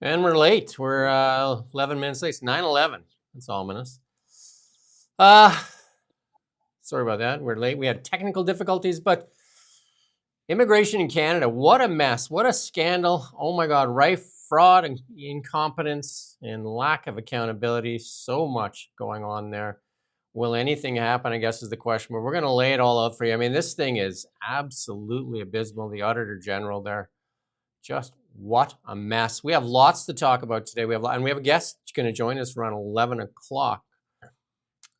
And we're late. We're 11 minutes late. 9:11. That's ominous. Sorry about that. We're late. We had technical difficulties, but immigration in Canada, what a mess. What a scandal. Oh my God. Rife, fraud, and incompetence, and lack of accountability. So much going on there. Will anything happen, I guess, is the question. But we're going to lay it all out for you. I mean, this thing is absolutely abysmal. The Auditor General there. Just what a mess. We have lots to talk about today. We have a guest going to join us around 11 o'clock.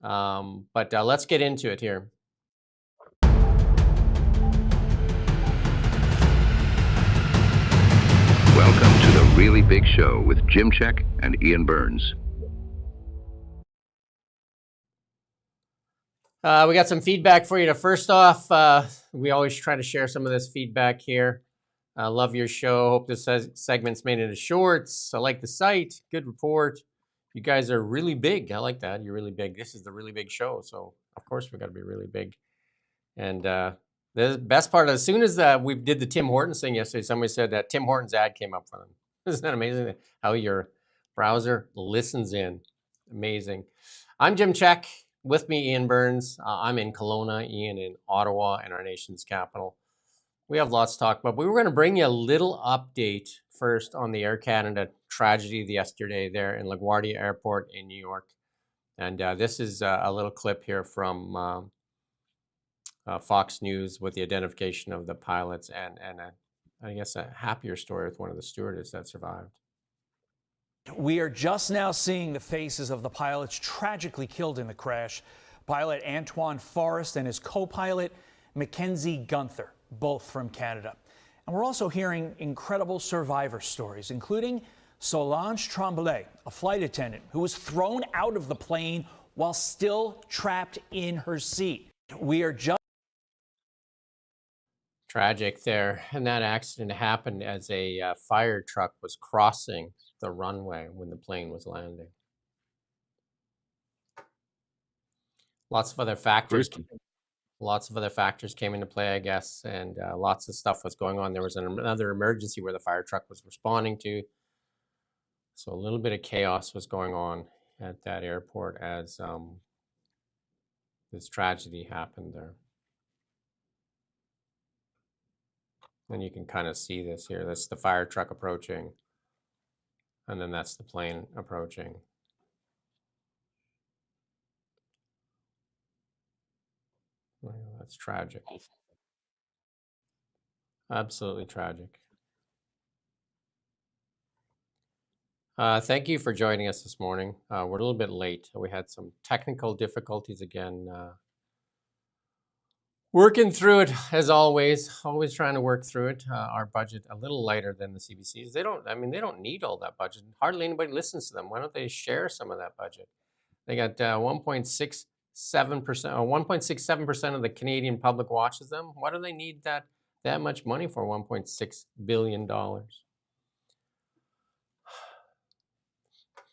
But let's get into it here. Welcome to the Really Big Show with Jim Check and Ian Burns. We got some feedback for you. First off, we always try to share some of this feedback here. I love your show. Hope this segment's made into shorts. I like the site. Good report. You guys are really big. I like that. You're really big. This is the Really Big Show. So, of course, we got to be really big. And the best part, as soon as we did the Tim Hortons thing yesterday, somebody said that Tim Hortons ad came up for them. Isn't that amazing how your browser listens in? Amazing. I'm Jim Check. With me, Ian Burns. I'm in Kelowna, Ian in Ottawa, in our nation's capital. We have lots to talk about, but we were going to bring you a little update first on the Air Canada tragedy yesterday there in LaGuardia Airport in New York. And this is a little clip here from Fox News with the identification of the pilots and I guess a happier story with one of the stewardess that survived. We are just now seeing the faces of the pilots tragically killed in the crash. Pilot Antoine Forrest and his co-pilot Mackenzie Gunther, both from Canada. And we're also hearing incredible survivor stories, including Solange Tremblay, a flight attendant who was thrown out of the plane while still trapped in her seat. We are just tragic there. And that accident happened as a fire truck was crossing the runway when the plane was landing. Lots of other factors came into play, I guess, and lots of stuff was going on. There was another emergency where the fire truck was responding to. So a little bit of chaos was going on at that airport as this tragedy happened there. And you can kind of see this here. That's the fire truck approaching. And then that's the plane approaching. That's tragic. Absolutely tragic. Thank you for joining us this morning. We're a little bit late. We had some technical difficulties again. Working through it as always trying to work through it. Our budget a little lighter than the CBC's. They don't need all that budget. Hardly anybody listens to them. Why don't they share some of that budget? They got 1.67% or 1.67% of the Canadian public watches them. Why do they need that much money for $1.6 billion?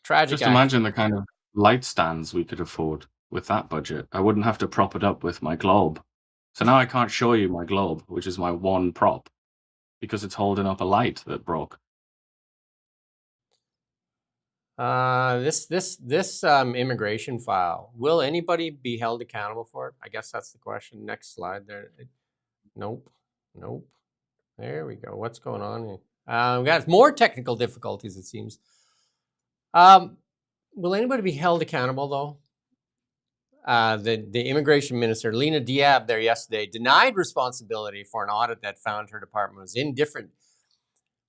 Tragic. Just imagine the kind of light stands we could afford with that budget. I wouldn't have to prop it up with my globe. So now I can't show you my globe, which is my one prop, because it's holding up a light that broke. This immigration file, will anybody be held accountable for it? I guess that's the question. Next slide there. Nope. There we go. What's going on here? We got more technical difficulties, it seems. Will anybody be held accountable, though? The immigration minister, Lena Diab, there yesterday denied responsibility for an audit that found her department was indifferent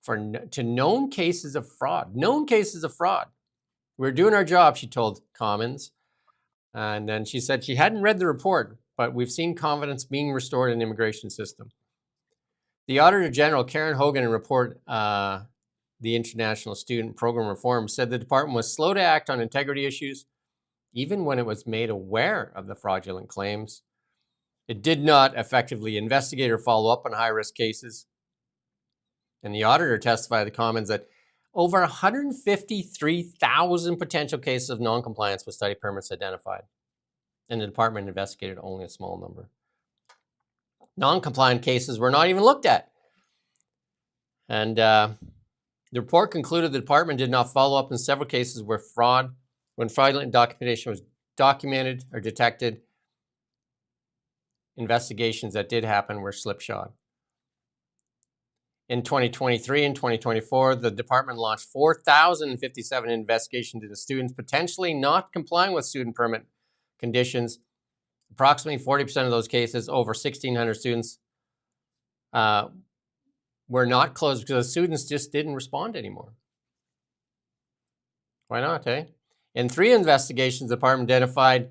to known cases of fraud. Known cases of fraud. We're doing our job, she told Commons. And then she said she hadn't read the report, but we've seen confidence being restored in the immigration system. The Auditor General, Karen Hogan, in report, the International Student Program Reform, said the department was slow to act on integrity issues, even when it was made aware of the fraudulent claims. It did not effectively investigate or follow up on high-risk cases. And the auditor testified to the Commons that over 153,000 potential cases of non-compliance with study permits identified, and the department investigated only a small number. Non-compliant cases were not even looked at. And The report concluded the department did not follow up in several cases where when fraudulent documentation was documented or detected. Investigations that did happen were slipshod. In 2023 and 2024, the department launched 4,057 investigations into students potentially not complying with student permit conditions. Approximately 40% of those cases, over 1,600 students, were not closed because the students just didn't respond anymore. Why not, eh? In 3 investigations, the department identified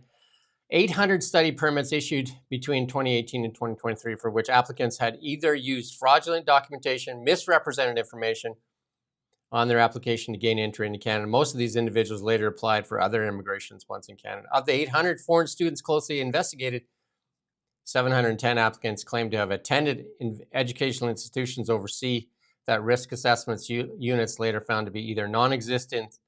800 study permits issued between 2018 and 2023 for which applicants had either used fraudulent documentation, misrepresented information on their application to gain entry into Canada. Most of these individuals later applied for other immigrations once in Canada. Of the 800 foreign students closely investigated, 710 applicants claimed to have attended educational institutions overseas that risk assessments units later found to be either non-existent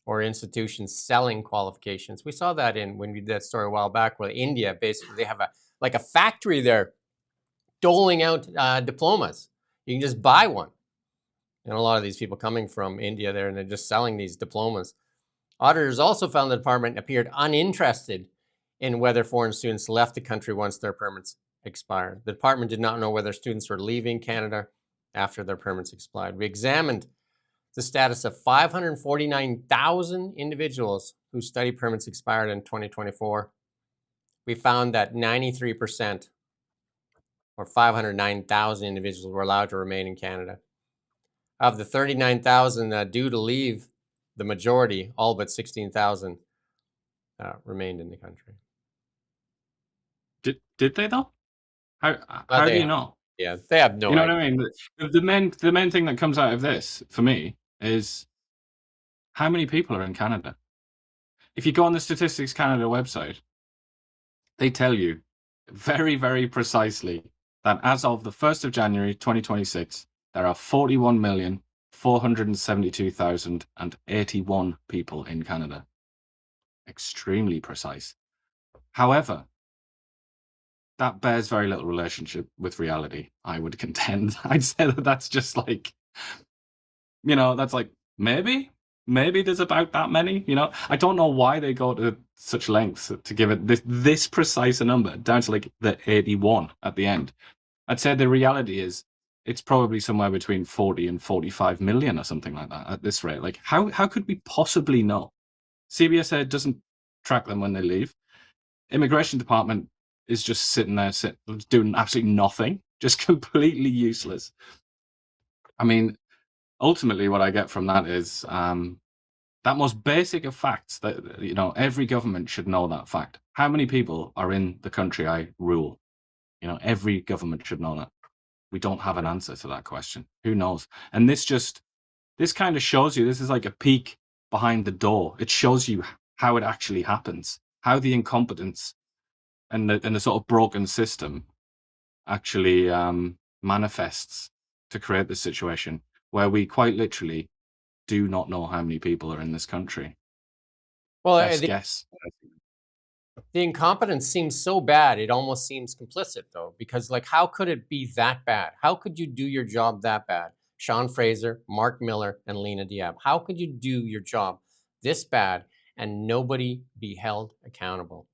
or institutions selling qualifications. We saw that when we did that story a while back where India, basically they have a factory there doling out diplomas. You can just buy one. And a lot of these people coming from India there, and they're just selling these diplomas. Auditors also found the department appeared uninterested in whether foreign students left the country once their permits expired. The department did not know whether students were leaving Canada after their permits expired. We examined the status of 549,000 individuals whose study permits expired in 2024. We found that 93%, or 509,000 individuals, were allowed to remain in Canada. Of the 39,000 due to leave, the majority, all but 16,000, remained in the country. Did they though? How do you know? Yeah, they have no idea. You know what I mean? The main thing that comes out of this for me is how many people are in Canada. If you go on the Statistics Canada website, they tell you very, very precisely that as of the 1st of January 2026, there are 41,472,081 people in Canada. Extremely precise. However, that bears very little relationship with reality, I would contend. I'd say that that's just like, that's like, maybe there's about that many, I don't know why they go to such lengths to give it this precise a number, down to like the 81 at the end. I'd say the reality is it's probably somewhere between 40 and 45 million or something like that at this rate. Like, how could we possibly know? CBSA doesn't track them when they leave. Immigration department is just sitting there doing absolutely nothing, just completely useless. I mean, ultimately what I get from that is that most basic of facts that, every government should know that fact. How many people are in the country I rule? Every government should know that. We don't have an answer to that question. Who knows? And this kind of shows you, this is like a peek behind the door. It shows you how it actually happens, how the incompetence and the sort of broken system actually manifests to create this situation where we quite literally do not know how many people are in this country. Well, guess. The incompetence seems so bad, it almost seems complicit, though, because, how could it be that bad? How could you do your job that bad? Sean Fraser, Mark Miller, and Lena Diab. How could you do your job this bad and nobody be held accountable?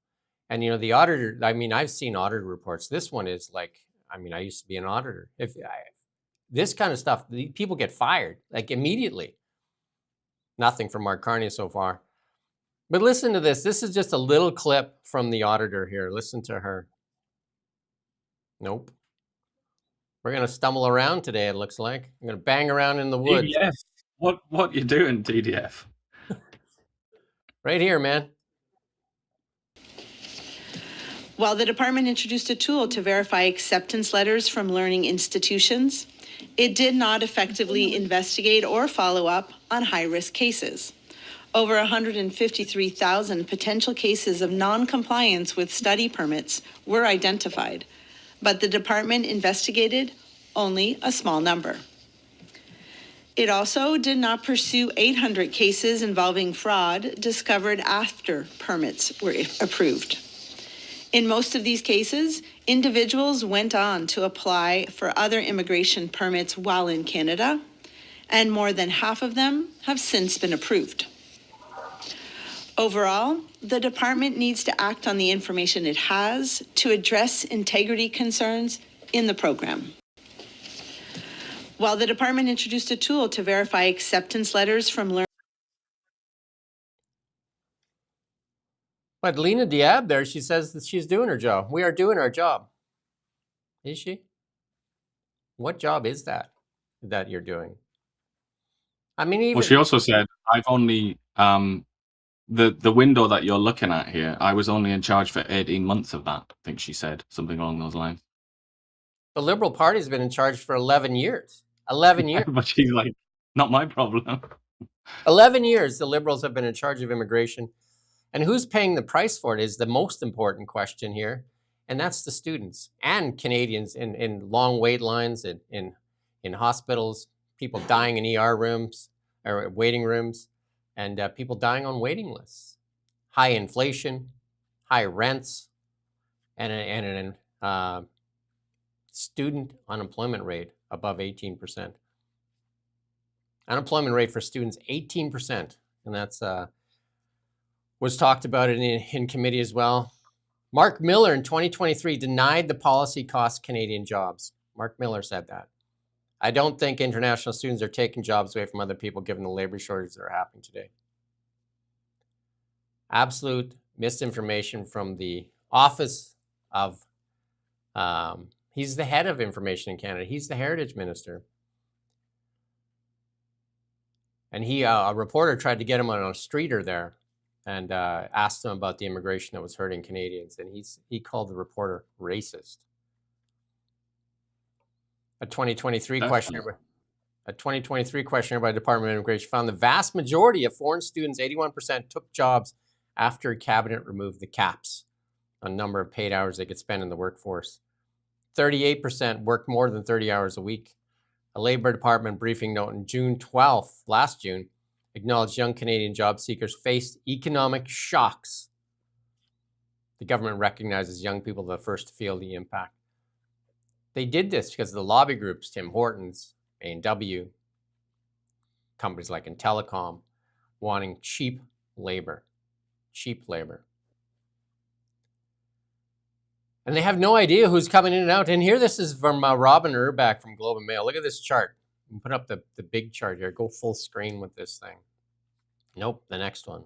And, the auditor, I've seen auditor reports. This one is I used to be an auditor. This kind of stuff, people get fired, immediately. Nothing from Mark Carney so far. But listen to this. This is just a little clip from the auditor here. Listen to her. Nope. We're going to stumble around today, it looks like. I'm going to bang around in the woods. TDF. What you doing, TDF? Right here, man. While the department introduced a tool to verify acceptance letters from learning institutions, it did not effectively investigate or follow up on high-risk cases. Over 153,000 potential cases of non-compliance with study permits were identified, but the department investigated only a small number. It also did not pursue 800 cases involving fraud discovered after permits were approved. In most of these cases, individuals went on to apply for other immigration permits while in Canada, and more than half of them have since been approved. Overall, the department needs to act on the information it has to address integrity concerns in the program. While the department introduced a tool to verify acceptance letters from learning. But Lena Diab there, she says that she's doing her job. We are doing our job. Is she? What job is that you're doing? I mean, even... Well, she also said, I've only, the window that you're looking at here, I was only in charge for 18 months of that, I think she said, something along those lines. The Liberal Party's been in charge for 11 years. 11 years. But she's like, not my problem. 11 years the Liberals have been in charge of immigration. And who's paying the price for it is the most important question here. And that's the students and Canadians in long wait lines, in hospitals, people dying in ER rooms or waiting rooms, and people dying on waiting lists. High inflation, high rents, and an student unemployment rate above 18%. Unemployment rate for students, 18%. And that's was talked about in committee as well. Mark Miller in 2023 denied the policy cost Canadian jobs. Mark Miller said that. I don't think international students are taking jobs away from other people given the labor shortages that are happening today. Absolute misinformation from the office of, he's the head of information in Canada. He's the heritage minister. And a reporter tried to get him on a streeter there and asked him about the immigration that was hurting Canadians. And he called the reporter racist. A 2023 questionnaire by the Department of Immigration found the vast majority of foreign students, 81%, took jobs after Cabinet removed the caps on number of paid hours they could spend in the workforce. 38% worked more than 30 hours a week. A Labor Department briefing note in June 12th, last June, acknowledged young Canadian job seekers faced economic shocks. The government recognizes young people the first to feel the impact. They did this because of the lobby groups, Tim Hortons, A&W, companies like in telecom, wanting cheap labor. And they have no idea who's coming in and out. And here, this is from Robin Urbach from Globe and Mail. Look at this chart. You can put up the big chart here. Go full screen with this thing. Nope, the next one.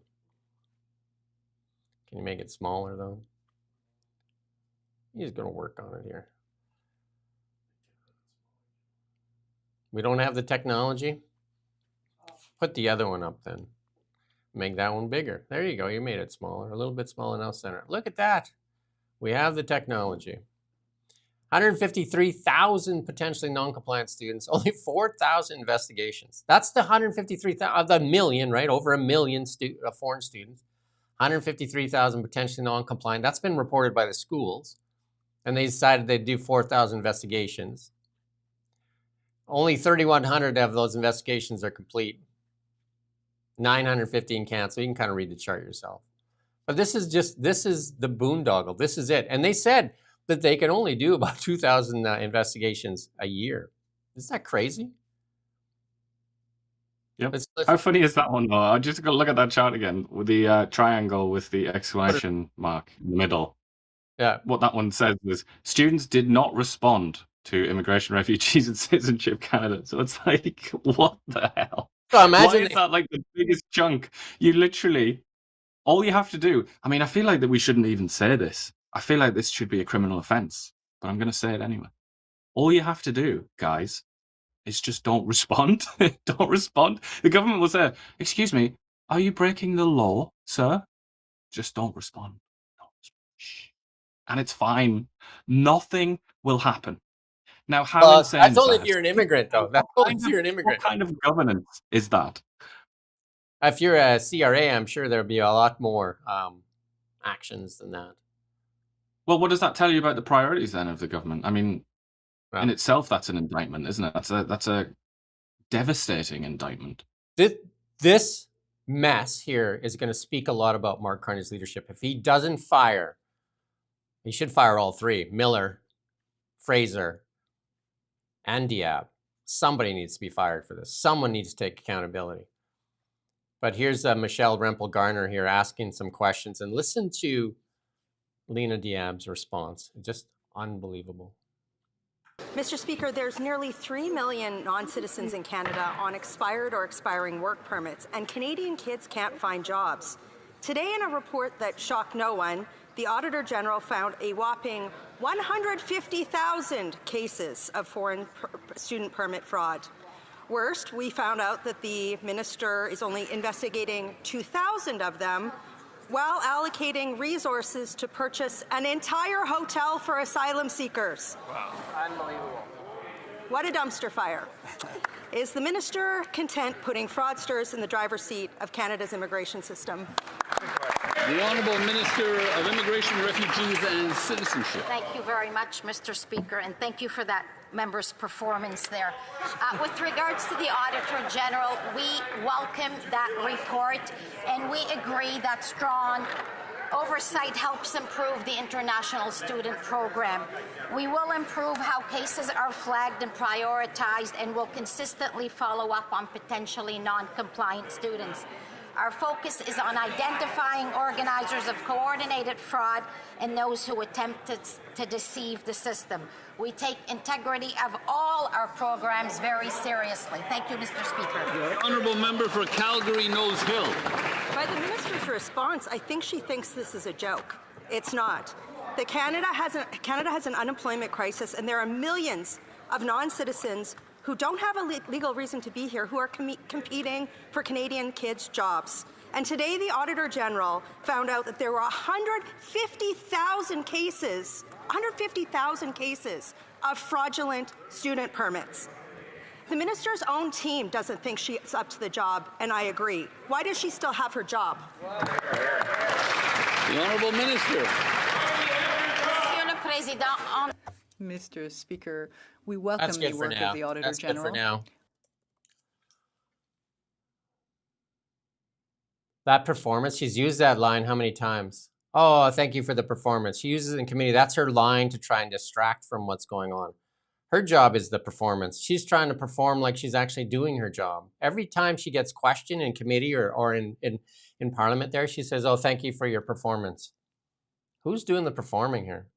Can you make it smaller, though? He's going to work on it here. We don't have the technology. Put the other one up then. Make that one bigger. There you go. You made it smaller. A little bit smaller now, center. Look at that. We have the technology. 153,000 potentially non-compliant students, only 4,000 investigations. That's the 153,000 of the million, right? Over a million foreign students. 153,000 potentially non-compliant. That's been reported by the schools. And they decided they'd do 4,000 investigations. Only 3,100 of those investigations are complete. 915 canceled. You can kind of read the chart yourself. But this is the boondoggle. This is it. And they said that they can only do about 2,000 investigations a year. Isn't that crazy? Yep. How funny is that one, though? I just got to look at that chart again with the triangle with the exclamation mark in the middle. Yeah. What that one says is students did not respond to immigration, refugees, and Citizenship Canada. So it's like, what the hell? So imagine why is that like the biggest chunk? You literally, all you have to do, I mean, I feel like that we shouldn't even say this. I feel like this should be a criminal offense, but I'm going to say it anyway. All you have to do, guys, is just don't respond. Don't respond. The government will say, excuse me, are you breaking the law, sir? Just don't respond. Shh. And it's fine. Nothing will happen. Now, how insane that's is only that? if you're an immigrant, though. That's only if you're an immigrant. What kind of governance is that? If you're a CRA, I'm sure there'll be a lot more actions than that. Well, what does that tell you about the priorities then of the government? I mean, in itself, that's an indictment, isn't it? That's a devastating indictment. This mess here is going to speak a lot about Mark Carney's leadership. If he doesn't fire, he should fire all three: Miller, Fraser, and Diab. somebody needs to be fired for this. Someone needs to take accountability. But here's Michelle Rempel-Garner here asking some questions, and listen to Lena Diab's response. Just unbelievable. Mr. Speaker, there's nearly 3 million non-citizens in Canada on expired or expiring work permits, and Canadian kids can't find jobs. Today, in a report that shocked no one, the Auditor General found a whopping 150,000 cases of foreign student permit fraud. Worst, we found out that the minister is only investigating 2,000 of them while allocating resources to purchase an entire hotel for asylum seekers. Wow. Unbelievable. What a dumpster fire. Is the minister content putting fraudsters in the driver's seat of Canada's immigration system? The Honourable Minister of Immigration, Refugees and Citizenship. Thank you very much, Mr. Speaker, and thank you for that member's performance there. With regards to the Auditor General, we welcome that report, and we agree that strong oversight helps improve the international student program. We will improve how cases are flagged and prioritized, and will consistently follow up on potentially non-compliant students. Our focus is on identifying organizers of coordinated fraud and those who attempt to deceive the system. We take integrity of all our programs very seriously. Thank you, Mr. Speaker. The Honourable Member for Calgary Nose Hill. By the minister's response, I think she thinks this is a joke. It's not. Canada has an unemployment crisis, and there are millions of non-citizens who don't have a legal reason to be here, who are competing for Canadian kids' jobs. And today, the Auditor General found out that there were 150,000 cases of fraudulent student permits. The minister's own team doesn't think she's up to the job, and I agree. Why does she still have her job? The Honourable Minister. Monsieur le Président, Mr. Speaker, we welcome the work of the Auditor General. Good for now. That performance, she's used that line how many times? Oh, thank you for the performance. She uses it in committee. That's her line to try and distract from what's going on. Her job is the performance. She's trying to perform like she's actually doing her job. Every time she gets questioned in committee or in Parliament there, she says, oh, thank you for your performance. Who's doing the performing here?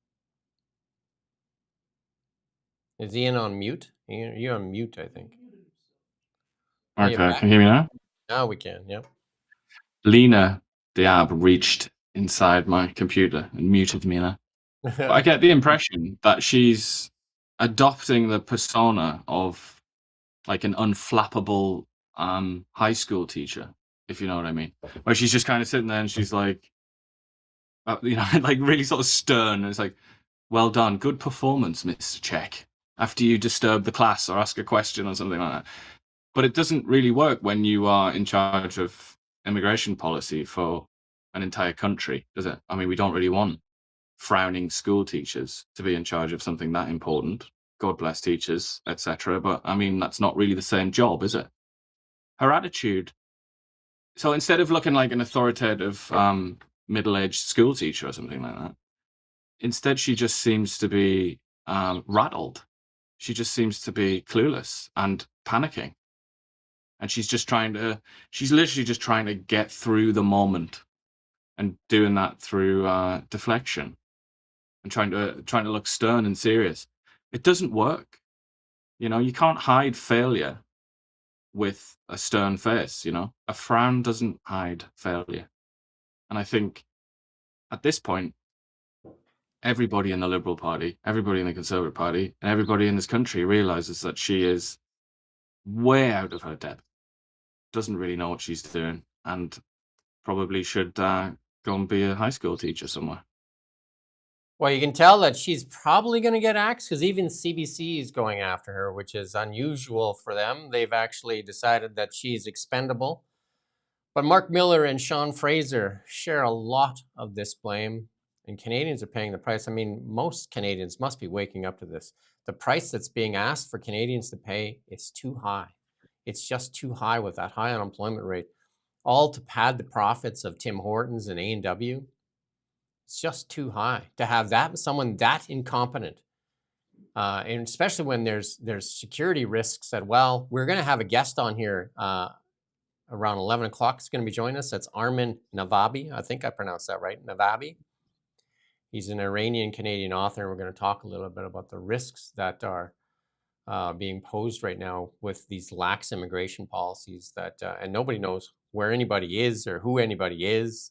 Is Ian on mute? You're on mute, I think. Okay, can you hear me now? Now we can, yep. Lena Diab reached inside my computer and muted me now. But I get the impression that she's adopting the persona of like an unflappable high school teacher, if you know what I mean. Where she's just kind of sitting there and she's like, like really sort of stern. And it's like, well done, good performance, Mr. Check. After you disturb the class or ask a question or something like that. But it doesn't really work when you are in charge of immigration policy for an entire country, does it? I mean, we don't really want frowning school teachers to be in charge of something that important. God bless teachers, etc. But I mean, that's not really the same job, is it? Her attitude. So instead of looking like an authoritative middle-aged school teacher or something like that, instead she just seems to be rattled. She just seems to be clueless and panicking. And she's literally just trying to get through the moment and doing that through deflection and trying to look stern and serious. It doesn't work. You can't hide failure with a stern face, A frown doesn't hide failure. And I think at this point, everybody in the Liberal Party, everybody in the Conservative Party, and everybody in this country realizes that she is way out of her depth, doesn't really know what she's doing, and probably should go and be a high school teacher somewhere. Well, you can tell that she's probably going to get axed because even CBC is going after her, which is unusual for them. They've actually decided that she's expendable. But Mark Miller and Sean Fraser share a lot of this blame. And Canadians are paying the price. I mean, most Canadians must be waking up to this. The price that's being asked for Canadians to pay is too high. It's just too high with that high unemployment rate. All to pad the profits of Tim Hortons and A&W. It's just too high to have someone that incompetent and especially when there's security risks as well. We're going to have a guest on here around 11 o'clock. It's going to be joining us. That's Armin Navabi. I think I pronounced that right, Navabi. He's an Iranian-Canadian author, and we're going to talk a little bit about the risks that are being posed right now with these lax immigration policies that, and nobody knows where anybody is or who anybody is.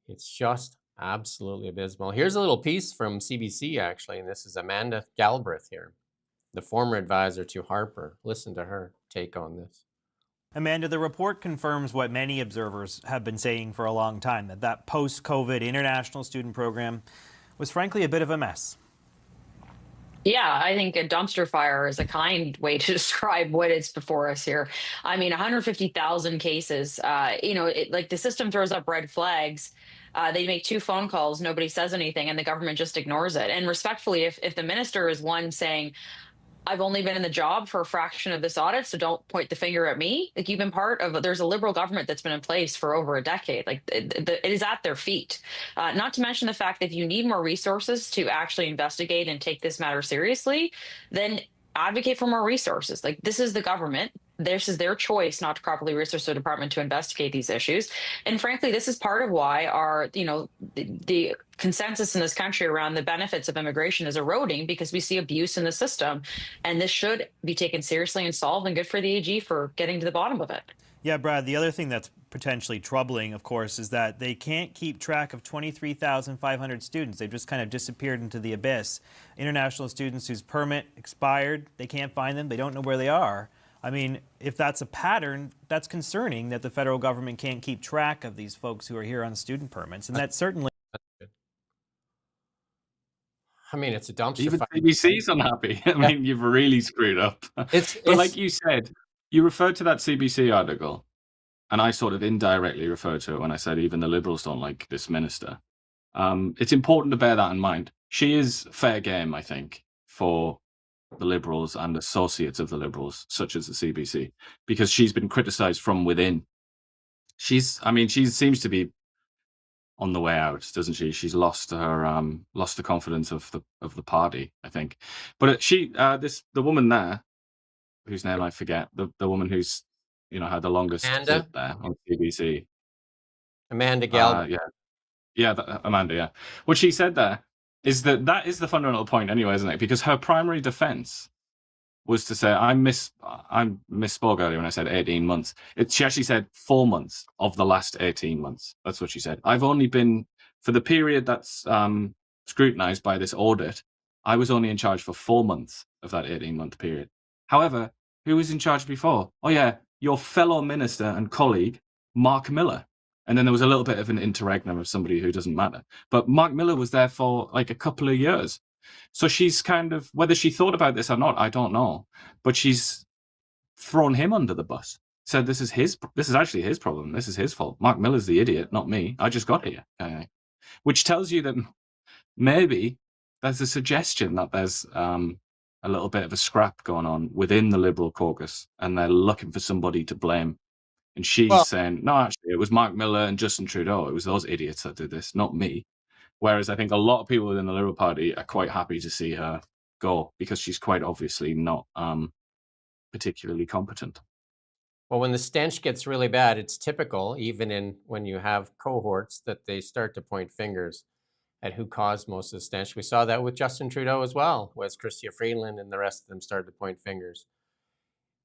It's just absolutely abysmal. Here's a little piece from CBC, actually, and this is Amanda Galbraith here, the former advisor to Harper. Listen to her take on this. Amanda, the report confirms what many observers have been saying for a long time, that post-COVID international student program was frankly a bit of a mess. Yeah, I think a dumpster fire is a kind way to describe what is before us here. I mean, 150,000 cases, like the system throws up red flags. They make 2 phone calls, nobody says anything, and the government just ignores it. And respectfully, if the minister is one saying, I've only been in the job for a fraction of this audit, so don't point the finger at me. Like, you've been part of, there's a Liberal government that's been in place for over a decade. Like, it is at their feet. Not to mention the fact that if you need more resources to actually investigate and take this matter seriously, then advocate for more resources. Like, this is the government. This is their choice not to properly resource the department to investigate these issues. And frankly, this is part of why our, the consensus in this country around the benefits of immigration is eroding, because we see abuse in the system. And this should be taken seriously and solved, and good for the AG for getting to the bottom of it. Yeah, Brad, the other thing that's potentially troubling, of course, is that they can't keep track of 23,500 students. They've just kind of disappeared into the abyss. International students whose permit expired, they can't find them. They don't know where they are. I mean, if that's a pattern, that's concerning that the federal government can't keep track of these folks who are here on student permits. And that's certainly... I mean, it's a dumpster Even fire. CBC's unhappy. I mean, you've really screwed up. But like you said, you referred to that CBC article, and I sort of indirectly referred to it when I said even the Liberals don't like this minister. It's important to bear that in mind. She is fair game, I think, for the Liberals and associates of the Liberals, such as the CBC, because she's been criticised from within. She seems to be on the way out, doesn't she? She's lost the confidence of the party, I think. But the woman there, whose name I forget, the woman who's had the longest stint there on CBC, Amanda Galbraith. Amanda. Yeah, what she said there is that is the fundamental point, anyway, isn't it? Because her primary defense was to say, I misspoke earlier when I said 18 months. She actually said 4 months of the last 18 months. That's what she said. I've only been, for the period that's scrutinized by this audit, I was only in charge for 4 months of that 18-month period. However, who was in charge before? Oh yeah, your fellow minister and colleague, Mark Miller. And then there was a little bit of an interregnum of somebody who doesn't matter. But Mark Miller was there for like a couple of years. So she's kind of, whether she thought about this or not, I don't know. But she's thrown him under the bus. Said this is actually his problem. This is his fault. Mark Miller's the idiot, not me. I just got here. Which tells you that maybe there's a suggestion that there's a little bit of a scrap going on within the Liberal caucus, and they're looking for somebody to blame. And she's saying, no, actually, it was Mark Miller and Justin Trudeau. It was those idiots that did this, not me. Whereas I think a lot of people within the Liberal Party are quite happy to see her go, because she's quite obviously not particularly competent. Well, when the stench gets really bad, it's typical, even when you have cohorts, that they start to point fingers at who caused most of the stench. We saw that with Justin Trudeau as well, was Chrystia Freeland and the rest of them started to point fingers.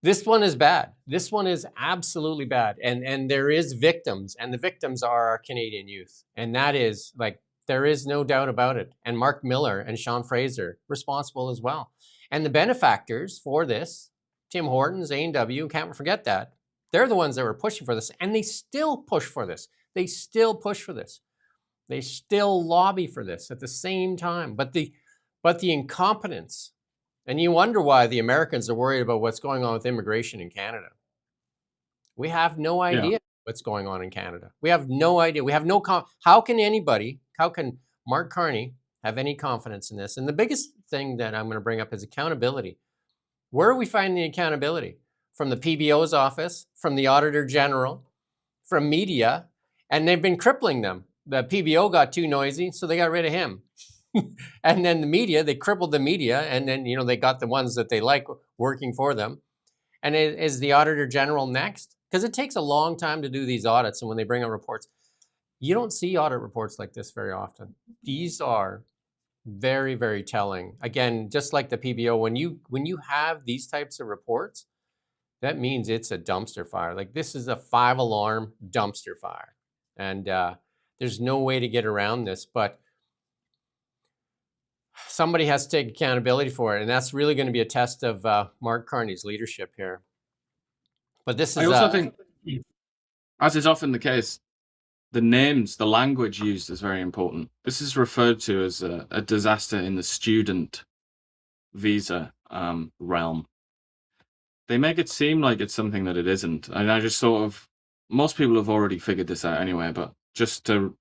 This one is bad. This one is absolutely bad. And there is victims, and the victims are our Canadian youth. And that is, like, there is no doubt about it. And Mark Miller and Sean Fraser responsible as well. And the benefactors for this, Tim Hortons, A&W, can't forget that. They're the ones that were pushing for this, and they still push for this. They still push for this. They still lobby for this at the same time. But the incompetence, and you wonder why the Americans are worried about what's going on with immigration in Canada. We have no idea what's going on in Canada. We have no idea. We have no how can Mark Carney have any confidence in this? And the biggest thing that I'm going to bring up is accountability. Where are we finding the accountability? From the PBO's office, from the Auditor General, from media, and they've been crippling them. The PBO got too noisy, so they got rid of him. And then the media, they crippled the media, and then, you know, they got the ones that they like working for them. And is the Auditor General next? Because it takes a long time to do these audits, and when they bring out reports, you don't see audit reports like this very often. These are very, very telling. Again, just like the PBO, when you have these types of reports, that means it's a dumpster fire. Like, this is a 5-alarm dumpster fire. And there's no way to get around this, but somebody has to take accountability for it. And that's really going to be a test of Mark Carney's leadership here. But this is... I also think, as is often the case, the names, the language used is very important. This is referred to as a disaster in the student visa realm. They make it seem like it's something that it isn't. And I just sort of, most people have already figured this out anyway, but just to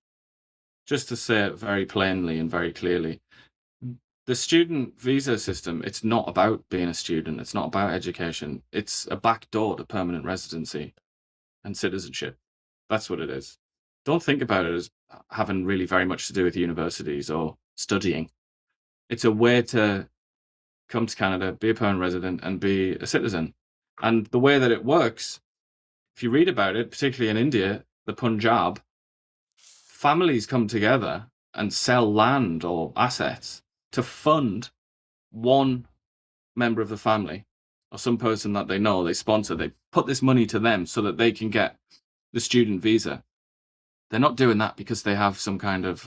say it very plainly and very clearly, the student visa system, it's not about being a student. It's not about education. It's a backdoor to permanent residency and citizenship. That's what it is. Don't think about it as having really very much to do with universities or studying. It's a way to come to Canada, be a permanent resident, and be a citizen. And the way that it works, if you read about it, particularly in India, the Punjab, families come together and sell land or assets to fund one member of the family or some person that they know, they sponsor. They put this money to them so that they can get the student visa. They're not doing that because they have some kind of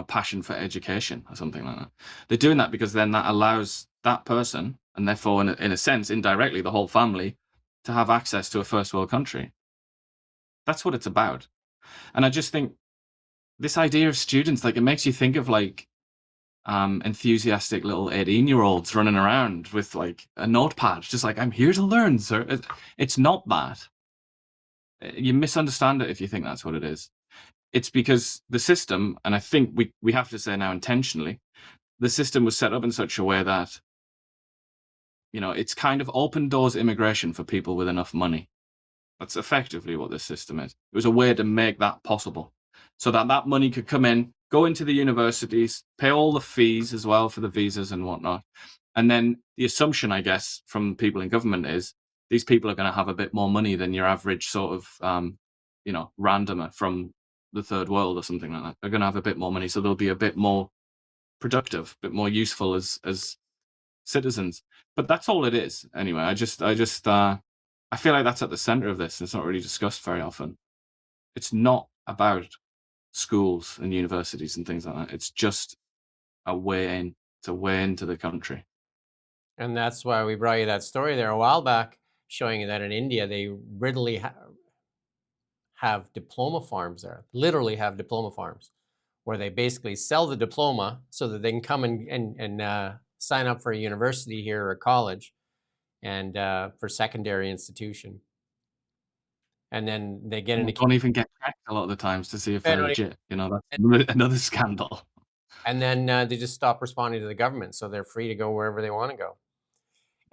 passion for education or something like that. They're doing that because then that allows that person, and therefore in a sense indirectly the whole family, to have access to a first world country. That's what it's about. And I just think this idea of students, like, it makes you think of like enthusiastic little 18-year-olds running around with like a notepad, just like, I'm here to learn, sir. It's not that. You misunderstand it if you think that's what it is. It's because the system, and I think we have to say now intentionally, the system was set up in such a way that, it's kind of open doors immigration for people with enough money. That's effectively what this system is. It was a way to make that possible so that money could come in, go into the universities, pay all the fees as well for the visas and whatnot. And then the assumption, I guess, from people in government is these people are going to have a bit more money than your average sort of, randomer from the third world or something like that. They're going to have a bit more money, so they'll be a bit more productive, a bit more useful as citizens. But that's all it is. Anyway, I feel like that's at the center of this. It's not really discussed very often. It's not about schools and universities and things like that. It's just a way in. It's a way into the country. And that's why we brought you that story there a while back, showing you that in India, they readily have diploma farms there, literally have diploma farms, where they basically sell the diploma so that they can come and sign up for a university here or a college and for secondary institution. And then they get into... Don't even get checked a lot of the times to see if they're legit. That's another scandal. And then they just stop responding to the government, so they're free to go wherever they want to go.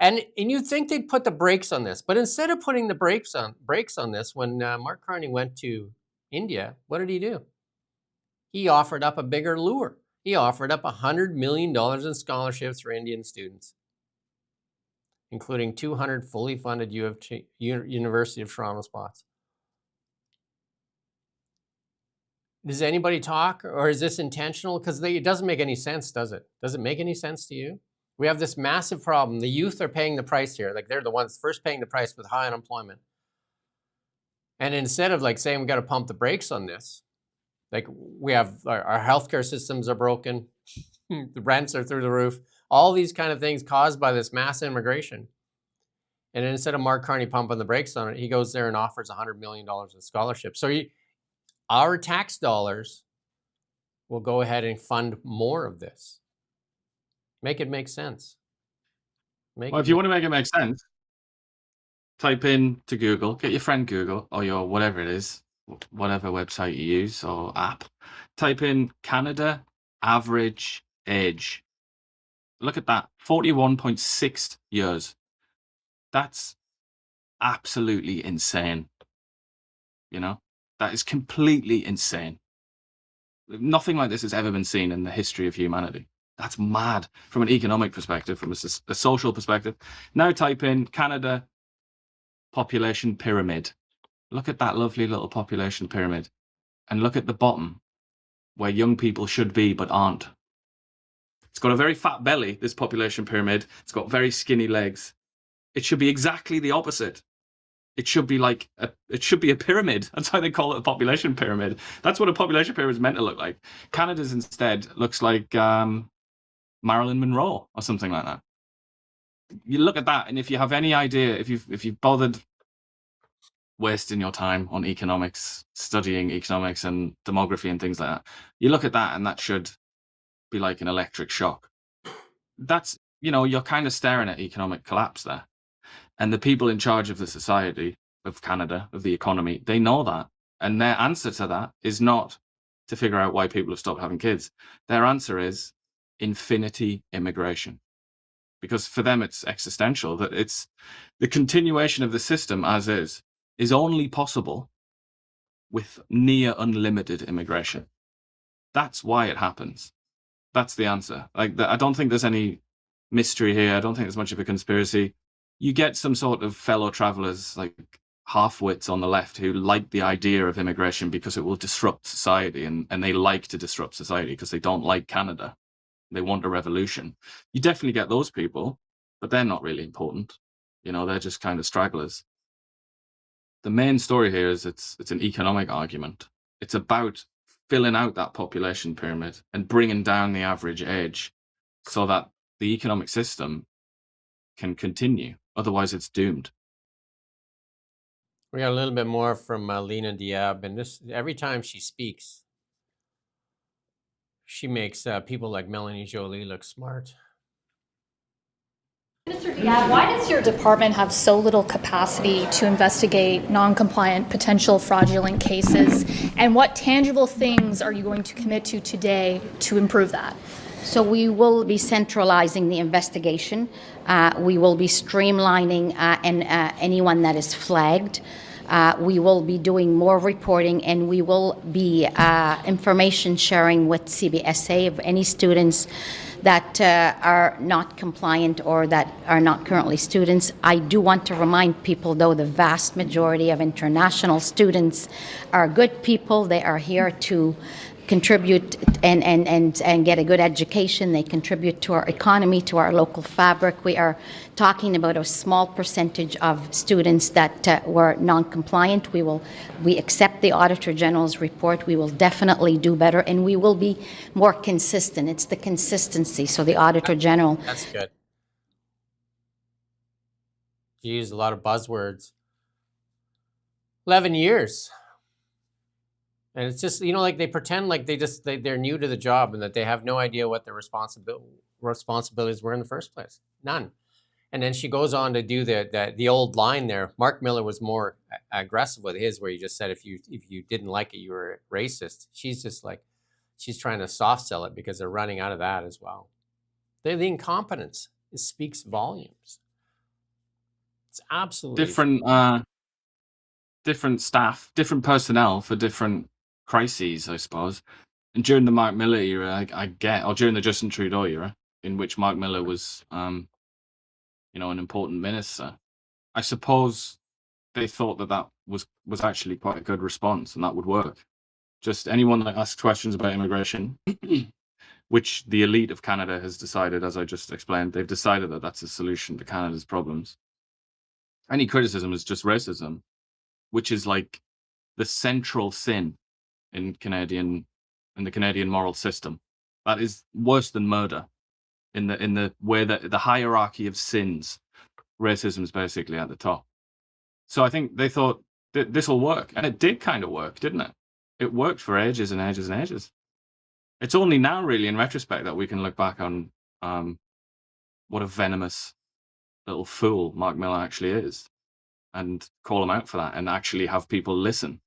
And you'd think they'd put the brakes on this, but instead of putting the brakes on this, when Mark Carney went to India, what did he do? He offered up a bigger lure. He offered up $100 million in scholarships for Indian students, including 200 fully funded University of Toronto spots. Does anybody talk, or is this intentional? Because it doesn't make any sense, does it? Does it make any sense to you? We have this massive problem. The youth are paying the price here. Like, they're the ones first paying the price with high unemployment. And instead of like saying we got to pump the brakes on this, like, we have our healthcare systems are broken, the rents are through the roof, all these kind of things caused by this mass immigration. And instead of Mark Carney pumping the brakes on it, he goes there and offers $100 million in scholarships. So our tax dollars will go ahead and fund more of this. Make it make sense. If you want to make it make sense, type in to Google, get your friend Google or your whatever it is, whatever website you use or app, type in Canada average age. Look at that, 41.6 years. That's absolutely insane. That is completely insane. Nothing like this has ever been seen in the history of humanity. That's mad from an economic perspective, from a social perspective. Now type in Canada population pyramid. Look at that lovely little population pyramid. And look at the bottom, where young people should be but aren't. It's got a very fat belly, this population pyramid. It's got very skinny legs. It should be exactly the opposite. It should be it should be a pyramid. That's why they call it a population pyramid. That's what a population pyramid is meant to look like. Canada's instead looks like Marilyn Monroe or something like that. You look at that, and if you have any idea, if you've bothered wasting your time on economics, studying economics and demography and things like that, you look at that and that should be like an electric shock. That's, you're kind of staring at economic collapse there. And the people in charge of the society of Canada, of the economy, they know that. And their answer to that is not to figure out why people have stopped having kids. Their answer is infinity immigration. Because for them, it's existential, that it's the continuation of the system as is only possible with near unlimited immigration. That's why it happens. That's the answer. I don't think there's any mystery here. I don't think there's much of a conspiracy. You get some sort of fellow travelers, like half-wits on the left, who like the idea of immigration because it will disrupt society, and they like to disrupt society because they don't like Canada. They want a revolution. You definitely get those people, but they're not really important. They're just kind of stragglers. The main story here is it's an economic argument. It's about filling out that population pyramid and bringing down the average age so that the economic system can continue. Otherwise, it's doomed. We got a little bit more from Lena Diab, and this every time she speaks, she makes people like Melanie Joly look smart. Mr. Diab, why does your department have so little capacity to investigate non-compliant, potential fraudulent cases? And what tangible things are you going to commit to today to improve that? So we will be centralizing the investigation. We will be streamlining anyone that is flagged. We will be doing more reporting, and we will be information sharing with CBSA of any students that are not compliant or that are not currently students. I do want to remind people, though, the vast majority of international students are good people. They are here to contribute and get a good education. They contribute to our economy, to our local fabric. We are talking about a small percentage of students that were non-compliant. We accept the Auditor General's report. We will definitely do better, and we will be more consistent. It's the consistency. So the Auditor General. That's good. You use a lot of buzzwords. 11 years. And it's just, like they pretend like they're new to the job and that they have no idea what their responsibilities were in the first place. None. And then she goes on to do the old line there. Mark Miller was more aggressive with his, where he just said if you didn't like it, you were racist. She's just like, she's trying to soft sell it because they're running out of that as well. The incompetence, it speaks volumes. It's absolutely different staff, different personnel for different crises, I suppose. And during the Mark Miller era, or during the Justin Trudeau era, in which Mark Miller was, an important minister, I suppose they thought that was actually quite a good response and that would work. Just anyone that asks questions about immigration, which the elite of Canada has decided, as I just explained, they've decided that that's a solution to Canada's problems. Any criticism is just racism, which is like the central sin in the Canadian moral system. That is worse than murder in the way that the hierarchy of sins, racism is basically at the top. So I think they thought this will work, and it did kind of work, didn't it? It worked for ages and ages and ages. It's only now, really, in retrospect, that we can look back on what a venomous little fool Mark Miller actually is, and call him out for that, and actually have people listen.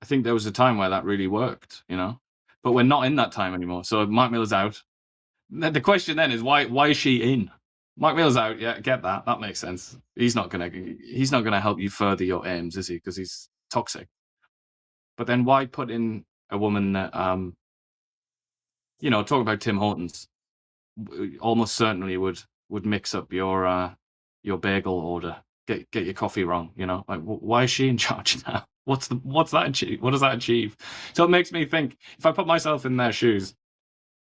I think there was a time where that really worked, but we're not in that time anymore. So Mark Miller's out. The question then is why is she in? Mark Miller's out. Yeah, get that. That makes sense. He's not gonna help you further your aims, is he? Because he's toxic. But then why put in a woman that, talk about Tim Hortons, almost certainly would mix up your bagel order, get your coffee wrong. Like why is she in charge now? What's that achieve? What does that achieve? So it makes me think, if I put myself in their shoes,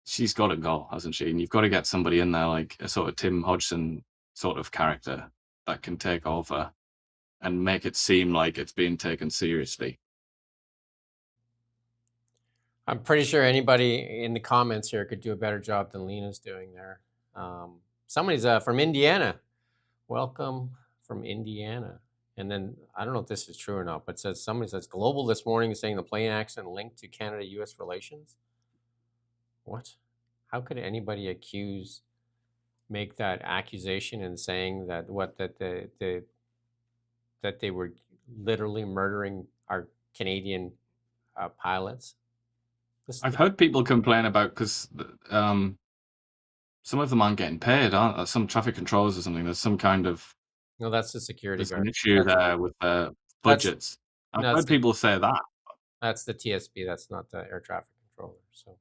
she's got to go, hasn't she? And you've got to get somebody in there like a sort of Tim Hodgson sort of character that can take over and make it seem like it's being taken seriously. I'm pretty sure anybody in the comments here could do a better job than Lena's doing there. Somebody's from Indiana. Welcome from Indiana. And then, I don't know if this is true or not, but somebody says, Global this morning is saying the plane accident linked to Canada-U.S. relations. What? How could anybody make that accusation and saying that that they were literally murdering our Canadian pilots? I've heard people complain about, because some of them aren't getting paid, aren't there? Some traffic controllers or something. There's some kind of no, that's the security there's guard. an issue there with budgets. I've heard people say that. That's the TSB. That's not the air traffic controller. So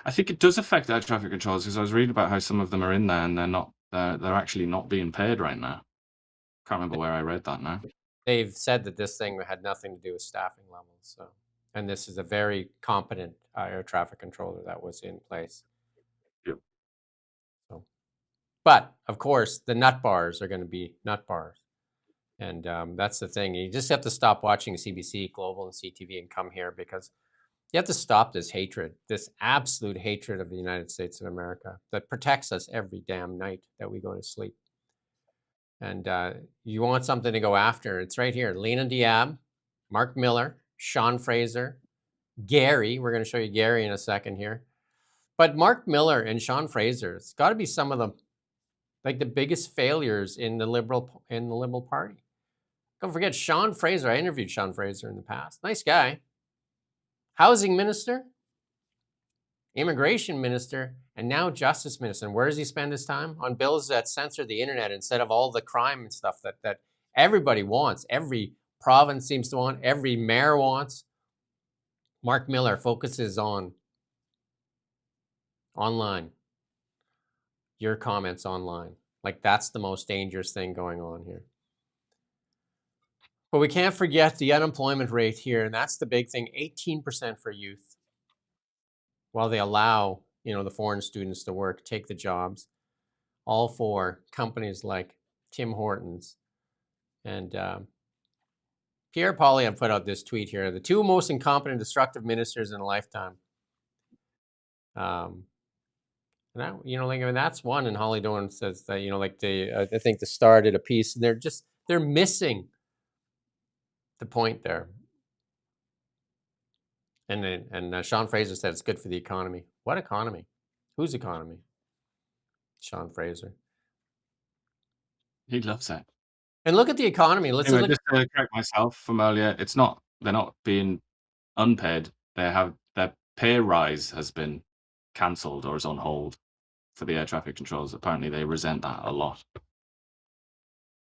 I think it does affect air traffic controllers, because I was reading about how some of them are in there and they're actually not being paid right now. Can't remember where I read that now. They've said that this thing had nothing to do with staffing levels. So, and this is a very competent air traffic controller that was in place. Yep. So, but of course, the nut bars are going to be nut bars, and that's the thing. You just have to stop watching CBC, Global, and CTV and come here, because you have to stop this hatred, this absolute hatred of the United States of America that protects us every damn night that we go to sleep. And you want something to go after, it's right here. Lena Diab, Mark Miller, Sean Fraser, Gary. We're going to show you Gary in a second here. But Mark Miller and Sean Fraser, it's got to be some of the biggest failures in the Liberal Party. Don't forget Sean Fraser. I interviewed Sean Fraser in the past. Nice guy. Housing minister, immigration minister, and now justice minister. And where does he spend his time? On bills that censor the internet instead of all the crime and stuff that everybody wants. Every province seems to want, every mayor wants. Mark Miller focuses on online. Your comments online. Like, that's the most dangerous thing going on here. But we can't forget the unemployment rate here, and that's the big thing, 18% for youth. While they allow, the foreign students to work, take the jobs, all for companies like Tim Hortons. And Pierre Poilievre put out this tweet here, the two most incompetent, destructive ministers in a lifetime. And that's one. And Holly Dorn says that, I think the Star did a piece, and they're missing the point there. And Sean Fraser said it's good for the economy. What economy? Whose economy? Sean Fraser. He loves it. And look at the economy. Just to correct myself from earlier, they're not being unpaid. Their pay rise has been cancelled or is on hold for the air traffic controllers. Apparently they resent that a lot.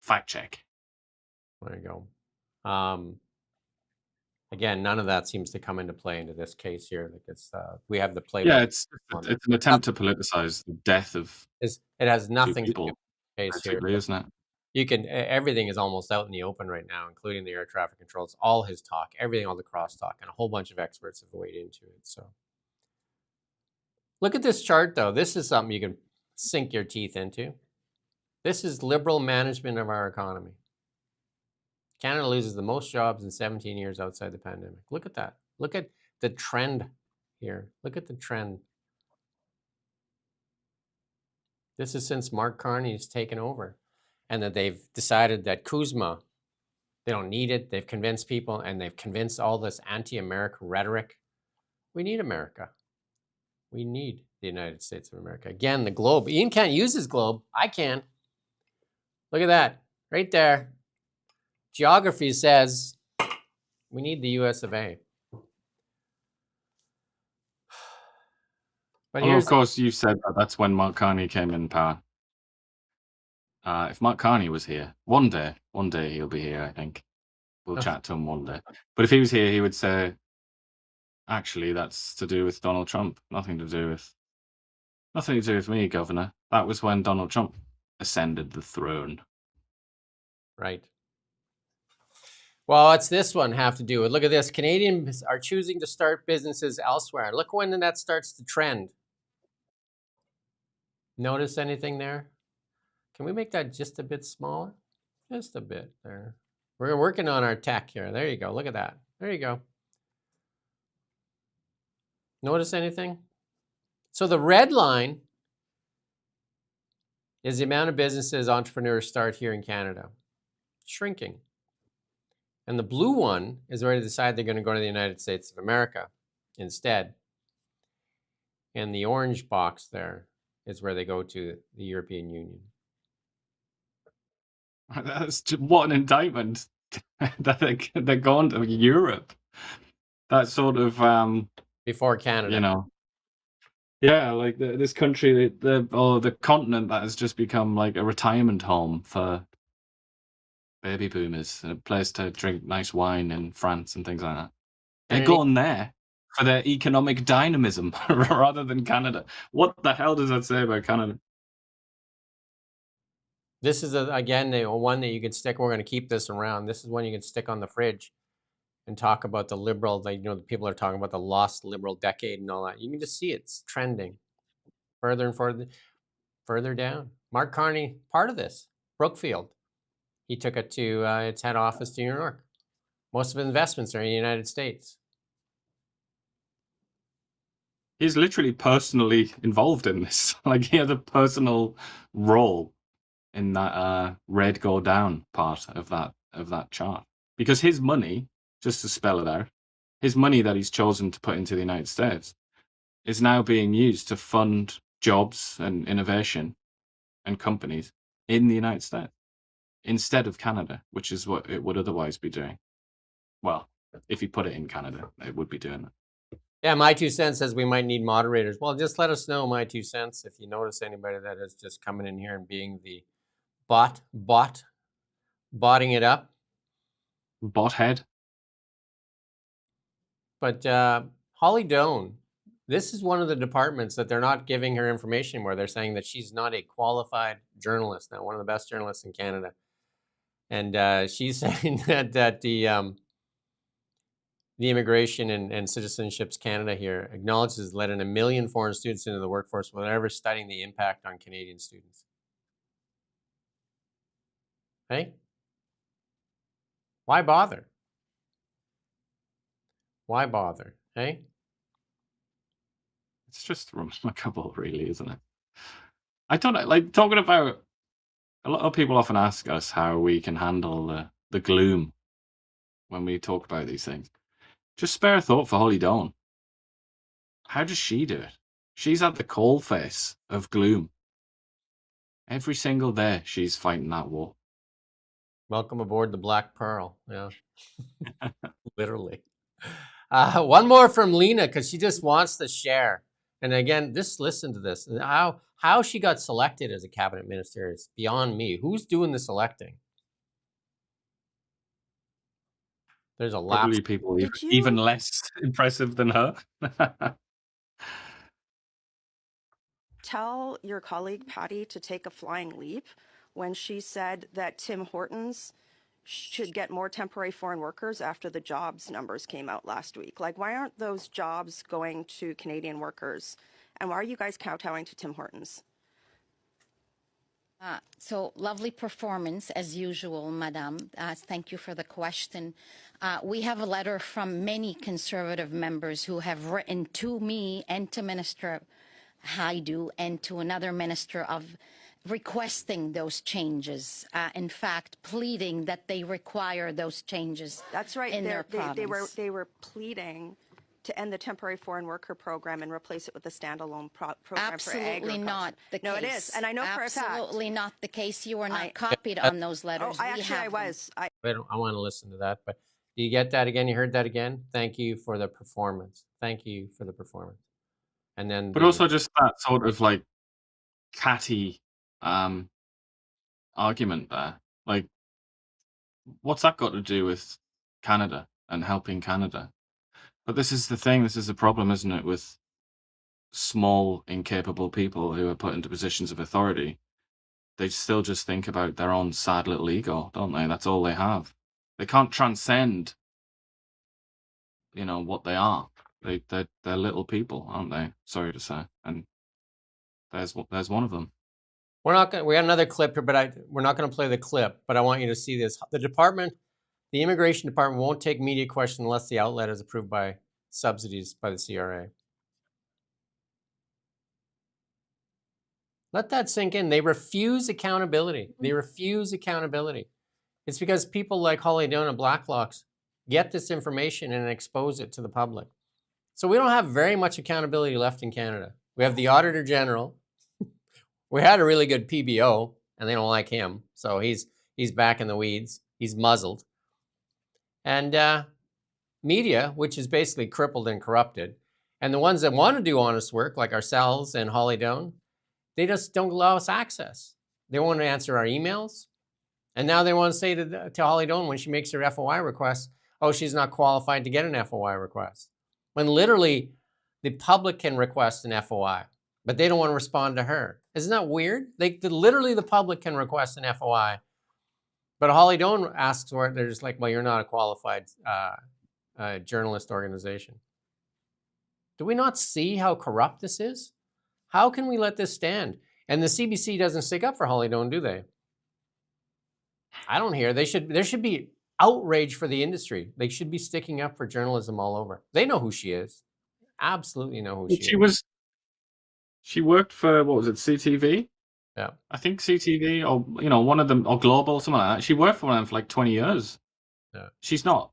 Fact check. There you go. Again, none of that seems to come into play into this case here. Because we have the play. Yeah, it's an attempt to politicize the death of. It has nothing to do with the case here, isn't it? Everything is almost out in the open right now, including the air traffic controls, all his talk, everything, all the crosstalk, and a whole bunch of experts have weighed into it. So, look at this chart, though. This is something you can sink your teeth into. This is Liberal management of our economy. Canada loses the most jobs in 17 years outside the pandemic. Look at that. Look at the trend here. Look at the trend. This is since Mark Carney has taken over, and that they've decided that Kuzma, they don't need it. They've convinced people, and they've convinced all this anti-America rhetoric. We need America. We need the United States of America. Again, the globe. Ian can't use his globe. I can. Look at that. Right there. Geography says we need the US of A. But of course, you said that's when Mark Carney came in power. If Mark Carney was here, one day he'll be here, I think. We'll chat to him one day. But if he was here, he would say, Actually, that's to do with Donald Trump. Nothing to do with me, Governor. That was when Donald Trump ascended the throne. Right. Well, what's this one have to do with? Look at this. Canadians are choosing to start businesses elsewhere. Look when that starts to trend. Notice anything there? Can we make that just a bit smaller? Just a bit there. We're working on our tech here. There you go. Look at that. There you go. Notice anything? So the red line is the amount of businesses entrepreneurs start here in Canada. Shrinking. And the blue one is where they decide they're going to go to the United States of America instead. And the orange box there is where they go to the European Union. That's just, what an indictment that they're going to Europe. That sort of before Canada, yeah, like this country, the continent that has just become like a retirement home for baby boomers, a place to drink nice wine in France and things like that. They're going there for their economic dynamism rather than Canada. What the hell does that say about Canada? This is, again, the one that you can stick. We're going to keep this around. This is one you can stick on the fridge and talk about the liberal, the people are talking about the lost liberal decade and all that. You can just see it's trending further and further down. Mark Carney, part of this. Brookfield. He took it to its head office to New York. Most of his investments are in the United States. He's literally personally involved in this. Like he has a personal role in that red go down part of that chart. Because his money, just to spell it out, his money that he's chosen to put into the United States is now being used to fund jobs and innovation and companies in the United States instead of Canada, which is what it would otherwise be doing. Well, if he put it in Canada, it would be doing that. Yeah, my 2 cents says we might need moderators. Well, just let us know, my 2 cents, if you notice anybody that is just coming in here and being the botting it up. Bot head. But Holly Doan, this is one of the departments that they're not giving her information anymore. They're saying that she's not a qualified journalist now, one of the best journalists in Canada. And she's saying that the Immigration and Citizenships Canada here acknowledges letting 1 million foreign students into the workforce without ever studying the impact on Canadian students. Hey? Why bother? Why bother? Hey? It's just remarkable, really, isn't it? I don't know, like talking about, a lot of people often ask us how we can handle the gloom when we talk about these things. Just spare a thought for Holly Dawn. How does she do it? She's at the coalface of gloom. Every single day she's fighting that war. Welcome aboard the Black Pearl. Yeah. Literally. One more from Lena, because she just wants to share. And again, just listen to this. How she got selected as a cabinet minister is beyond me. Who's doing the selecting? There's a lot. Probably people even less impressive than her. Tell your colleague Patty to take a flying leap when she said that Tim Hortons should get more temporary foreign workers after the jobs numbers came out last week. Like, why aren't those jobs going to Canadian workers? And why are you guys kowtowing to Tim Hortons? So lovely performance as usual, Madame. Thank you for the question. We have a letter from many Conservative members who have written to me and to Minister Haidu and to another minister of requesting those changes. In fact, pleading that they require those changes. That's right. In their province. They were pleading to end the temporary foreign worker program and replace it with a standalone program for agriculture. Absolutely not the case. No, it is, and I know for a fact. Absolutely not the case. You were not copied on those letters. Oh, I was. I want to listen to that, but do you get that again? You heard that again? Thank you for the performance. Thank you for the performance. And then, but also just that sort of like catty argument there. Like, what's that got to do with Canada and helping Canada? But this is the thing. This is the problem, isn't it, with small, incapable people who are put into positions of authority? They still just think about their own sad little ego, don't they? That's all they have. They can't transcend, what they are. They're little people, aren't they? Sorry to say. And there's one of them. We got another clip here, but we're not going to play the clip. But I want you to see this. The Immigration Department won't take media questions unless the outlet is approved by subsidies by the CRA. Let that sink in. They refuse accountability. It's because people like Holly Doan and Blacklocks get this information and expose it to the public. So we don't have very much accountability left in Canada. We have the Auditor General. We had a really good PBO, and they don't like him. So he's back in the weeds. He's muzzled. And media, which is basically crippled and corrupted. And the ones that want to do honest work, like ourselves and Holly Doan, they just don't allow us access. They won't answer our emails. And now they want to say to Holly Doan when she makes her FOI request, oh, she's not qualified to get an FOI request. When literally the public can request an FOI, but they don't want to respond to her. Isn't that weird? Literally the public can request an FOI, but Holly Doan asks for it. They're just like, well, you're not a qualified journalist organization. Do we not see how corrupt this is? How can we let this stand? And the CBC doesn't stick up for Holly Doan, do they? I don't hear. There should be outrage for the industry. They should be sticking up for journalism all over. They know who she is. Absolutely know who she is. She worked for, what was it, CTV? Yeah. I think CTV or, one of them, or Global, something like that. She worked for them for like 20 years. Yeah. She's not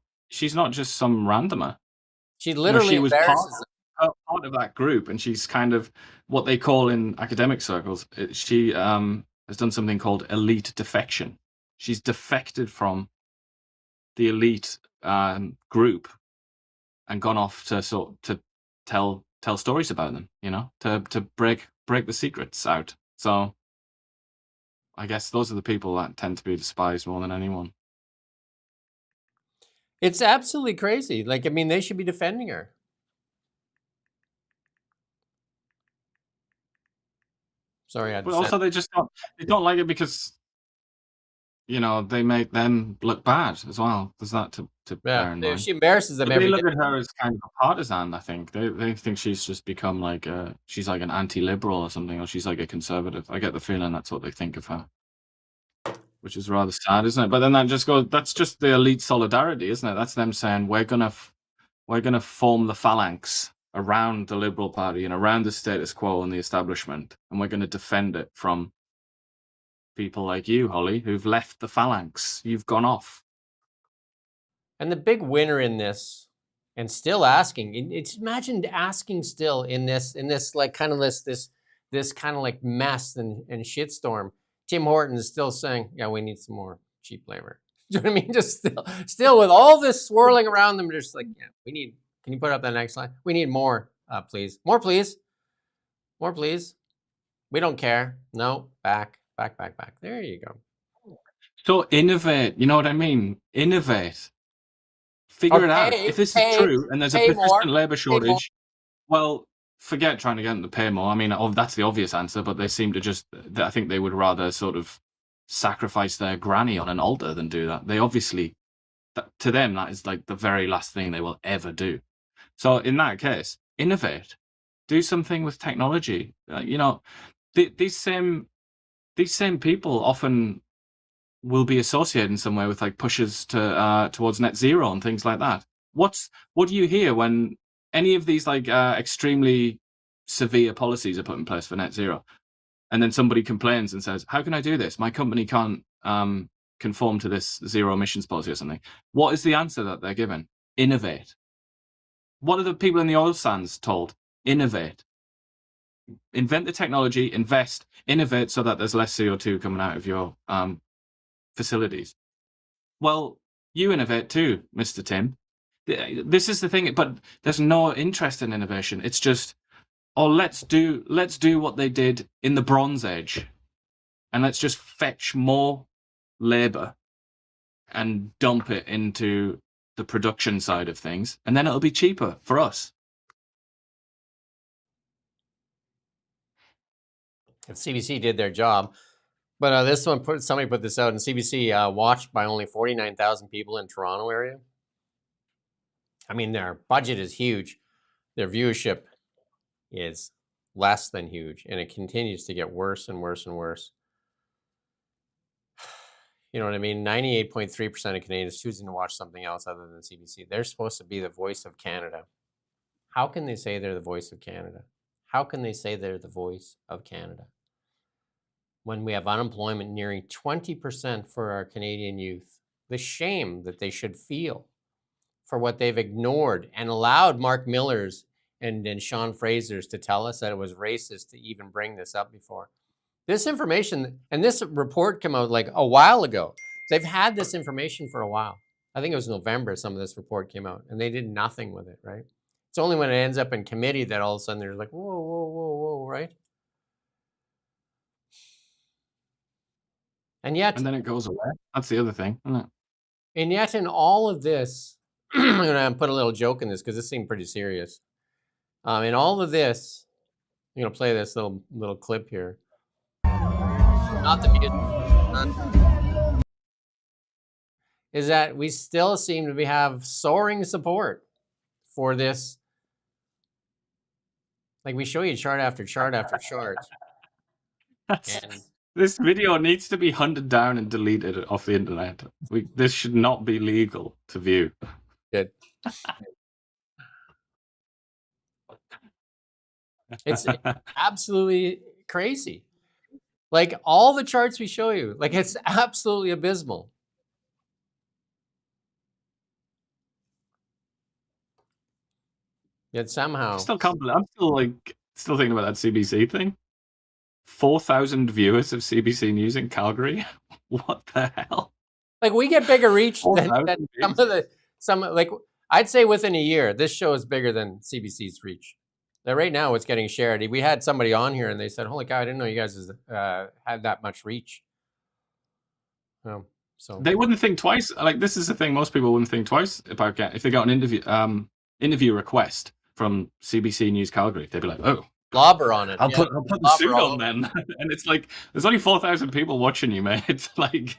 just some randomer. She literally she was part of that group, and she's kind of what they call in academic circles. She has done something called elite defection. She's defected from the elite group and gone off to tell stories about them, to break the secrets out. So I guess those are the people that tend to be despised more than anyone. It's absolutely crazy. They should be defending her. Sorry, but also they don't like it because they make them look bad as well. There's that to bear in mind. She embarrasses them. But they look at her as kind of a partisan. I think they think she's just become she's like an anti-liberal or something, or she's like a conservative. I get the feeling that's what they think of her, which is rather sad, isn't it? But then that's just the elite solidarity, isn't it? That's them saying we're gonna form the phalanx around the Liberal Party and around the status quo and the establishment, and we're going to defend it from people like you, Holly, who've left the phalanx. You've gone off. And the big winner in this, and still asking, imagine asking still in this kind of mess and shitstorm. Tim Horton is still saying, yeah, we need some more cheap labor. Do you know what I mean? Just still with all this swirling around them, just yeah, can you put up that next slide? We need more, please. More, please. More, please. We don't care. No, back. There you go. So innovate. You know what I mean? Innovate. Figure it out. If this is true and there's a persistent labor shortage, well, forget trying to get them to pay more. I mean, that's the obvious answer, but they seem to I think they would rather sort of sacrifice their granny on an altar than do that. They obviously, to them, that is like the very last thing they will ever do. So in that case, innovate, do something with technology. These same people often will be associated in some way with pushes towards net zero and things like that. What do you hear when any of these extremely severe policies are put in place for net zero, and then somebody complains and says, "How can I do this? My company can't conform to this zero emissions policy or something." What is the answer that they're given? Innovate. What are the people in the oil sands told? Innovate. Invent the technology, invest, innovate so that there's less CO2 coming out of your facilities. Well, you innovate too, Mr. Tim. This is the thing, but there's no interest in innovation. It's just, let's do what they did in the Bronze Age, and let's just fetch more labor and dump it into the production side of things, and then it'll be cheaper for us. If CBC did their job. But this one, somebody put this out, and CBC watched by only 49,000 people in Toronto area. I mean, their budget is huge. Their viewership is less than huge, and it continues to get worse and worse and worse. You know what I mean? 98.3% of Canadians choosing to watch something else other than CBC. They're supposed to be the voice of Canada. How can they say they're the voice of Canada? How can they say they're the voice of Canada when we have unemployment nearing 20% for our Canadian youth? The shame that they should feel for what they've ignored and allowed Mark Miller's and Sean Fraser's to tell us that it was racist to even bring this up before. This information, and this report came out like a while ago. They've had this information for a while. I think it was November some of this report came out, and they did nothing with it, right? It's only when it ends up in committee that all of a sudden they're like, whoa, whoa, whoa, whoa, right? And yet... And then it goes away. That's the other thing, isn't it? And yet in all of this, I'm going to put a little joke in this because this seemed pretty serious. In all of this, I'm going to play this little clip here. Not the music. Is that we still seem to have soaring support for this. Like we show you chart after chart after chart. And this video needs to be hunted down and deleted off the internet. This should not be legal to view. Good. It's absolutely crazy. Like all the charts we show you, like it's absolutely abysmal. Yet somehow, I'm still thinking about that CBC thing. 4,000 viewers of CBC News in Calgary. What the hell? Like we get bigger reach than some like I'd say within a year, this show is bigger than CBC's reach. That right now it's getting shared. We had somebody on here and they said, "Holy cow, I didn't know you guys had that much reach." So they wouldn't think twice. Like this is the thing, most people wouldn't think twice about if they got an interview request from CBC News Calgary. They'd be like, "Oh, blobber on it. I'll put the suit on then." And it's like there's only 4,000 people watching you, mate. It's like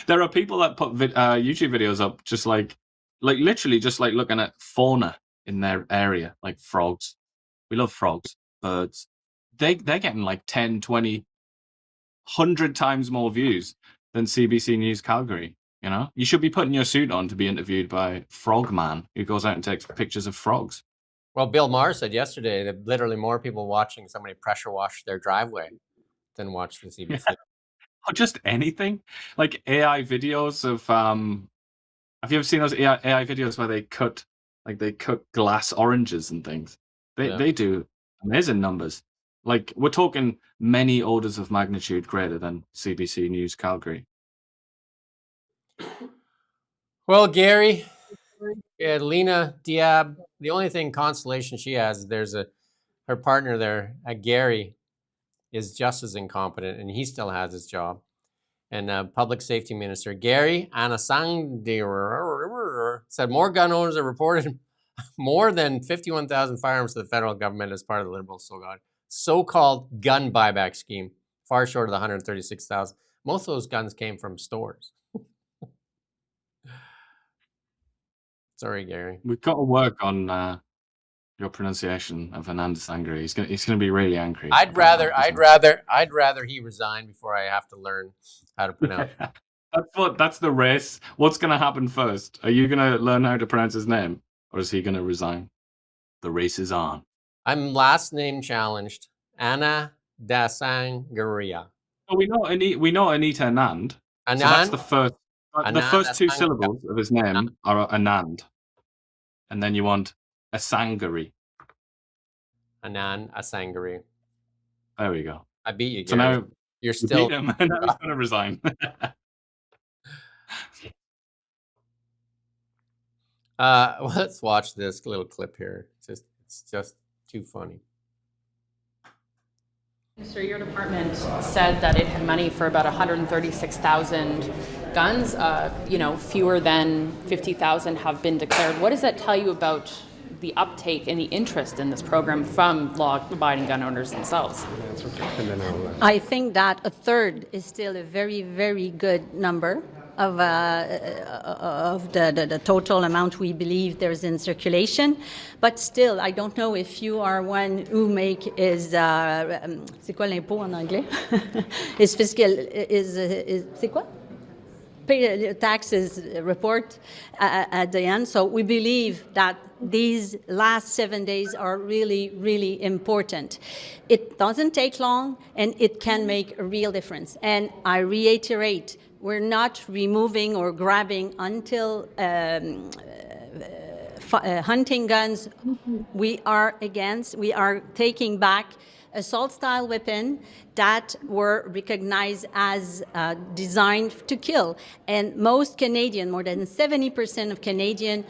there are people that put YouTube videos up just like literally just like looking at fauna in their area, like frogs. We love frogs, birds. They're getting like 10, 20, 100 times more views than CBC News Calgary. You know, you should be putting your suit on to be interviewed by Frogman, who goes out and takes pictures of frogs. Well, Bill Maher said yesterday that literally more people watching somebody pressure wash their driveway than watch the CBC. Yeah. Or just anything like AI videos of. Have you ever seen those AI videos where they cut glass oranges and things? They do amazing numbers. Like we're talking many orders of magnitude greater than CBC News Calgary. Well, Gary, Lena Diab, the only thing consolation she has is her partner there, Gary, is just as incompetent, and he still has his job. And Public Safety Minister Gary Anandasangaree said more gun owners are reported more than 51,000 firearms to the federal government as part of the Liberal so-called gun buyback scheme, far short of the 136,000. Most of those guns came from stores. Sorry, Gary. We've got to work on your pronunciation of Anandasangaree. He's gonna be really angry. I'd rather he resign before I have to learn how to pronounce it. That's the race. What's gonna happen first? Are you gonna learn how to pronounce his name, or is he gonna resign? The race is on. I'm last name challenged. Anandasangaree. Oh, we know Anita Anand. Anand. So that's the first. The first two Anandasangaree. syllables of his name are Anand, and then you want Asangaree. Anandasangaree. There we go. I beat you, Gary. So now you're still. Beat him, and now he's going to resign. Let's watch this little clip here. It's just too funny. Sir, your department said that it had money for about 136,000 guns. Fewer than 50,000 have been declared. What does that tell you about the uptake and the interest in this program from law-abiding gun owners themselves? I think that a third is still a very, very good number of the total amount we believe there's in circulation. But still, I don't know if you are one who is c'est quoi l'impôt en anglais? Is fiscal, c'est quoi? Pay taxes report at the end. So we believe that these last 7 days are really, really important. It doesn't take long, and it can make a real difference. And I reiterate, we're not removing or grabbing until hunting guns. We are taking back assault-style weapons that were recognized as designed to kill. And most Canadians, more than 70% of Canadians,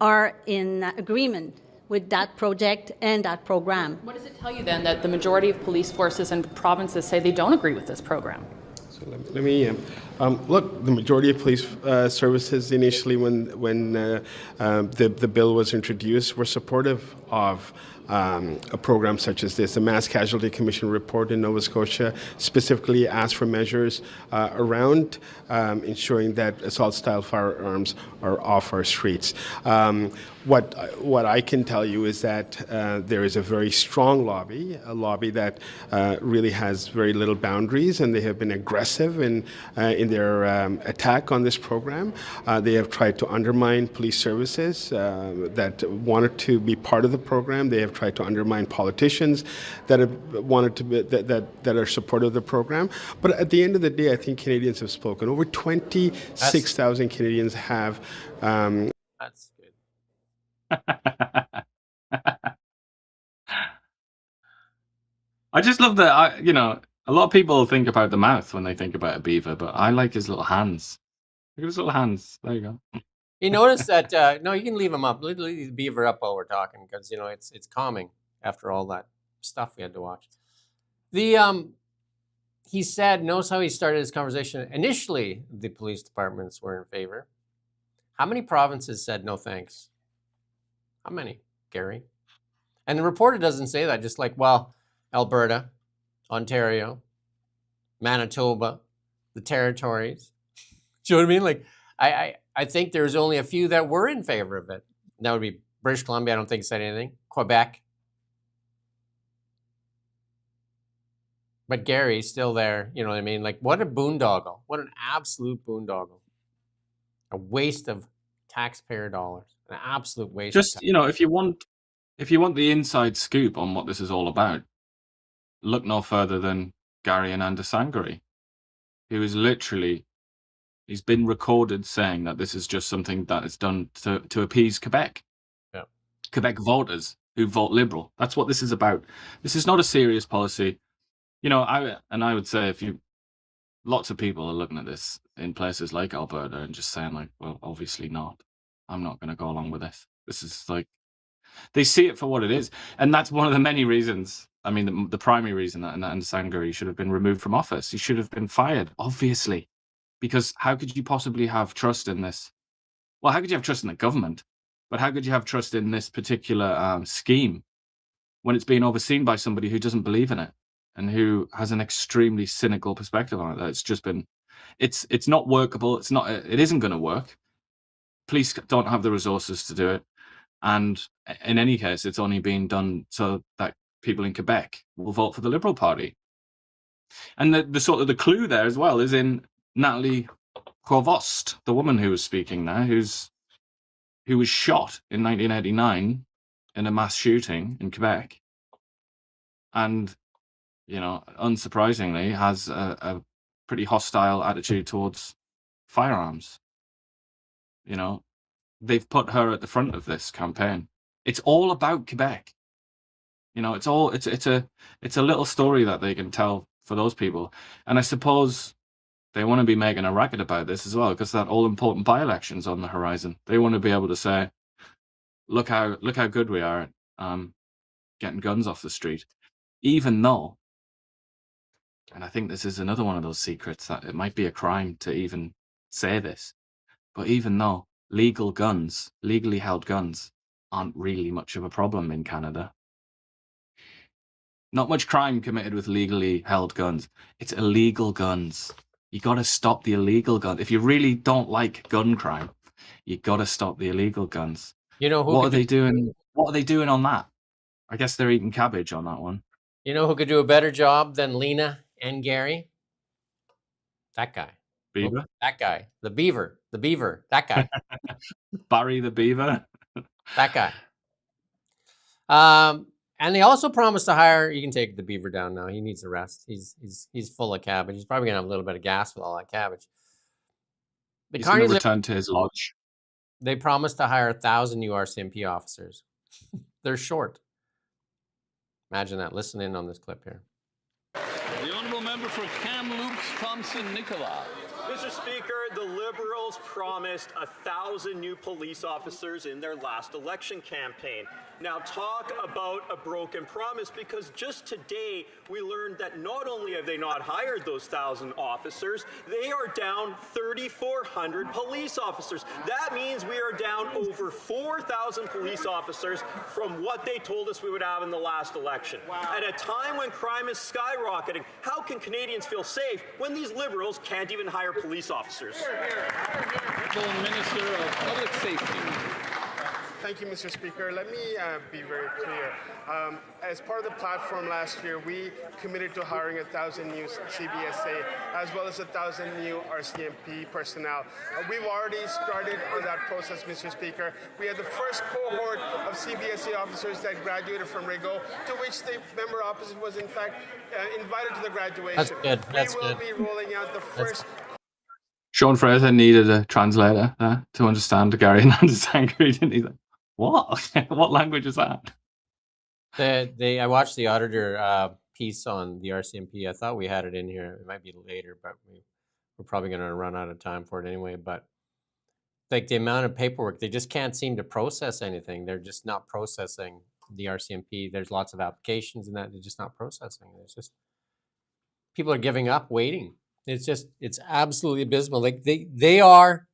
are in agreement with that project and that program. What does it tell you then that the majority of police forces and provinces say they don't agree with this program? So let me look. The majority of police services initially, when the bill was introduced, were supportive of a program such as this. The Mass Casualty Commission report in Nova Scotia specifically asked for measures around ensuring that assault-style firearms are off our streets. What I can tell you is that there is a very strong lobby, a lobby that really has very little boundaries, and they have been aggressive in their attack on this program. They have tried to undermine police services that wanted to be part of the program. They have tried to undermine politicians that have wanted to be, that are supportive of the program. But at the end of the day, I think Canadians have spoken. Over 26,000 Canadians have. That's good. I just love that. A lot of people think about the mouth when they think about a beaver, but I like his little hands. Look at his little hands. There you go. You notice that? No, you can leave him up. Leave the beaver up while we're talking, because it's calming after all that stuff we had to watch. He said, notice how he started his conversation. Initially, the police departments were in favor. How many provinces said no thanks? How many, Gary? And the reporter doesn't say that. Just like, well, Alberta, Ontario, Manitoba, the territories. Do you know what I mean? Like, I think there's only a few that were in favor of it. That would be British Columbia. I don't think said anything. Quebec. But Gary's still there. You know what I mean? Like, what a boondoggle. What an absolute boondoggle. A waste of taxpayer dollars. An absolute waste. Just, if you want the inside scoop on what this is all about, look no further than Gary Anandasangaree, who is literally, he's been recorded saying that this is just something that is done to appease Quebec. Yeah. Quebec voters who vote Liberal. That's what this is about. This is not a serious policy. I would say lots of people are looking at this in places like Alberta and just saying like, well, obviously not. I'm not going to go along with this. This is like, they see it for what it is. And that's one of the many reasons. I mean, the primary reason that Anandasangaree should have been removed from office. He should have been fired, obviously. Because how could you possibly have trust in this? Well, how could you have trust in the government? But how could you have trust in this particular scheme when it's being overseen by somebody who doesn't believe in it and who has an extremely cynical perspective on it? That it's just been, it's not workable. It isn't going to work. Police don't have the resources to do it. And in any case, it's only being done so that people in Quebec will vote for the Liberal Party. And the clue there as well is in Natalie Provost, the woman who was speaking there, who was shot in 1989 in a mass shooting in Quebec, and unsurprisingly has a pretty hostile attitude towards firearms. They've put her at the front of this campaign. It's all about Quebec. It's a little story that they can tell for those people, and I suppose they want to be making a racket about this as well, because that all-important by-election's on the horizon. They want to be able to say, look how good we are at getting guns off the street. Even though, and I think this is another one of those secrets, that it might be a crime to even say this, but even though legal guns, legally held guns, aren't really much of a problem in Canada. Not much crime committed with legally held guns. It's illegal guns. You got to stop the illegal gun. If you really don't like gun crime, you got to stop the illegal guns. You know who What are they doing? What are they doing on that? I guess they're eating cabbage on that one. You know who could do a better job than Lena and Gary? That guy. Beaver? That guy. The Beaver. That guy. Barry the Beaver? That guy. And they also promised to hire. You can take the Beaver down now. He needs a rest. He's full of cabbage. He's probably gonna have a little bit of gas with all that cabbage. He's going to return to his lodge. They promised to hire 1,000 new RCMP officers. They're short. Imagine that. Listen in on this clip here. The honourable member for Kamloops, Thompson, Nicola. Mr. Speaker, the Liberals promised 1,000 new police officers in their last election campaign. Now talk about a broken promise, because just today we learned that not only have they not hired those 1,000 officers, they are down 3,400 police officers. That means we are down over 4,000 police officers from what they told us we would have in the last election. Wow. At a time when crime is skyrocketing, how can Canadians feel safe when these Liberals can't even hire police officers? The Minister of Public Safety. Thank you, Mr. Speaker. Let me be very clear. As part of the platform last year, we committed to hiring 1,000 new CBSA as well as 1,000 new RCMP personnel. We've already started on that process, Mr. Speaker. We had the first cohort of CBSA officers that graduated from Rigaud, to which the member opposite was in fact invited to the graduation. That's we will good. be rolling out the first. Sean Fraser needed a translator to understand Gary Anandasangaree, didn't he? What? What language is that? I watched the auditor piece on the RCMP. I thought we had it in here. It might be later, but we're probably going to run out of time for it anyway. But like the amount of paperwork, they just can't seem to process anything. They're just not processing the RCMP. There's lots of applications and that they're just not processing. It's just people are giving up, waiting. It's absolutely abysmal. Like they are.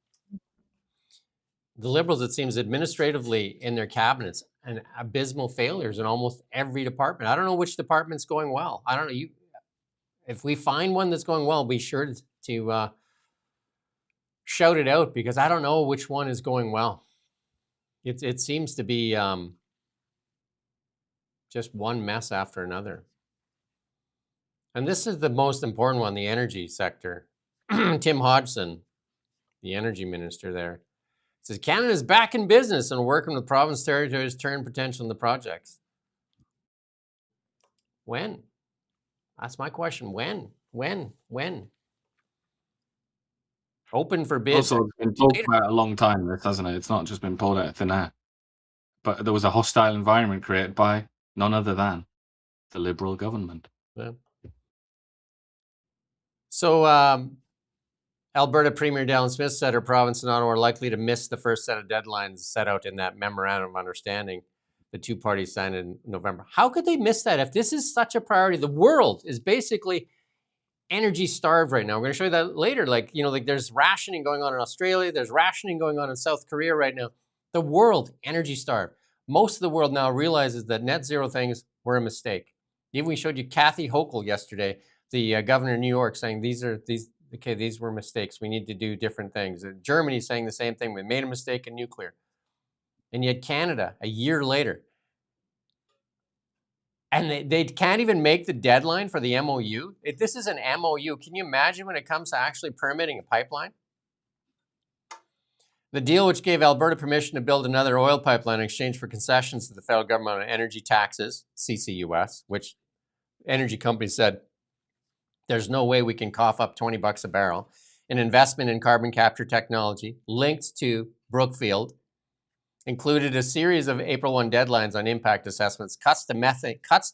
The Liberals, it seems, administratively in their cabinets, and abysmal failures in almost every department. I don't know which department's going well. I don't know. If we find one that's going well, be sure to shout it out, because I don't know which one is going well. It seems to be just one mess after another. And this is the most important one, the energy sector. Tim Hodgson, the energy minister there, says Canada is back in business and working with province territories to turn potential into projects. When? That's my question. When? Open for bid. Also, it's been pulled for a long time, this, hasn't it? It's not just been pulled out of thin air. But there was a hostile environment created by none other than the Liberal government. Yeah. So, Alberta Premier Dallin Smith said her province and Ottawa are likely to miss the first set of deadlines set out in that memorandum of understanding the two parties signed in November. How could they miss that if this is such a priority? The world is basically energy starved right now. We're going to show you that later. Like there's rationing going on in Australia. There's rationing going on in South Korea right now. The world, energy starved. Most of the world now realizes that net zero things were a mistake. Even we showed you Kathy Hochul yesterday, the governor of New York, saying these were mistakes. We need to do different things. Germany's saying the same thing. We made a mistake in nuclear. And yet Canada, a year later, and they can't even make the deadline for the MOU. This is an MOU. Can you imagine when it comes to actually permitting a pipeline? The deal, which gave Alberta permission to build another oil pipeline in exchange for concessions to the federal government on energy taxes, CCUS, which energy companies said, there's no way we can cough up $20 a barrel. An investment in carbon capture technology linked to Brookfield, included a series of April 1 deadlines on impact assessments, cuts to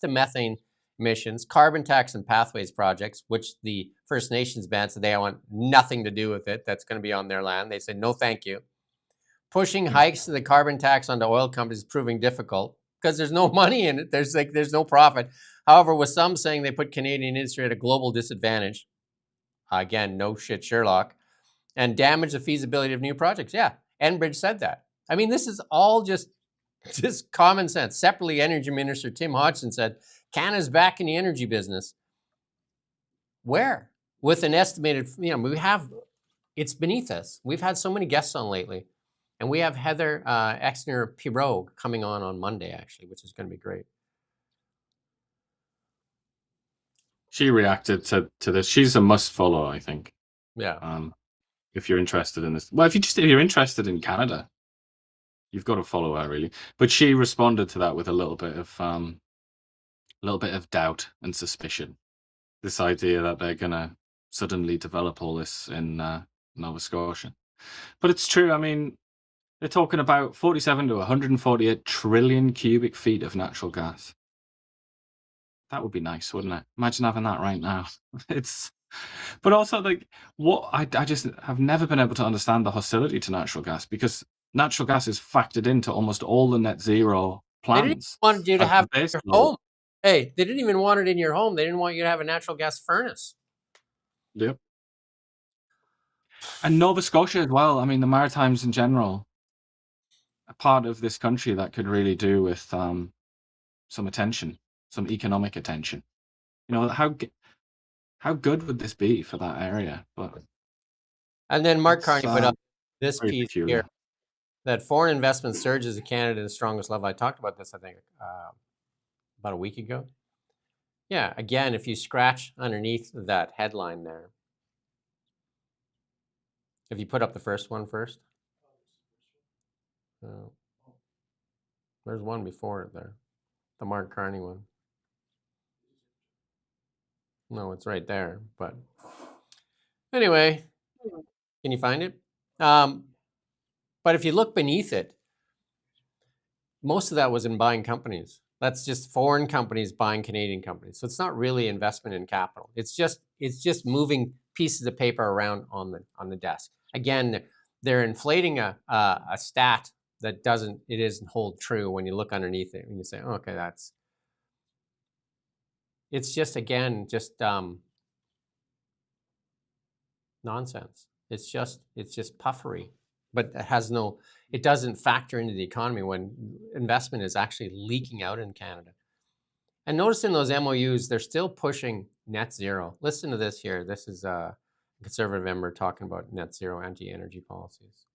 methane emissions, carbon tax and pathways projects, which the First Nations banned, so they want nothing to do with it. That's going to be on their land. They said, no, thank you. Pushing hikes to the carbon tax onto oil companies is proving difficult because there's no money in it. There's no profit. However, with some saying they put Canadian industry at a global disadvantage. Again, no shit, Sherlock. and damage the feasibility of new projects. Yeah, Enbridge said that. I mean, this is all just common sense. Separately, Energy Minister Tim Hodgson said, Canada's back in the energy business. Where? With an estimated, it's beneath us. We've had so many guests on lately. And we have Heather Exner-Pirot coming on Monday, actually, which is going to be great. She reacted to this. She's a must follow, I think. Yeah. If you're interested in this. Well, if you're interested in Canada, you've got to follow her, really. But she responded to that with a little bit of doubt and suspicion. This idea that they're going to suddenly develop all this in Nova Scotia. But it's true. I mean, they're talking about 47 to 148 trillion cubic feet of natural gas. That would be nice, wouldn't it? Imagine having that right now. But also, like, what I just have never been able to understand the hostility to natural gas, because natural gas is factored into almost all the net zero plans. They didn't want you to have it in your home. Hey, they didn't even want it in your home. They didn't want you to have a natural gas furnace. Yep. And Nova Scotia as well. I mean, the Maritimes in general, a part of this country that could really do with some attention, some economic attention. How good would this be for that area? And then Mark Carney put up this piece here, that foreign investment surges in Canada at the strongest level. I talked about this, I think, about a week ago. Yeah, again, if you scratch underneath that headline there, if you put up the first one first. There's one before it there, the Mark Carney one. No, it's right there. But anyway, can you find it? But if you look beneath it, most of that was in buying companies. That's just foreign companies buying Canadian companies. So it's not really investment in capital. It's just moving pieces of paper around on the desk. Again, they're inflating a stat that isn't hold true when you look underneath it and you say, oh, okay, it's just, again, nonsense. It's just puffery, but it doesn't factor into the economy when investment is actually leaking out in Canada. And notice in those MOUs, they're still pushing net zero. Listen to this here. This is a Conservative member talking about net zero anti-energy policies.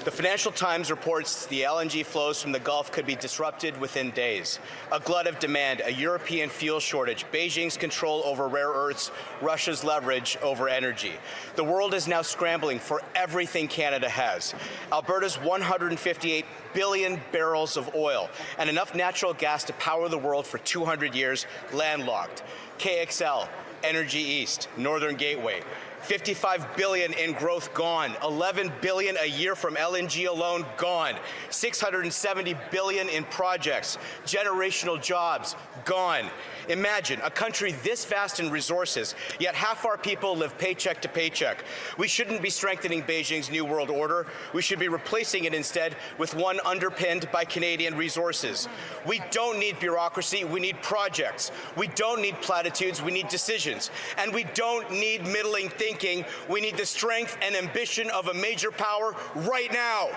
The Financial Times reports the LNG flows from the Gulf could be disrupted within days. A glut of demand, a European fuel shortage, Beijing's control over rare earths, Russia's leverage over energy. The world is now scrambling for everything Canada has. Alberta's 158 billion barrels of oil and enough natural gas to power the world for 200 years, landlocked. KXL, Energy East, Northern Gateway. 55 billion in growth gone, 11 billion a year from LNG alone gone, 670 billion in projects, generational jobs gone. Imagine a country this vast in resources, yet half our people live paycheck to paycheck. We shouldn't be strengthening Beijing's New World Order. We should be replacing it instead with one underpinned by Canadian resources. We don't need bureaucracy, we need projects. We don't need platitudes, we need decisions. And we don't need middling thinking, we need the strength and ambition of a major power right now.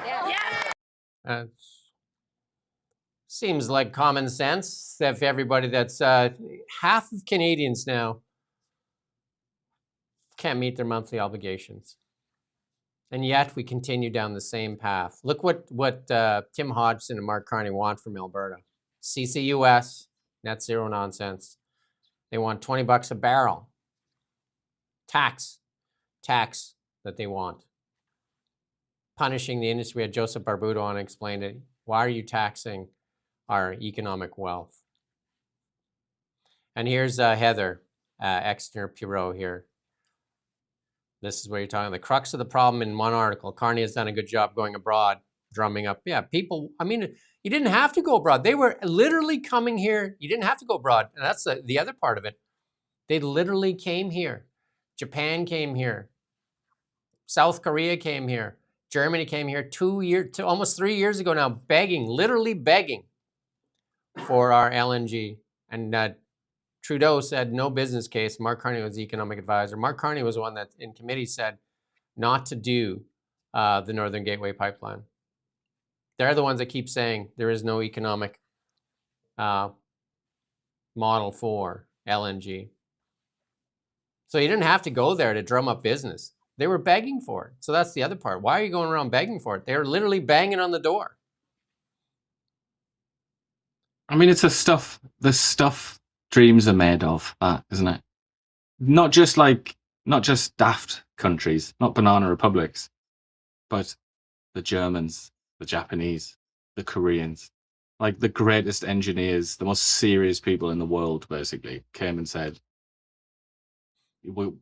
Seems like common sense if everybody that's half of Canadians now can't meet their monthly obligations. And yet we continue down the same path. Look what Tim Hodgson and Mark Carney want from Alberta. CCUS, net zero nonsense. They want $20 a barrel. Tax that they want. Punishing the industry. We had Joseph Barbuto on and explained it. Why are you taxing our economic wealth? And here's Heather Exner-Pirot here. This is where you're talking. The crux of the problem in one article. Carney has done a good job going abroad, drumming up. Yeah, people, I mean, you didn't have to go abroad. They were literally coming here. You didn't have to go abroad. And that's the other part of it. They literally came here. Japan came here. South Korea came here. Germany came here almost 3 years ago now, literally begging for our LNG. And Trudeau said no business case. Mark Carney was the economic advisor. Mark Carney was the one that in committee said not to do the Northern Gateway pipeline. They're the ones that keep saying there is no economic model for LNG. So you didn't have to go there to drum up business. They were begging for it. So that's the other part. Why are you going around begging for it? They were literally banging on the door. I mean, it's the stuff dreams are made of, isn't it? Not just daft countries, not banana republics, but the Germans, the Japanese, the Koreans, like the greatest engineers, the most serious people in the world, basically, came and said,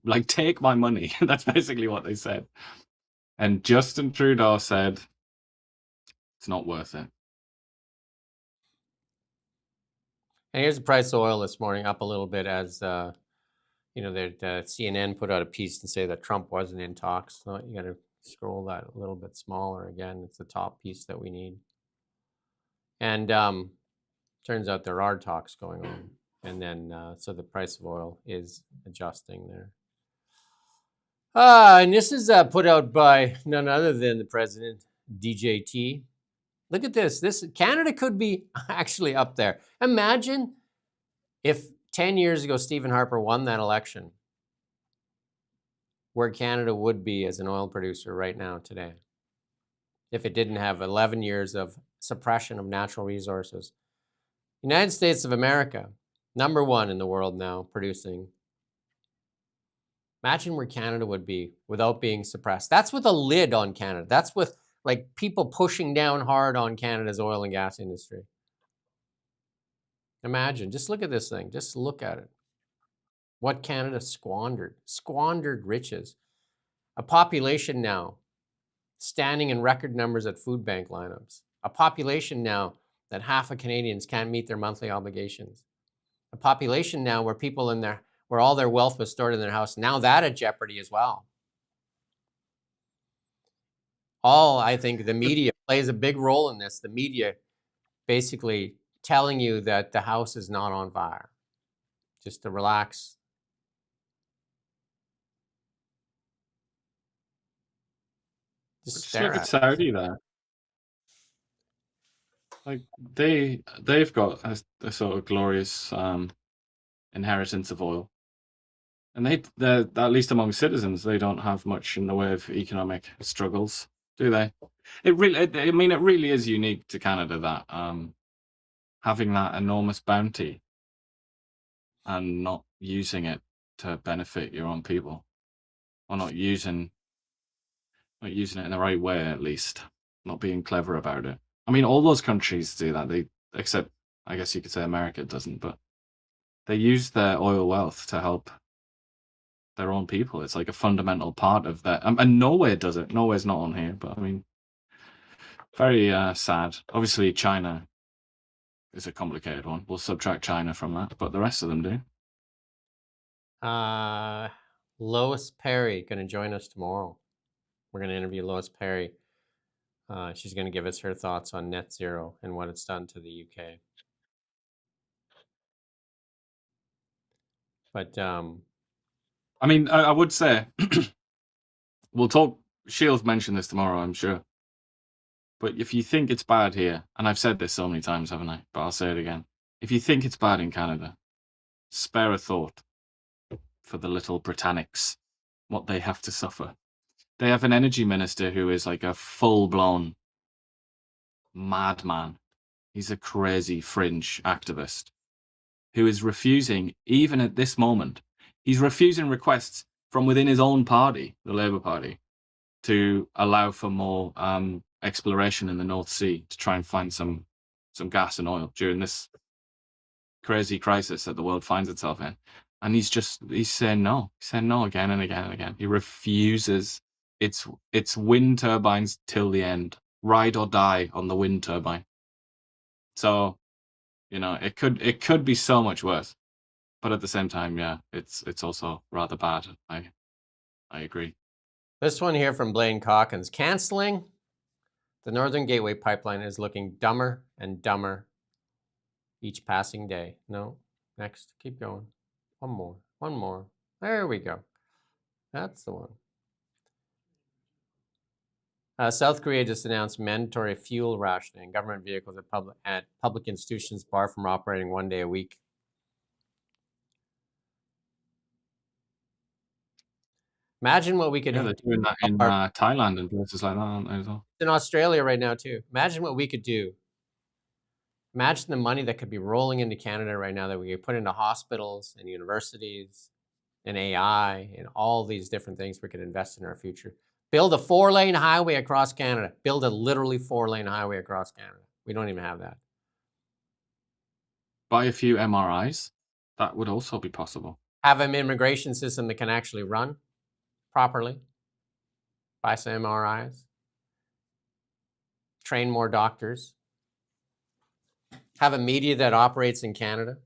like, take my money. That's basically what they said. And Justin Trudeau said, it's not worth it. And here's the price of oil this morning, up a little bit as, you know, CNN put out a piece to say that Trump wasn't in talks. So you got to scroll that a little bit smaller again. It's the top piece that we need. And turns out there are talks going on. And then, so the price of oil is adjusting there. And this is put out by none other than the president, DJT. Look at this. Canada could be actually up there. Imagine if 10 years ago Stephen Harper won that election, where Canada would be as an oil producer right now today, if it didn't have 11 years of suppression of natural resources. United States of America, #1 in the world now producing. Imagine where Canada would be without being suppressed. That's with a lid on Canada. That's with like people pushing down hard on Canada's oil and gas industry. Imagine, just look at this thing. Just look at it. What Canada squandered riches. A population now standing in record numbers at food bank lineups. A population now that half of Canadians can't meet their monthly obligations. A population now where people where all their wealth was stored in their house, now that at jeopardy as well. I think the media plays a big role in this. The media basically telling you that the house is not on fire. Just to relax. Just look at Saudi there. Like they've got a sort of glorious inheritance of oil, and they're at least among citizens, they don't have much in the way of economic struggles, do they? It really is unique to Canada that having that enormous bounty and not using it to benefit your own people, or not using it in the right way, at least, not being clever about it. I mean, all those countries do that. Except, I guess you could say America doesn't, but they use their oil wealth to help their own people. It's like a fundamental part of that. And Norway does it. Norway's not on here, but I mean, very sad. Obviously, China is a complicated one. We'll subtract China from that, but the rest of them do. Lois Perry going to join us tomorrow. We're going to interview Lois Perry. She's going to give us her thoughts on net zero and what it's done to the UK. But I mean, I would say we'll talk. She'll mention this tomorrow, I'm sure. But if you think it's bad here, and I've said this so many times, haven't I? But I'll say it again. If you think it's bad in Canada, spare a thought for the little Britannics, what they have to suffer. They have an energy minister who is like a full-blown madman. He's a crazy fringe activist who is refusing, even at this moment, he's refusing requests from within his own party, the Labour Party, to allow for more exploration in the North Sea to try and find some gas and oil during this crazy crisis that the world finds itself in. And he's saying no. He's saying no again and again and again. He refuses. It's wind turbines till the end. Ride or die on the wind turbine. So, you know, it could be so much worse. But at the same time, yeah, it's also rather bad. I agree. This one here from Blaine Calkins. Canceling the Northern Gateway pipeline is looking dumber and dumber each passing day. No, next, keep going. One more. There we go. That's the one. South Korea just announced mandatory fuel rationing. Government vehicles at public institutions barred from operating 1 day a week. Imagine what we could Yeah, they're doing that in Thailand and places like that, aren't they, as well? In Australia right now, too. Imagine what we could do. Imagine the money that could be rolling into Canada right now that we could put into hospitals and universities and AI and all these different things we could invest in our future. Build a 4-lane highway across Canada. Build a literally 4-lane highway across Canada. We don't even have that. Buy a few MRIs. That would also be possible. Have an immigration system that can actually run properly. Buy some MRIs. Train more doctors. Have a media that operates in Canada.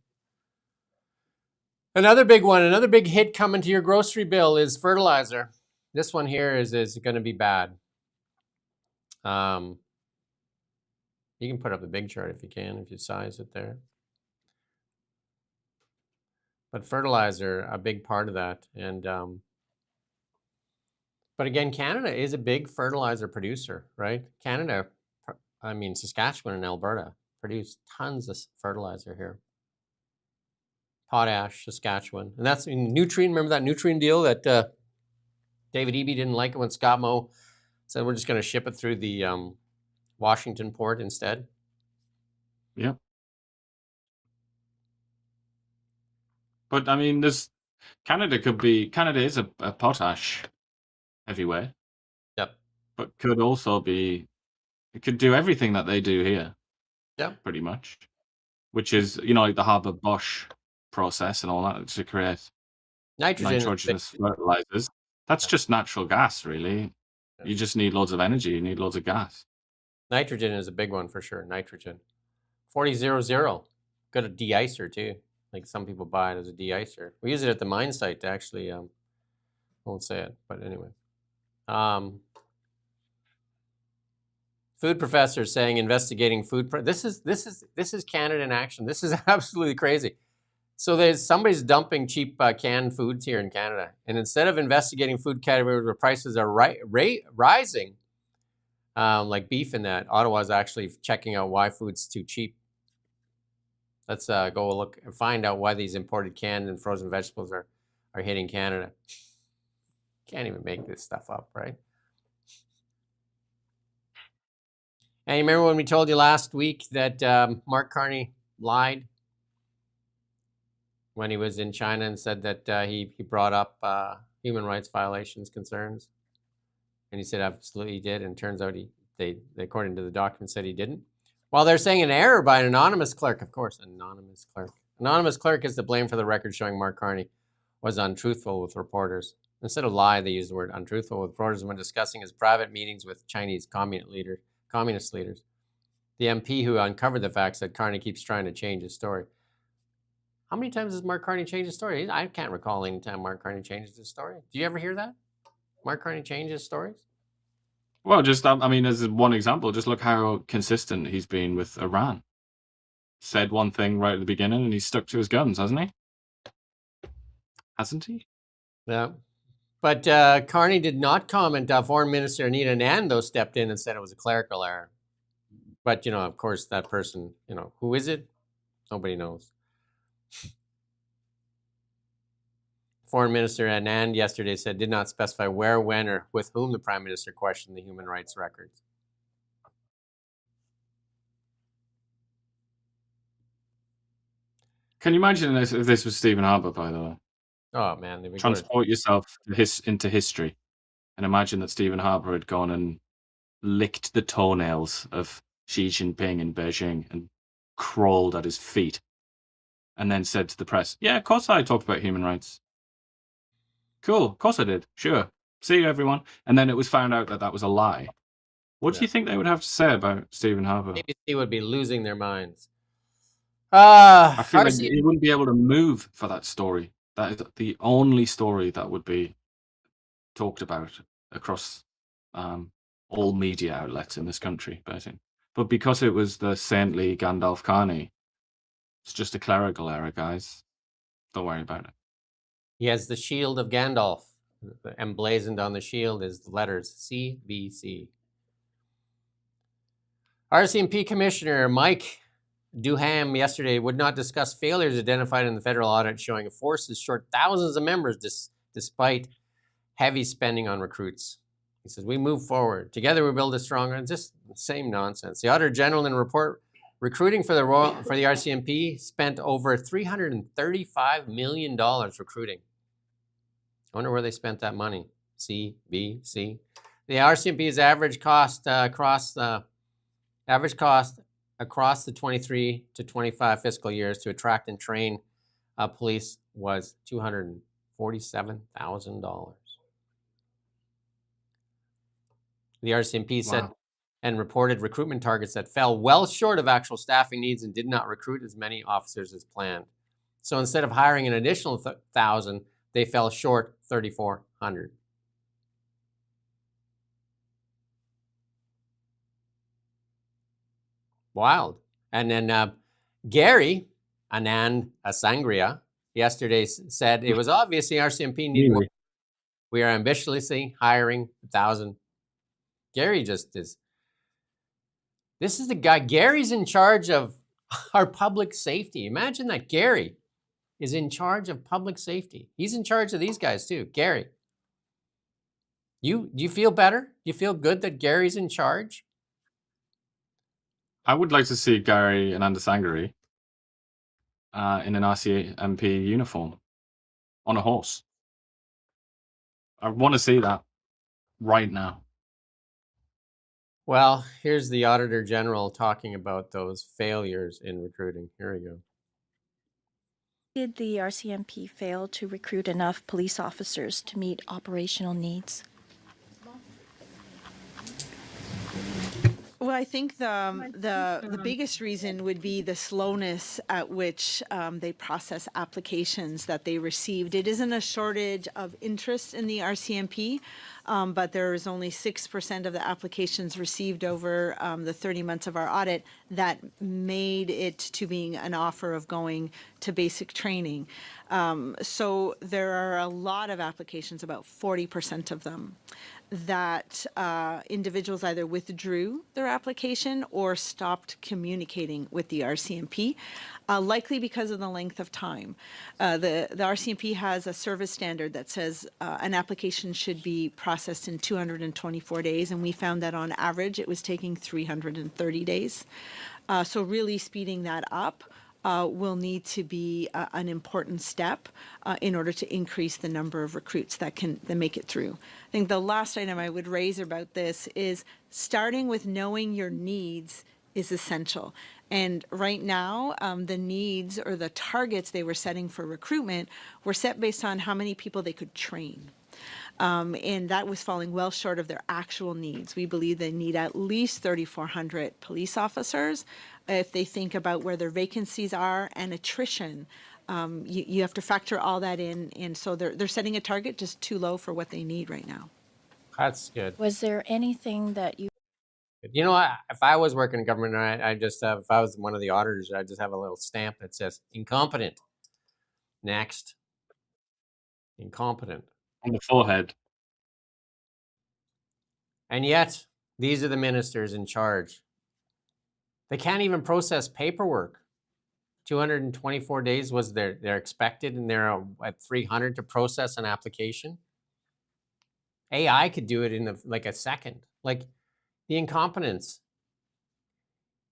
Another big one, another big hit coming to your grocery bill is fertilizer. This one here is going to be bad. You can put up the big chart if you can, if you size it there. But fertilizer, a big part of that. And but again, Canada is a big fertilizer producer, right? Canada, I mean, Saskatchewan and Alberta produce tons of fertilizer here. Potash, Saskatchewan. And that's in nutrient. Remember that nutrient deal that David Eby didn't like it when Scott Moe said we're just going to ship it through the Washington port instead? Yeah. But I mean, Canada is a potash heavyweight. Yep. But it could do everything that they do here. Yeah. Pretty much. Which is, like the Haber-Bosch process and all that to create nitrogenous fertilizers. That's just natural gas, really. Yeah. You just need loads of energy. You need loads of gas. Nitrogen is a big one for sure. Nitrogen. 4000. Got a de-icer too. Like some people buy it as a de-icer. We use it at the mine site to actually, I won't say it, but anyway. Food professor saying investigating food. This is Canada in action. This is absolutely crazy. So somebody's dumping cheap canned foods here in Canada, and instead of investigating food categories where prices are rising, like beef and that, Ottawa's actually checking out why food's too cheap. Let's go look and find out why these imported canned and frozen vegetables are hitting Canada. Can't even make this stuff up, right? And you remember when we told you last week that Mark Carney lied when he was in China and said that he brought up human rights violations concerns? And he said absolutely he did, and turns out they according to the document said he didn't. Well, they're saying an error by an anonymous clerk. Of course, anonymous clerk. Anonymous clerk is to blame for the record showing Mark Carney was untruthful with reporters. Instead of lie, they used the word untruthful with reporters when discussing his private meetings with Chinese communist leaders. The MP who uncovered the fact said Carney keeps trying to change his story. How many times has Mark Carney changed his story? I can't recall any time Mark Carney changes his story. Do you ever hear that? Mark Carney changes stories? Well, just, as one example, just look how consistent he's been with Iran. Said one thing right at the beginning and he's stuck to his guns, hasn't he? Hasn't he? Yeah. But Carney did not comment. Foreign Minister Anita Anand stepped in and said it was a clerical error. But, of course, that person, who is it? Nobody knows. Foreign Minister Anand yesterday said did not specify where, when, or with whom the Prime Minister questioned the human rights records. Can you imagine if this was Stephen Harper, by the way? Oh, man. Transport yourself into history and imagine that Stephen Harper had gone and licked the toenails of Xi Jinping in Beijing and crawled at his feet and then said to the press, yeah, of course I talked about human rights. Cool, of course I did. Sure. See you, everyone. And then it was found out that was a lie. What do you think they would have to say about Stephen Harper? ABC would be losing their minds. I feel like he wouldn't be able to move for that story. That is the only story that would be talked about across all media outlets in this country, basically. But because it was the saintly Gandalf Carney, it's just a clerical error, guys. Don't worry about it. He has the shield of Gandalf. Emblazoned on the shield is the letters CBC. RCMP Commissioner Mike Duham yesterday would not discuss failures identified in the federal audit showing a force is short thousands of members despite heavy spending on recruits. He says, we move forward. Together we build a stronger, just the same nonsense. The Auditor General in a report recruiting for the RCMP spent over $335 million recruiting. I wonder where they spent that money. C, B, C. The RCMP's average cost across the 23 to 25 fiscal years to attract and train police was $247,000. The RCMP said and reported recruitment targets that fell well short of actual staffing needs and did not recruit as many officers as planned. So instead of hiring an additional 1,000, they fell short 3,400. Wild. And then Gary Anandasangaree yesterday said it was obvious the RCMP needed more. We are ambitiously hiring 1,000. Gary just is. This is the guy. Gary's in charge of our public safety. Imagine that Gary is in charge of public safety. He's in charge of these guys too. Gary, you feel better? You feel good that Gary's in charge? I would like to see Gary Anandasangaree in an RCMP uniform on a horse. I want to see that right now. Well, here's the Auditor General talking about those failures in recruiting. Here we go. Did the RCMP fail to recruit enough police officers to meet operational needs? Well, I think the biggest reason would be the slowness at which they process applications that they received. It isn't a shortage of interest in the RCMP, but there is only 6% of the applications received over the 30 months of our audit that made it to being an offer of going to basic training. So there are a lot of applications, about 40% of them, that individuals either withdrew their application or stopped communicating with the RCMP, likely because of the length of time. The RCMP has a service standard that says an application should be processed in 224 days, and we found that on average it was taking 330 days. So really speeding that up will need to be an important step in order to increase the number of recruits that make it through. I think the last item I would raise about this is starting with knowing your needs is essential. And right now, the needs or the targets they were setting for recruitment were set based on how many people they could train. And that was falling well short of their actual needs. We believe they need at least 3,400 police officers. If they think about where their vacancies are and attrition, you have to factor all that in. And so they're setting a target just too low for what they need right now. That's good. Was there anything that you... You know what? If I was working in government, I just have, if I was one of the auditors, I'd just have a little stamp that says incompetent. Next. Incompetent. On the forehead. And yet, these are the ministers in charge. They can't even process paperwork. 224 days was they're expected, and they're at 300 to process an application. AI could do it in like a second. Like, the incompetence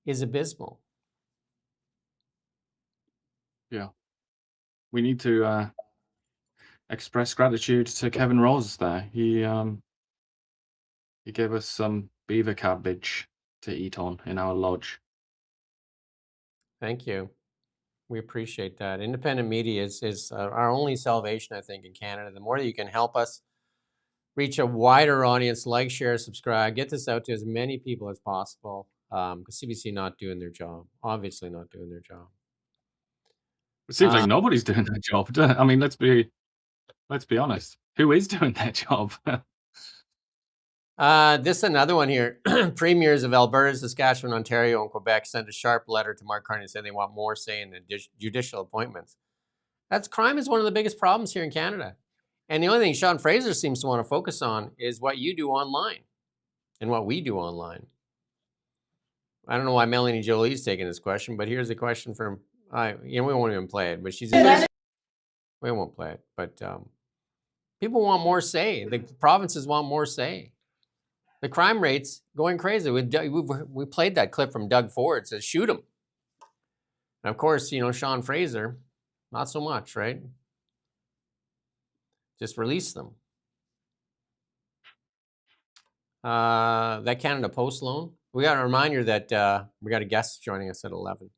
is abysmal. Yeah. We need to express gratitude to Kevin Rose there. He gave us some beaver cabbage to eat on in our lodge. Thank you. We appreciate that. Independent media is our only salvation, I think, in Canada. The more that you can help us reach a wider audience, like, share, subscribe, get this out to as many people as possible, because CBC not doing their job, obviously not doing their job. It seems like nobody's doing their job. I mean, let's be honest. Who is doing their job? This is another one here. Premiers of Alberta, Saskatchewan, Ontario, and Quebec sent a sharp letter to Mark Carney saying they want more say in the judicial appointments. Crime is one of the biggest problems here in Canada. And the only thing Sean Fraser seems to want to focus on is what you do online and what we do online. I don't know why Melanie Jolie's taking this question, but here's a question from, we won't even play it, but we won't play it, but people want more say. The provinces want more say. The crime rate's going crazy. We played that clip from Doug Ford. It says, shoot him. And of course, Sean Fraser, not so much, right? Just release them. That Canada Post loan. We got a reminder that we got a guest joining us at 11.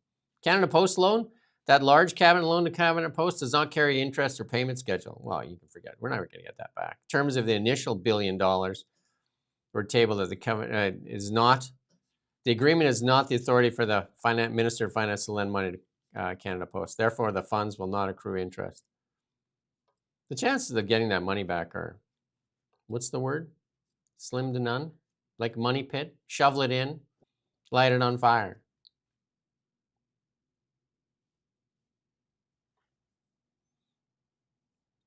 Canada Post loan, that large cabinet loan to Canada Post does not carry interest or payment schedule. Well, you can forget. We're never going to get that back. In terms of the initial $1 billion, we're tabled that the covenant is not, the agreement is not the authority for the Minister of Finance to lend money to Canada Post. Therefore, the funds will not accrue interest. The chances of getting that money back are, what's the word? Slim to none. Like a money pit. Shovel it in, light it on fire.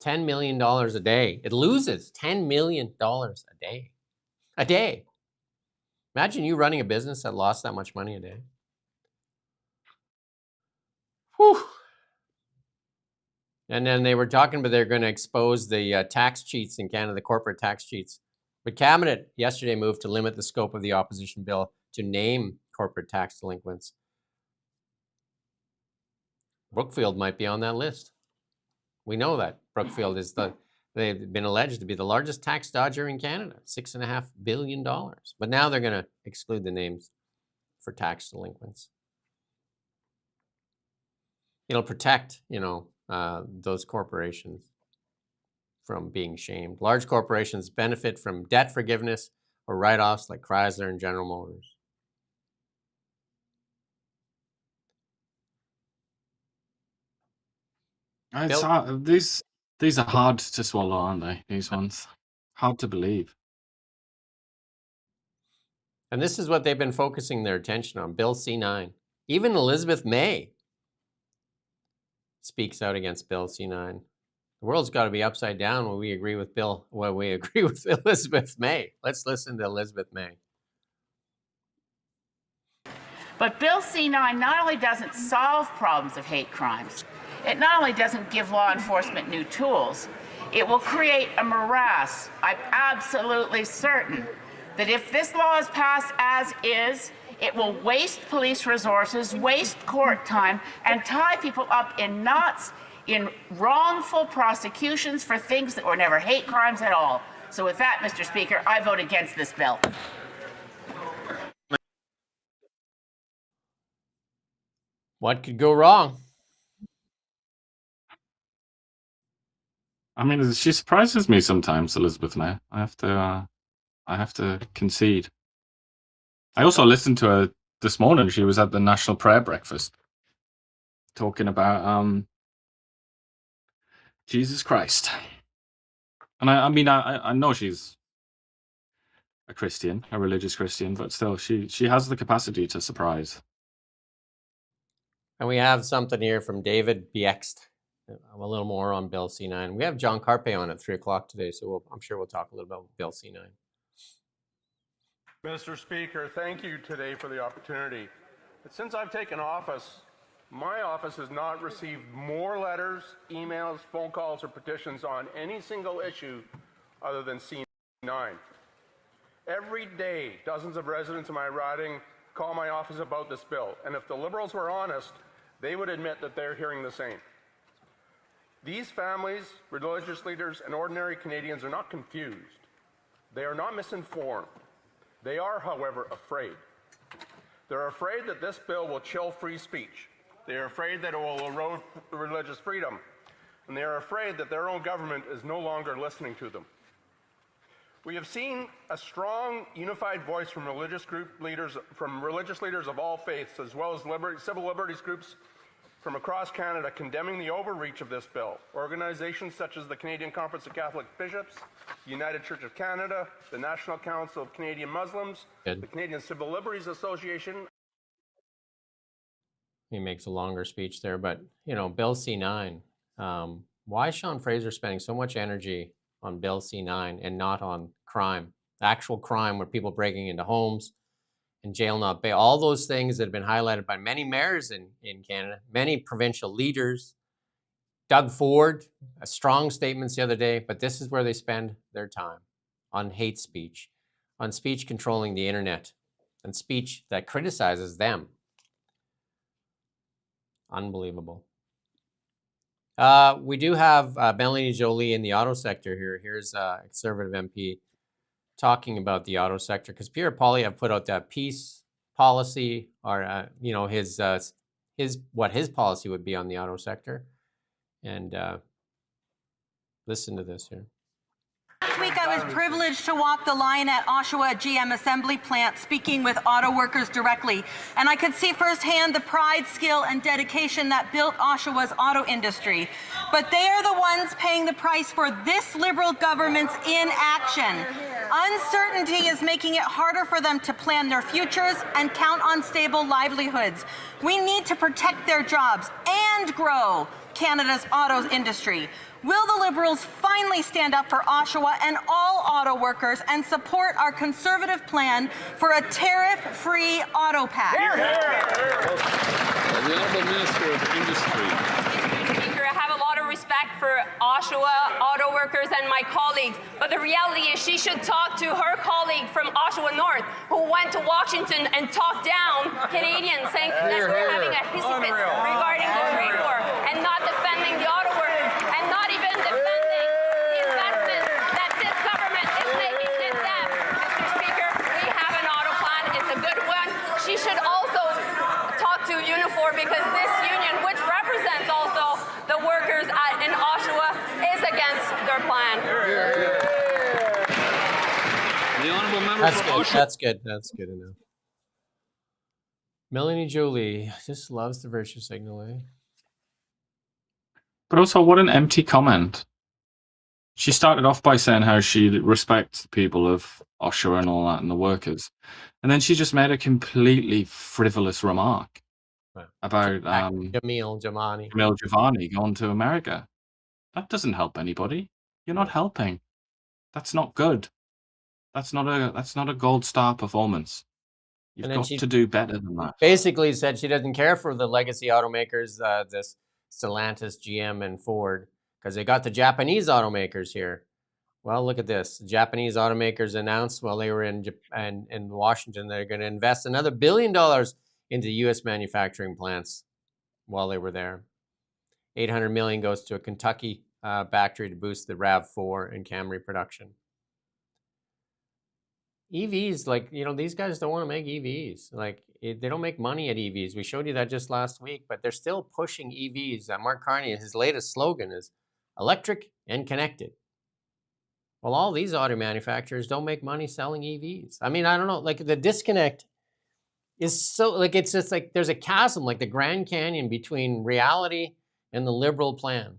$10 million a day. It loses $10 million a day. A day. Imagine you running a business that lost that much money a day. Whew. And then they were talking about they're going to expose the tax cheats in Canada, the corporate tax cheats. But Cabinet yesterday moved to limit the scope of the opposition bill to name corporate tax delinquents. Brookfield might be on that list. We know that Brookfield is they've been alleged to be the largest tax dodger in Canada, $6.5 billion. But now they're going to exclude the names for tax delinquents. It'll protect, those corporations from being shamed. Large corporations benefit from debt forgiveness or write-offs like Chrysler and General Motors. It's hard. These are hard to swallow, aren't they? These ones. Hard to believe. And this is what they've been focusing their attention on, Bill C-9. Even Elizabeth May speaks out against Bill C-9. The world's got to be upside down when we agree with Elizabeth May. Let's listen to Elizabeth May. But Bill C-9 not only doesn't solve problems of hate crimes, it not only doesn't give law enforcement new tools, it will create a morass. I'm absolutely certain that if this law is passed as is, it will waste police resources, waste court time, and tie people up in knots in wrongful prosecutions for things that were never hate crimes at all. So with that, Mr. Speaker, I vote against this bill. What could go wrong? I mean, she surprises me sometimes, Elizabeth May. I have to concede. I also listened to her this morning. She was at the National Prayer Breakfast talking about Jesus Christ. And I know she's a Christian, a religious Christian, but still, she has the capacity to surprise. And we have something here from David Biext, a little more on Bill C-9. We have John Carpe on at 3 o'clock today, so I'm sure we'll talk a little about Bill C-9. Mr. Speaker, thank you today for the opportunity. But since I've taken office, my office has not received more letters, emails, phone calls, or petitions on any single issue other than C-9. Every day, dozens of residents in my riding call my office about this bill, and if the Liberals were honest, they would admit that they're hearing the same. These families, religious leaders, and ordinary Canadians are not confused. They are not misinformed. They are, however, afraid. They're afraid that this bill will chill free speech. They are afraid that it will erode religious freedom. And they are afraid that their own government is no longer listening to them. We have seen a strong, unified voice from religious leaders of all faiths, as well as civil liberties groups from across Canada condemning the overreach of this bill. Organizations such as the Canadian Conference of Catholic Bishops, the United Church of Canada, the National Council of Canadian Muslims, the Canadian Civil Liberties Association. He makes a longer speech there, but, Bill C-9, why is Sean Fraser spending so much energy on Bill C-9 and not on crime, actual crime where people breaking into homes and jail not bail. All those things that have been highlighted by many mayors in Canada, many provincial leaders. Doug Ford, strong statements the other day, but this is where they spend their time, on hate speech, on speech controlling the internet, and speech that criticizes them. Unbelievable. We do have Melanie Joly in the auto sector here. Here's a Conservative MP talking about the auto sector, because Pierre Poilievre put out that peace policy, or his what his policy would be on the auto sector. And listen to this here. Last week, I was privileged to walk the line at Oshawa GM Assembly Plant, speaking with auto workers directly, and I could see firsthand the pride, skill, and dedication that built Oshawa's auto industry. But they are the ones paying the price for this Liberal government's inaction. Uncertainty is making it harder for them to plan their futures and count on stable livelihoods. We need to protect their jobs and grow Canada's auto industry. Will the Liberals finally stand up for Oshawa and all auto workers and support our Conservative plan for a tariff-free auto pact? The Honourable Minister of Industry. Speaker, I have a lot of respect for Oshawa auto workers and my colleagues, but the reality is she should talk to her colleague from Oshawa North, who went to Washington and talked down Canadians, saying that we're having a hissy fit regarding the trade war, and not defending the auto workers, and not even defending the investments that this government is making in them. Mr. Speaker, we have an auto plan. It's a good one. She should also talk to Unifor, because this union, which represents also the workers in Oshawa, is against their plan. The honourable member for Oshawa. That's good enough. Melanie Joly just loves the virtue signal, eh? But also, what an empty comment. She started off by saying how she respects the people of Oshawa and all that, and the workers. And then she just made a completely frivolous remark about Jamil Javani going to America. That doesn't help anybody. You're not helping. That's not good. That's not a gold star performance. You've got to do better than that. Basically said she doesn't care for the legacy automakers, this Stellantis, GM, and Ford, because they got the Japanese automakers here. Well, look at this. The Japanese automakers announced while they were in Washington, they're going to invest another $1 billion into U.S. manufacturing plants while they were there. $800 million goes to a Kentucky factory to boost the RAV4 and Camry production. EVs, these guys don't want to make EVs. They don't make money at EVs. We showed you that just last week, but they're still pushing EVs. Mark Carney, his latest slogan is electric and connected. Well, all these auto manufacturers don't make money selling EVs. I mean, I don't know, the disconnect is so, it's just there's a chasm, like the Grand Canyon, between reality and the Liberal plan.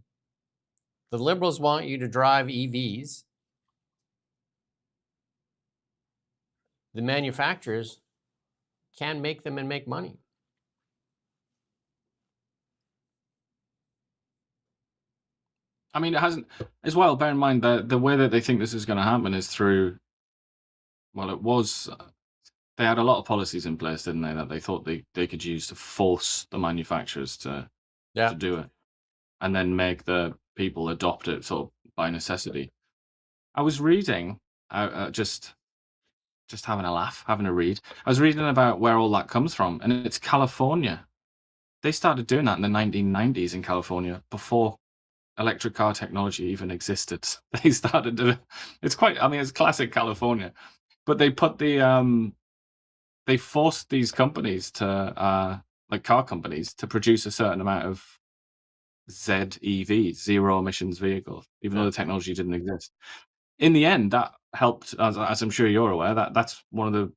The Liberals want you to drive EVs. The manufacturers can make them and make money. I mean, it hasn't, as well, bear in mind that the way that they think this is going to happen is through, they had a lot of policies in place, didn't they, that they thought they could use to force the manufacturers to do it, and then make the people adopt it sort of by necessity. I was reading, just having a laugh, having a read. I was reading about where all that comes from, and it's California. They started doing that in the 1990s in California, before electric car technology even existed. They started to, it's classic California. But they put they forced these companies to, car companies, to produce a certain amount of ZEVs, zero emissions vehicles, even though the technology didn't exist. In the end, that helped, as I'm sure you're aware, that's one of the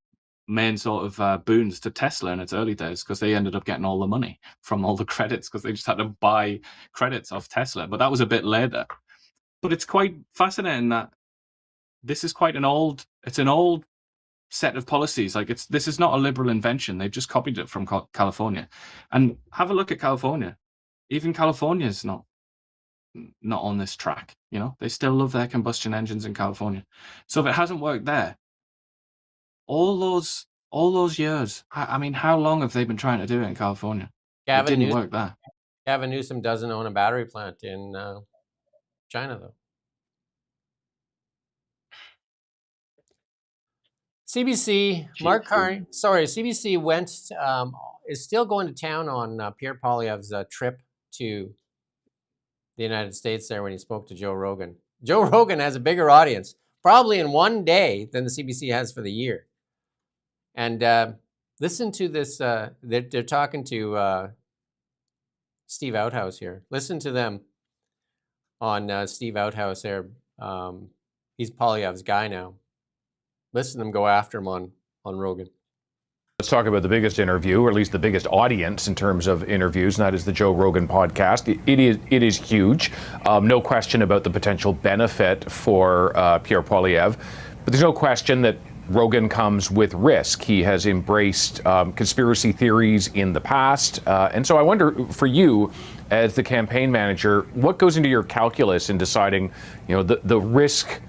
main sort of boons to Tesla in its early days, because they ended up getting all the money from all the credits, because they just had to buy credits off Tesla. But that was a bit later. But it's quite fascinating that this is an old set of policies. This is not a Liberal invention. They've just copied it from California. And have a look at California. Even California is not on this track. They still love their combustion engines in California. So if it hasn't worked there, all All those years. I mean, how long have they been trying to do it in California? It didn't work there. Gavin Newsom doesn't own a battery plant in China, though. CBC, Mark Carney, CBC went, is still going to town on Pierre Poilievre's trip to the United States there when he spoke to Joe Rogan. Joe Rogan has a bigger audience, probably in one day, than the CBC has for the year. And listen to this, they're talking to Steve Outhouse here. Listen to them on Steve Outhouse there. He's Poilievre's guy now. Listen to them go after him on Rogan. Let's talk about the biggest interview, or at least the biggest audience in terms of interviews, and that is the Joe Rogan podcast. It is huge. No question about the potential benefit for Pierre Poilievre, but there's no question that Rogan comes with risk. He has embraced conspiracy theories in the past, and so I wonder, for you as the campaign manager, what goes into your calculus in deciding, the risk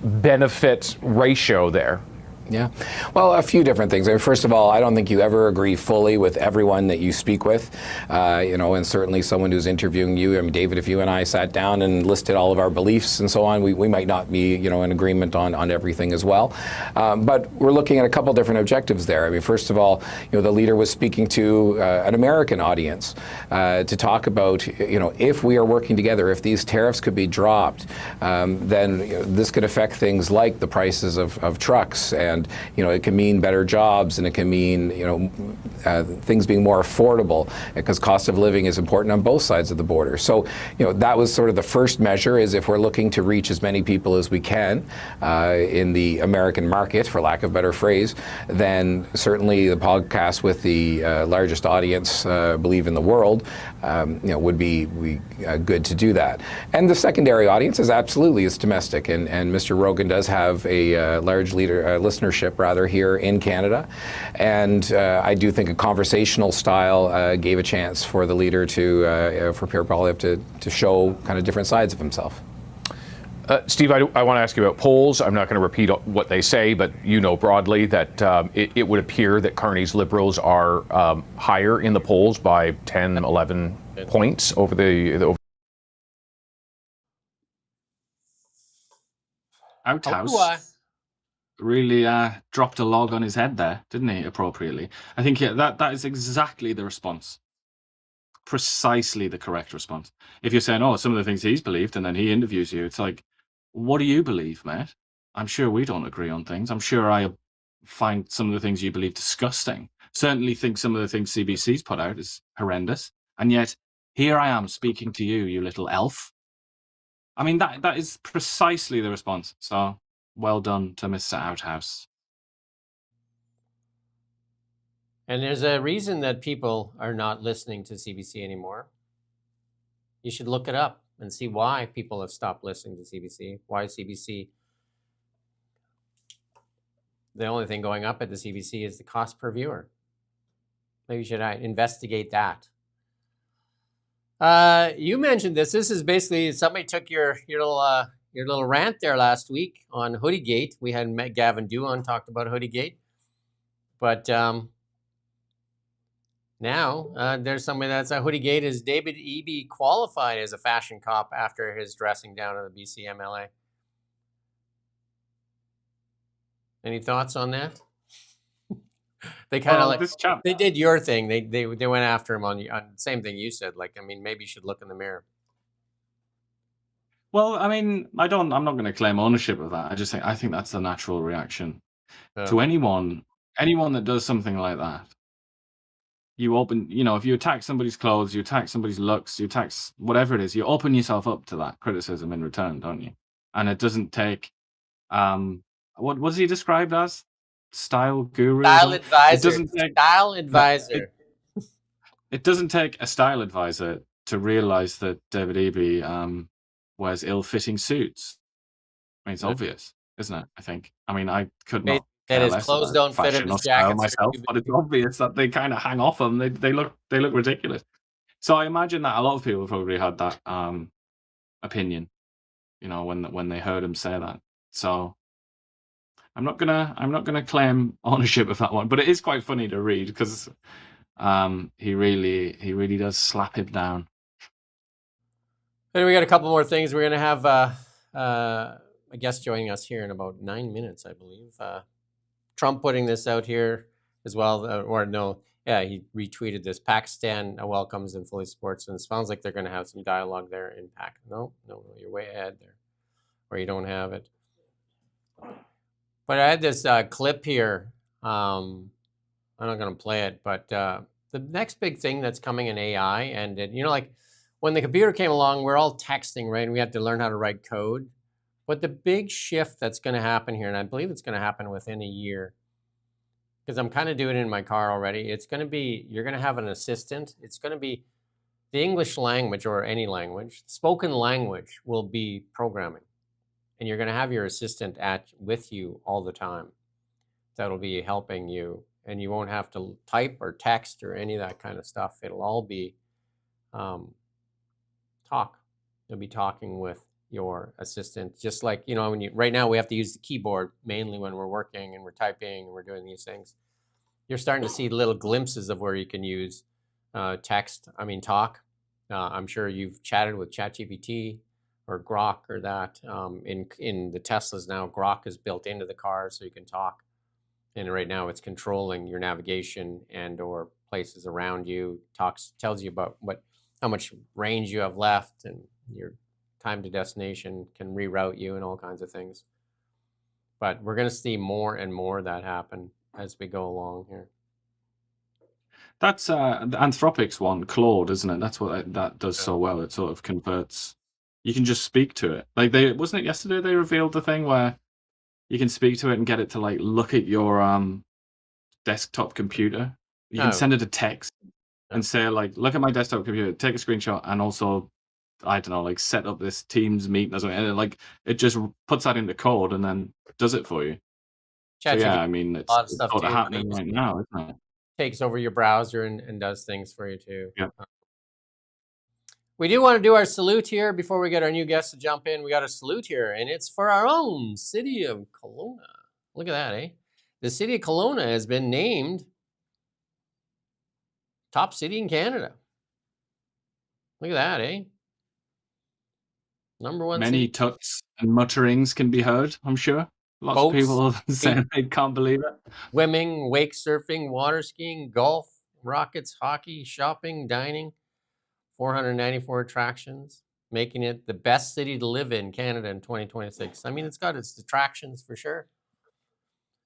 benefit ratio there? Yeah, well, a few different things. First of all, I don't think you ever agree fully with everyone that you speak with, and certainly someone who's interviewing you. I mean, David, if you and I sat down and listed all of our beliefs and so on, we might not be, in agreement on everything as well. But we're looking at a couple different objectives there. I mean, first of all, the leader was speaking to an American audience to talk about, if we are working together, if these tariffs could be dropped, then this could affect things like the prices of trucks, and it can mean better jobs, and it can mean things being more affordable, because cost of living is important on both sides of the border. So that was sort of the first measure, is if we're looking to reach as many people as we can in the American market, for lack of a better phrase, then certainly the podcast with the largest audience, I believe, in the world, would be good to do that. And the secondary audience is absolutely domestic, and Mr. Rogan does have a large listenership here in Canada, and I do think a conversational style gave a chance for the leader for Pierre Poilievre to show kind of different sides of himself. Steve, I want to ask you about polls. I'm not going to repeat what they say, but broadly that it would appear that Carney's Liberals are higher in the polls by 10, 11 points over the Outhouse really dropped a log on his head there, didn't he, appropriately? I think that is exactly the response. Precisely the correct response. If you're saying, some of the things he's believed, and then he interviews you, it's like, what do you believe, mate? I'm sure we don't agree on things. I'm sure I find some of the things you believe disgusting. Certainly think some of the things CBC's put out is horrendous. And yet, here I am speaking to you, you little elf. I mean, that is precisely the response. So, well done to Mr. Outhouse. And there's a reason that people are not listening to CBC anymore. You should look it up and see why people have stopped listening to CBC. Why CBC? The only thing going up at the CBC is the cost per viewer. Maybe you should investigate that. You mentioned this. This is basically, somebody took your little rant there last week on Hoodiegate. We had met Gavin Dew on, talked about Hoodiegate. But now there's somebody that's a Hoodiegate. Is David Eby qualified as a fashion cop after his dressing down of the BC MLA? Any thoughts on that? They kind of they did your thing. They went after him on same thing you said. Like, I mean, maybe you should look in the mirror. Well, I mean, I'm not going to claim ownership of that. I think that's the natural reaction to anyone that does something like that. You open, if you attack somebody's clothes, you attack somebody's looks, you attack whatever it is, you open yourself up to that criticism in return, don't you? And it doesn't take, what was he described as? Style guru? Style advisor. It doesn't take, style advisor. It doesn't take a style advisor to realize that David Eby wears ill-fitting suits. I mean, it's obvious, isn't it? I think. I mean, I could not. That his clothes don't fit in his jacket myself, but it's obvious that they kind of hang off him. They look ridiculous. So I imagine that a lot of people probably had that opinion, when they heard him say that. So I'm not gonna claim ownership of that one, but it is quite funny to read because he really does slap him down. And we got a couple more things. We're going to have a guest joining us here in about 9 minutes, I believe. Trump putting this out here as well, he retweeted this. Pakistan welcomes and fully supports, and it sounds like they're going to have some dialogue there in Pakistan. No, you're way ahead there, or you don't have it. But I had this clip here. I'm not going to play it, but the next big thing that's coming in AI, and like when the computer came along, we're all texting, right? And we had to learn how to write code. But the big shift that's going to happen here, and I believe it's going to happen within a year, because I'm kind of doing it in my car already. It's going to be, you're going to have an assistant. It's going to be the English language or any language. Spoken language will be programming. And you're going to have your assistant with you all the time. That'll be helping you. And you won't have to type or text or any of that kind of stuff. It'll all be talk. You'll be talking with your assistant, just like, right now we have to use the keyboard mainly when we're working and we're typing and we're doing these things. You're starting to see little glimpses of where you can use talk. I'm sure you've chatted with ChatGPT or Grok or that. In the Teslas now, Grok is built into the car so you can talk. And right now it's controlling your navigation and or places around you. Tells you about how much range you have left, and your time to destination, can reroute you and all kinds of things. But we're going to see more and more of that happen as we go along here. That's the Anthropic's one, Claude, isn't it? That's what that does so well. It sort of converts. You can just speak to it. Like wasn't it yesterday they revealed the thing where you can speak to it and get it to like look at your desktop computer. You can send it a text and say like, look at my desktop computer, take a screenshot, and also, I don't know, like set up this Teams meeting or something. And it just puts that into code and then does it for you. So yeah, I mean, it's sort of happening right now, isn't it? Takes over your browser and does things for you too. Yep. We do want to do our salute here before we get our new guests to jump in. We got a salute here, and it's for our own city of Kelowna. Look at that, eh? The city of Kelowna has been named top city in Canada. Look at that, eh? Number one Many city. tuts and mutterings can be heard, I'm sure. Lots of people saying they can't believe it. Swimming, wake surfing, water skiing, golf, rockets, hockey, shopping, dining. 494 attractions, making it the best city to live in Canada in 2026. I mean, it's got its attractions for sure.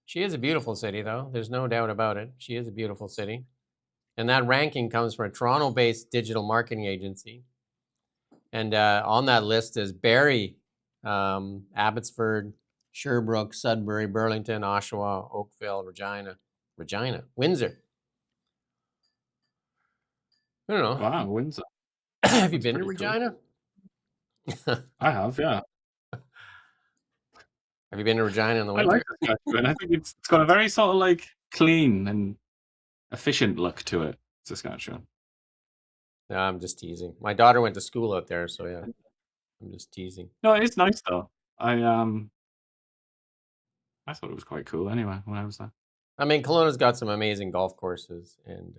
She is a beautiful city, though. There's no doubt about it. She is a beautiful city. And that ranking comes from a Toronto-based digital marketing agency. And on that list is Barrie, Abbotsford, Sherbrooke, Sudbury, Burlington, Oshawa, Oakville, Regina, Windsor. I don't know. Wow, Windsor. Have you been to Regina? Cool. I have, yeah. Have you been to Regina in the winter? I like Saskatchewan. I think it's got a very sort of like clean and efficient look to it, Saskatchewan. No, I'm just teasing. My daughter went to school out there, so yeah, I'm just teasing. No, it's nice though. I thought it was quite cool anyway when I was there. I mean, Kelowna's got some amazing golf courses and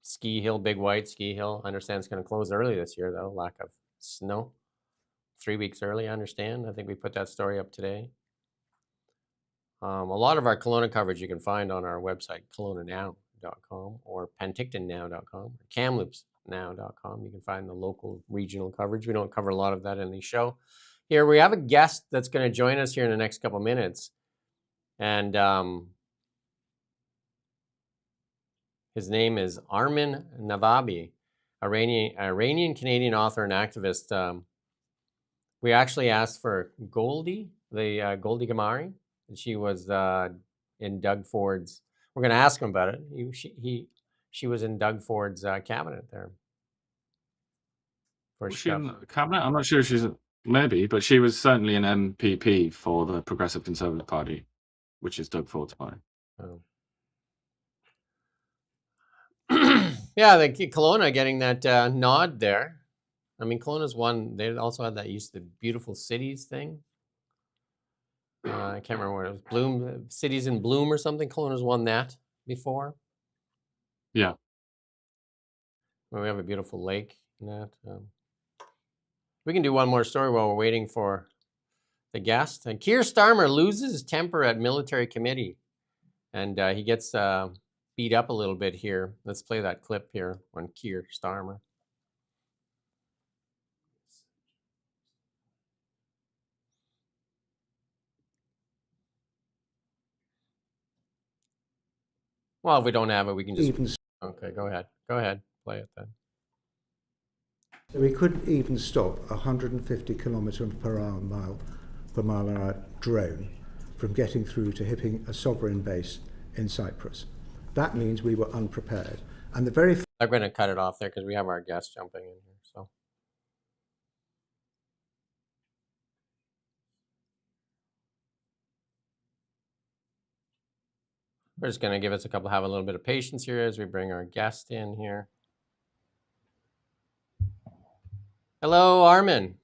Ski Hill, Big White Ski Hill. I understand it's going to close early this year, though. Lack of snow. 3 weeks early, I understand. I think we put that story up today. A lot of our Kelowna coverage you can find on our website, KelownaNow.com or PentictonNow.com or KamloopsNow.com. You can find the local regional coverage. We don't cover a lot of that in the show. Here we have a guest that's going to join us here in the next couple minutes. And his name is Armin Navabi, Iranian-Canadian author and activist. We actually asked for Goldie, the Goldie Gamari, and she was in Doug Ford's. We're going to ask him about it. She was in Doug Ford's cabinet there. Was she in the cabinet? I'm not sure she's maybe, but she was certainly an MPP for the Progressive Conservative Party, which is Doug Ford's party. Oh. Yeah, the Kelowna getting that nod there. I mean, Kelowna's one. They also had that use the beautiful cities thing. I can't remember what it was. Bloom, Cities in Bloom or something. Kelowna's won that before. Yeah. Well, we have a beautiful lake in that. We can do one more story while we're waiting for the guest. And Keir Starmer loses his temper at military committee, and he gets beat up a little bit here. Let's play that clip here on Keir Starmer. Well, if we don't have it, we can just... Okay, go ahead. Go ahead. Play it then. So we could even stop a 150 kilometre per mile an hour drone from getting through to hitting a sovereign base in Cyprus. That means we were unprepared. And the very... I'm going to cut it off there because we have our guest jumping in here. So we're just going to give us have a little bit of patience here as we bring our guest in here. Hello, Armin.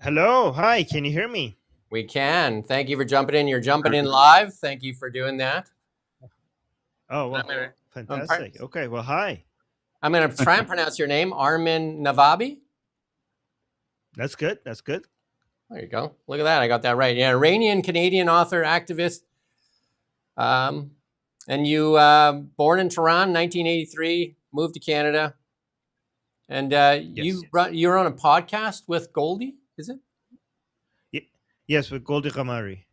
Hello. Hi. Can you hear me? We can. Thank you for jumping in. You're jumping in live. Thank you for doing that. Oh, well, fantastic. Okay. Well, hi. I'm going to try and pronounce your name, Armin Navabi. That's good. That's good. There you go. Look at that. I got that right. Yeah, Iranian-Canadian author, activist. And you born in Toronto, 1983, moved to Canada. And you're on a podcast with Goldie, is it? Yes, with Goldie Gamari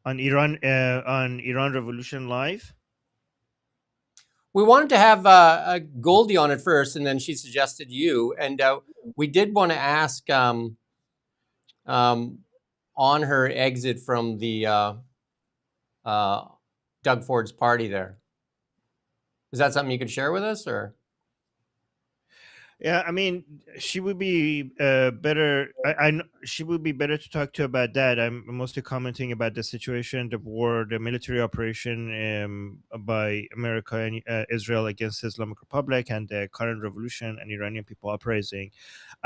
on Iran Revolution Live. We wanted to have Goldie on it first, and then she suggested you. And we did want to ask on her exit from the Doug Ford's party there. Is that something you could share with us, or? Yeah, I mean, she would be better. She would be better to talk to about that. I'm mostly commenting about the situation, the war, the military operation by America and Israel against the Islamic Republic, and the current revolution and Iranian people uprising.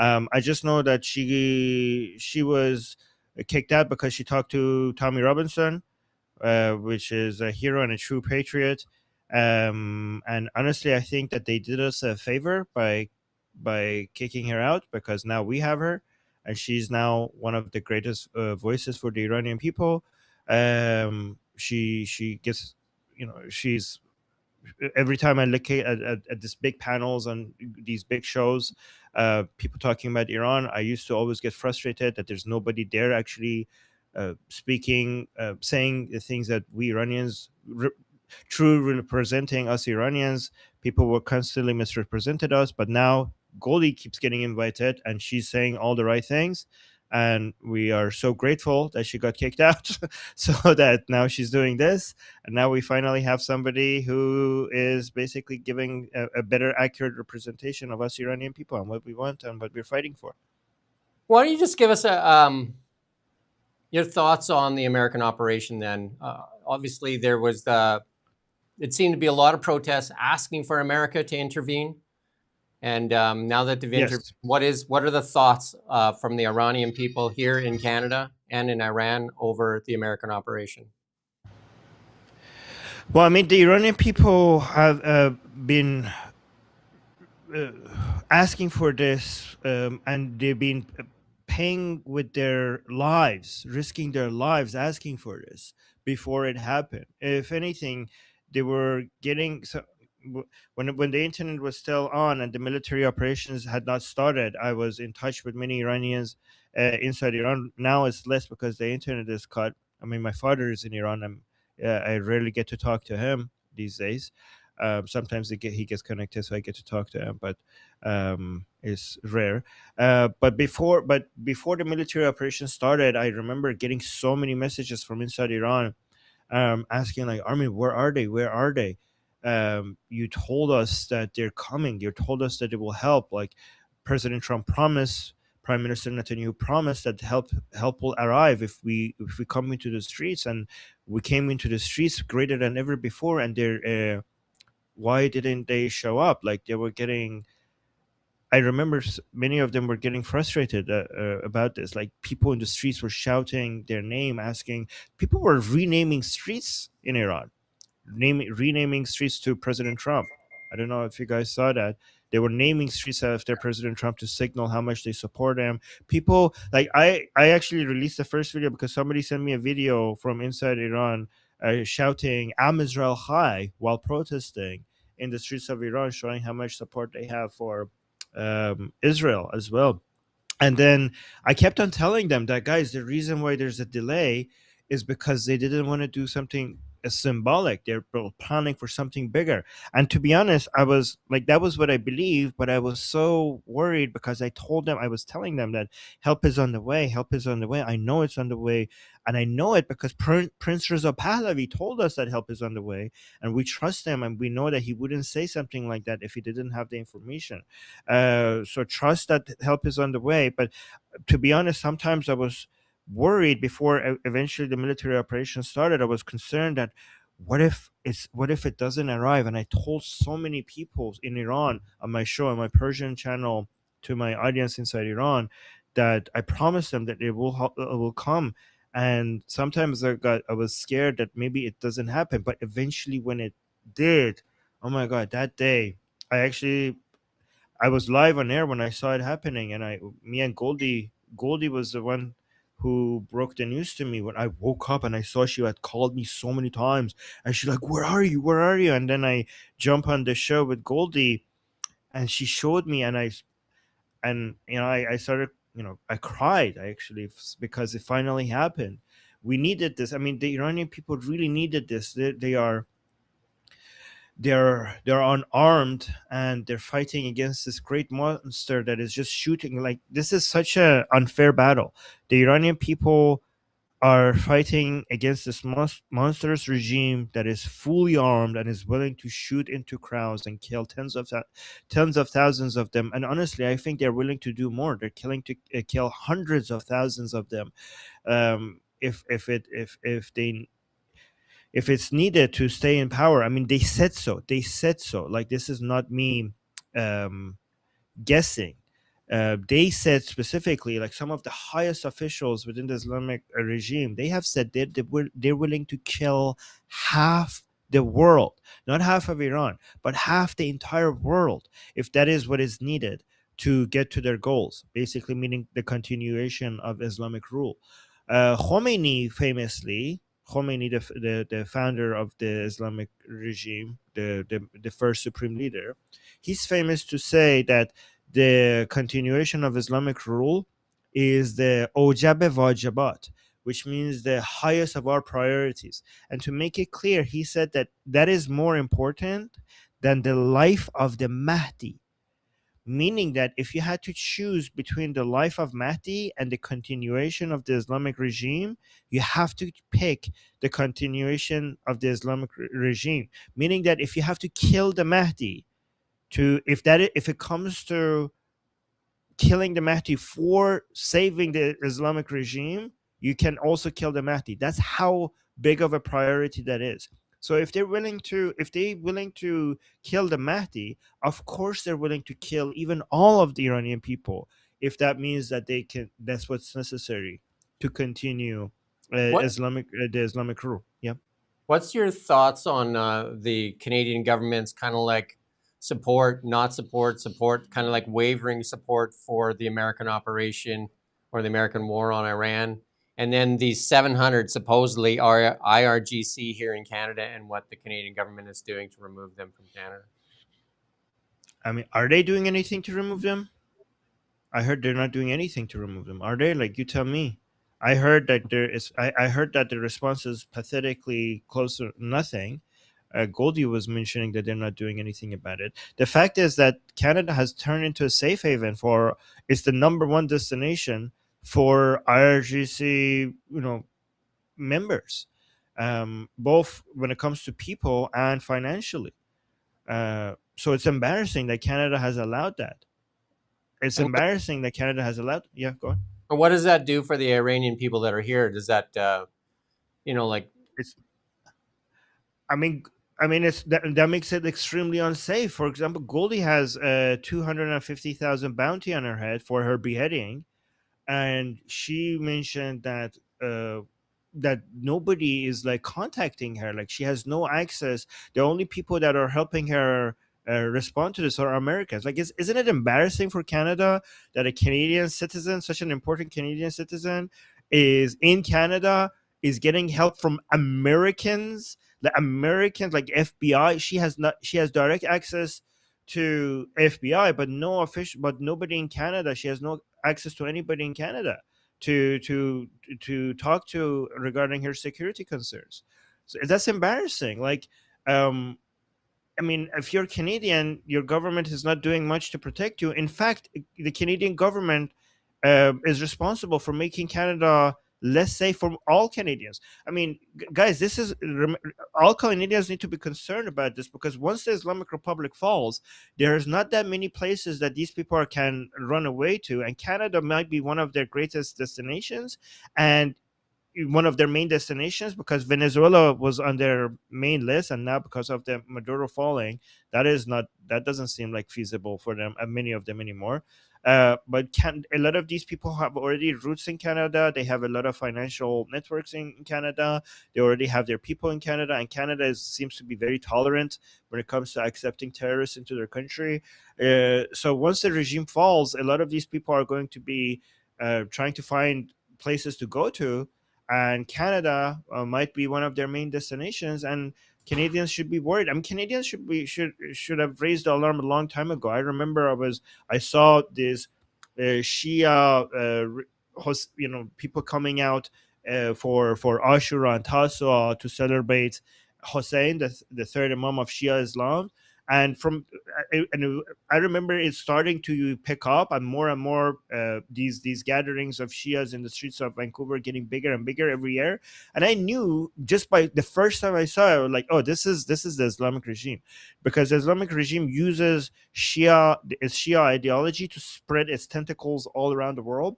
I just know that she was kicked out because she talked to Tommy Robinson, which is a hero and a true patriot. And honestly, I think that they did us a favor by kicking her out, because now we have her, and she's now one of the greatest voices for the Iranian people. She gets, she's, every time I look at these big panels on these big shows, people talking about Iran, I used to always get frustrated that there's nobody there actually speaking, saying the things that we Iranians, true representing us Iranians. People were constantly misrepresented us, but now Goldie keeps getting invited, and she's saying all the right things, and we are so grateful that she got kicked out, so that now she's doing this, and now we finally have somebody who is basically giving a better, accurate representation of us Iranian people and what we want and what we're fighting for. Why don't you just give us your thoughts on the American operation then? Obviously, there was it seemed to be a lot of protests asking for America to intervene. And now that they've intervened, what are the thoughts from the Iranian people here in Canada and in Iran over the American operation? Well, I mean, the Iranian people have been asking for this, and they've been paying with their lives, risking their lives, asking for this before it happened. If anything, they were getting when the internet was still on and the military operations had not started. I was in touch with many Iranians inside Iran. Now it's less because the internet is cut. I mean, my father is in Iran. I rarely get to talk to him these days. Sometimes he gets connected, so I get to talk to him, but it's rare. But before the military operation started, I remember getting so many messages from inside Iran, asking like, Armin, where are they? Where are they? You told us that they're coming. You told us that it will help. Like President Trump promised, Prime Minister Netanyahu promised that help will arrive if we come into the streets, and we came into the streets greater than ever before. And they're why didn't they show up? Like they were getting. I remember many of them were getting frustrated about this. Like people in the streets were shouting their name, asking. People were renaming streets in Iran, renaming streets to President Trump. I don't know if you guys saw that. They were naming streets after President Trump to signal how much they support him. People like I actually released the first video because somebody sent me a video from inside Iran shouting "Am Israel Chai" while protesting in the streets of Iran, showing how much support they have for Israel as well. And then I kept on telling them that, guys, the reason why there's a delay is because they didn't want to do something symbolic. They're planning for something bigger. And to be honest, I was like, that was what I believed, but I was so worried because I was telling them that help is on the way. Help is on the way. I know it's on the way. And I know it because Prince Reza Pahlavi told us that help is on the way. And we trust him. And we know that he wouldn't say something like that if he didn't have the information. So trust that help is on the way. But to be honest, sometimes I was worried before eventually the military operation started. I was concerned that what if it doesn't arrive? And I told so many people in Iran on my show, on my Persian channel, to my audience inside Iran, that I promised them that it will come. And sometimes I was scared that maybe it doesn't happen. But eventually, when it did, oh my God, that day I was live on air when I saw it happening, and me and Goldie was the one who broke the news to me when I woke up and I saw she had called me so many times, and she's like, "Where are you? Where are you?" And then I jump on the show with Goldie, and she showed me, and I started, I cried because it finally happened. We needed this. I mean, the Iranian people really needed this. They're unarmed and they're fighting against this great monster that is just shooting. Like, this is such an unfair battle. The Iranian people are fighting against this monstrous regime that is fully armed and is willing to shoot into crowds and kill tens of thousands of them. And honestly, I think they're willing to do more. They're kill hundreds of thousands of them if it's needed to stay in power. I mean, they said so. Like, this is not me guessing. They said specifically, like some of the highest officials within the Islamic regime, they have said they're willing to kill half the world, not half of Iran, but half the entire world, if that is what is needed to get to their goals, basically meaning the continuation of Islamic rule. Khomeini, the founder of the Islamic regime, the first supreme leader, he's famous to say that the continuation of Islamic rule is the Ojab Wajibat, which means the highest of our priorities. And to make it clear, he said that is more important than the life of the Mahdi. Meaning that if you had to choose between the life of Mahdi and the continuation of the Islamic regime, you have to pick the continuation of the Islamic regime. Meaning that if you have to kill the Mahdi, if it comes to killing the Mahdi for saving the Islamic regime, you can also kill the Mahdi. That's how big of a priority that is. So if they're willing to kill the Mahdi, of course they're willing to kill even all of the Iranian people, if that means that that's what's necessary to continue the Islamic rule. Yeah. What's your thoughts on the Canadian government's kind of like support, not support, kind of like wavering support for the American operation or the American war on Iran? And then these 700 supposedly are IRGC here in Canada, and what the Canadian government is doing to remove them from Canada. I mean, are they doing anything to remove them? I heard they're not doing anything to remove them. Are they? Like, you tell me. I heard that I heard that the response is pathetically close to nothing. Goldie was mentioning that they're not doing anything about it. The fact is that Canada has turned into a safe haven it's the number one destination for IRGC, members, both when it comes to people and financially. So it's embarrassing that Canada has allowed that. It's embarrassing that Canada has allowed. Yeah, go on. And what does that do for the Iranian people that are here? Does that, it's? I mean, I mean, that makes it extremely unsafe. For example, Goldie has 250,000 bounty on her head for her beheading, and she mentioned that that nobody is like contacting her. Like, she has no access. The only people that are helping her respond to this are Americans. Like, isn't it embarrassing for Canada that a Canadian citizen, such an important Canadian citizen, is in Canada, is getting help from Americans? The Americans, like FBI, she has direct access to FBI, but no official, but nobody in Canada. She has no access to anybody in Canada to talk to regarding her security concerns. So that's embarrassing. Like, I mean, if you're Canadian, your government is not doing much to protect you. In fact, the Canadian government is responsible for making Canada less safe for all Canadians. I mean, guys, all Canadians need to be concerned about this, because once the Islamic Republic falls, there's not that many places that these people can run away to, and Canada might be one of their greatest destinations and one of their main destinations, because Venezuela was on their main list, and now because of the Maduro falling, that doesn't seem like feasible for them, many of them anymore. But a lot of these people have already roots in Canada. They have a lot of financial networks in Canada. They already have their people in Canada, and Canada seems to be very tolerant when it comes to accepting terrorists into their country. So once the regime falls, a lot of these people are going to be trying to find places to go to, and Canada might be one of their main destinations, and Canadians should be worried. I mean, Canadians should have raised the alarm a long time ago. I remember I saw this Shia people coming out for Ashura and Tasua to celebrate Hussein, the third Imam of Shia Islam. And I remember it starting to pick up, and more these gatherings of Shias in the streets of Vancouver getting bigger and bigger every year. And I knew just by the first time I saw it, I was like, oh, this is the Islamic regime, because the Islamic regime uses its Shia ideology to spread its tentacles all around the world,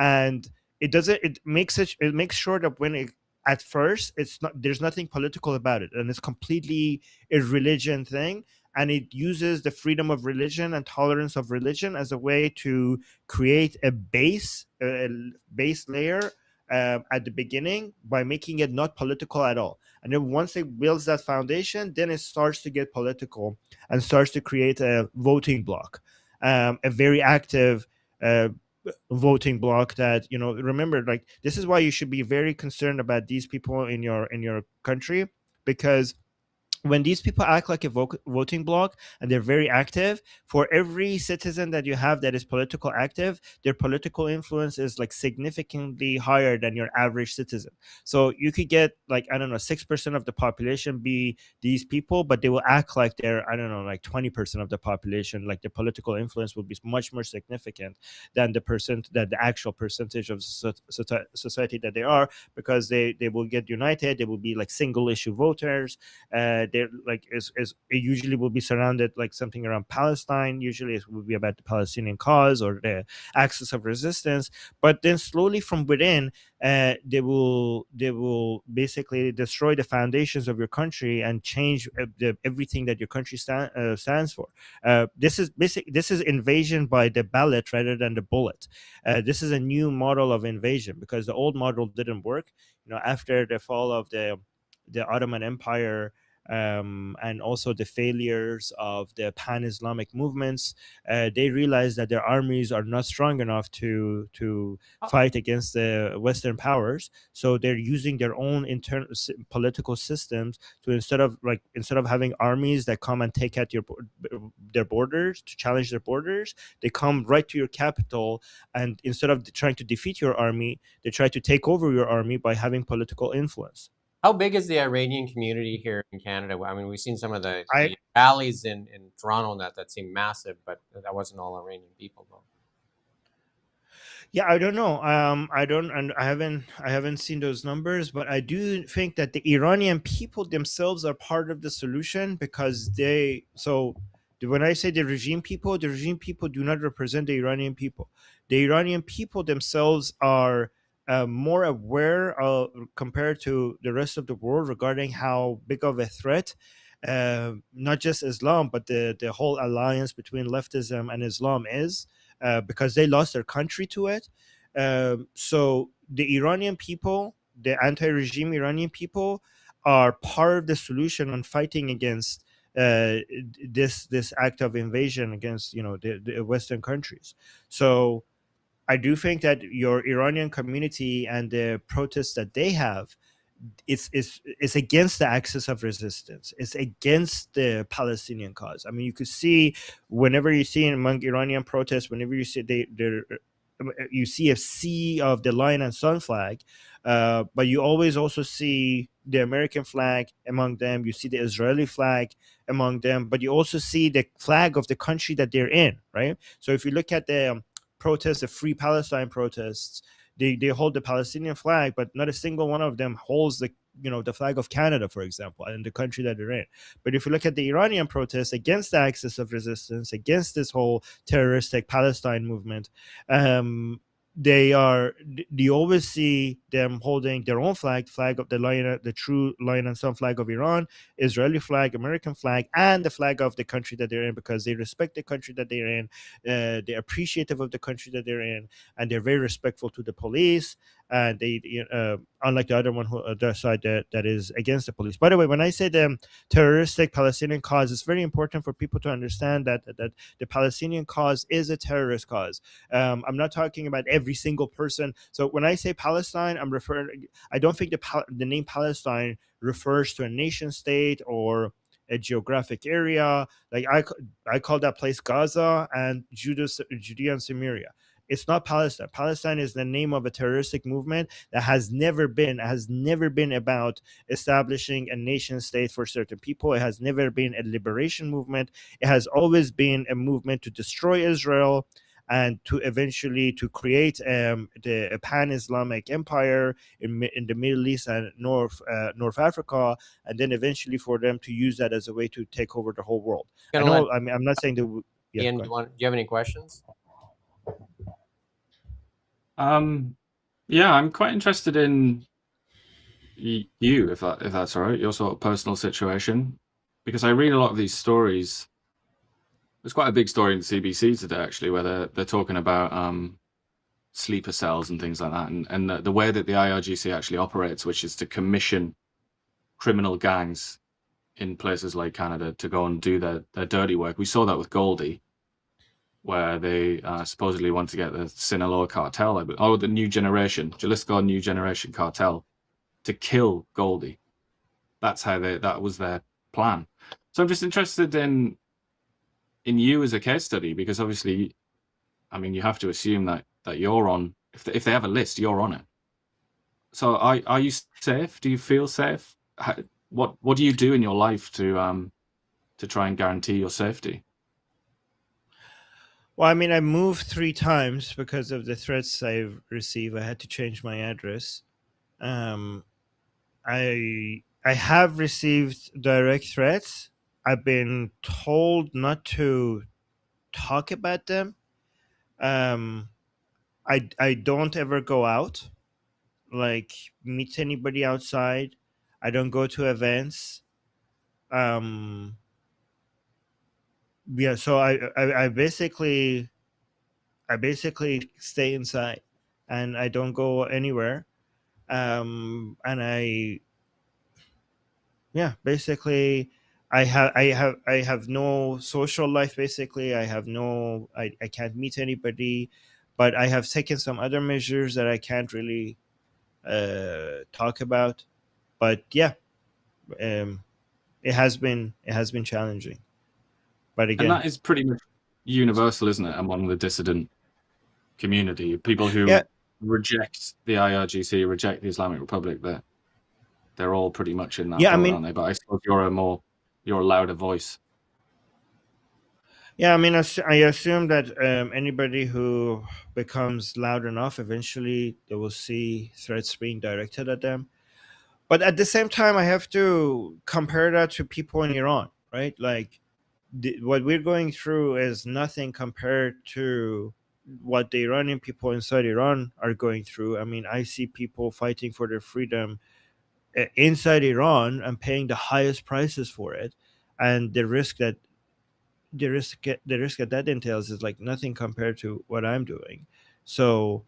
and it makes sure that at first there's nothing political about it, and it's completely a religion thing, and it uses the freedom of religion and tolerance of religion as a way to create a base layer at the beginning, by making it not political at all. And then once it builds that foundation, then it starts to get political and starts to create a voting bloc, a very active voting bloc that, remember, like, this is why you should be very concerned about these people in your country, because when these people act like a voting bloc and they're very active, for every citizen that you have that is political active, their political influence is like significantly higher than your average citizen. So you could get, like, I don't know, 6% of the population be these people, but they will act like they're, I don't know, like 20% of the population. Like, their political influence will be much more significant than the actual percentage of society that they are, because they will get united. They will be like single issue voters. They're like, it usually will be surrounded like something around Palestine. Usually it will be about the Palestinian cause or the axis of resistance. But then slowly from within, they will basically destroy the foundations of your country and change everything that your country stands for. This is invasion by the ballot rather than the bullet. This is a new model of invasion, because the old model didn't work. After the fall of the Ottoman Empire, and also the failures of the pan-Islamic movements, they realized that their armies are not strong enough to fight against the Western powers. So they're using their own internal political systems to, instead of having armies that come and take out their borders, to challenge their borders, they come right to your capital, and instead of trying to defeat your army, they try to take over your army by having political influence. How big is the Iranian community here in Canada? I mean, we've seen some of the rallies in Toronto that seemed massive, but that wasn't all Iranian people, though. Yeah, I don't know. I haven't seen those numbers, but I do think that the Iranian people themselves are part of the solution, because when I say the regime people do not represent the Iranian people. The Iranian people themselves are more aware compared to the rest of the world regarding how big of a threat not just Islam, but the whole alliance between leftism and Islam is, because they lost their country to it. So the Iranian people, the anti-regime Iranian people, are part of the solution on fighting against this act of invasion against the Western countries. So I do think that your Iranian community and the protests that they have, it's against the axis of resistance. It's against the Palestinian cause. I mean, you could see whenever you see among Iranian protests, whenever you see you see a sea of the lion and sun flag, but you always also see the American flag among them. You see the Israeli flag among them, but you also see the flag of the country that they're in, right? So if you look at the protests, the Free Palestine protests, they hold the Palestinian flag, but not a single one of them holds the flag of Canada, for example, and the country that they're in. But if you look at the Iranian protests against the axis of resistance, against this whole terroristic Palestine movement, you always see them holding their own flag of the lion, the true lion and sun flag of Iran, Israeli flag, American flag, and the flag of the country that they're in, because they respect the country that they're in, they're appreciative of the country that they're in, and they're very respectful to the police. And they, unlike the other side that is against the police. By the way, when I say the terroristic Palestinian cause, it's very important for people to understand that the Palestinian cause is a terrorist cause. I'm not talking about every single person. So when I say Palestine, I don't think the name Palestine refers to a nation state or a geographic area. Like I call that place Gaza and Judea and Samaria. It's not Palestine. Palestine is the name of a terroristic movement that has never been about establishing a nation state for certain people. It has never been a liberation movement. It has always been a movement to destroy Israel and to eventually to create a pan-Islamic empire in the Middle East and North Africa, and then eventually for them to use that as a way to take over the whole world. I'm not saying that. Ian, do you have any questions? Yeah, I'm quite interested in you, if that's all right, your sort of personal situation, because I read a lot of these stories. There's quite a big story in the CBC today, actually, where they're talking about sleeper cells and things like that, and the way that the IRGC actually operates, which is to commission criminal gangs in places like Canada to go and do their dirty work. We saw that with Goldie, where they supposedly want to get the Sinaloa cartel, the New Generation, Jalisco New Generation cartel, to kill Goldie. That was their plan. So I'm just interested in you as a case study, because obviously, I mean, you have to assume that you're on, if they have a list, you're on it. So are you safe? Do you feel safe? What do you do in your life to try and guarantee your safety? Well, I mean, I moved 3 times because of the threats I've received. I had to change my address. I have received direct threats. I've been told not to talk about them. I don't ever go out, like meet anybody outside. I don't go to events. Yeah, so I basically stay inside, and I don't go anywhere. And basically I have no social life. Basically, I can't meet anybody, but I have taken some other measures that I can't really talk about. But yeah, it has been challenging. But again, and that is pretty much universal, isn't it, among the dissident community? People who reject the IRGC, reject the Islamic Republic, they're all pretty much in that boat, aren't they? But I suppose you're a louder voice. Yeah, I mean, I assume that anybody who becomes loud enough, eventually they will see threats being directed at them. But at the same time, I have to compare that to people in Iran, right? Like, what we're going through is nothing compared to what the Iranian people inside Iran are going through. I mean, I see people fighting for their freedom inside Iran and paying the highest prices for it. and the risk that that entails is like nothing compared to what I'm doing. So,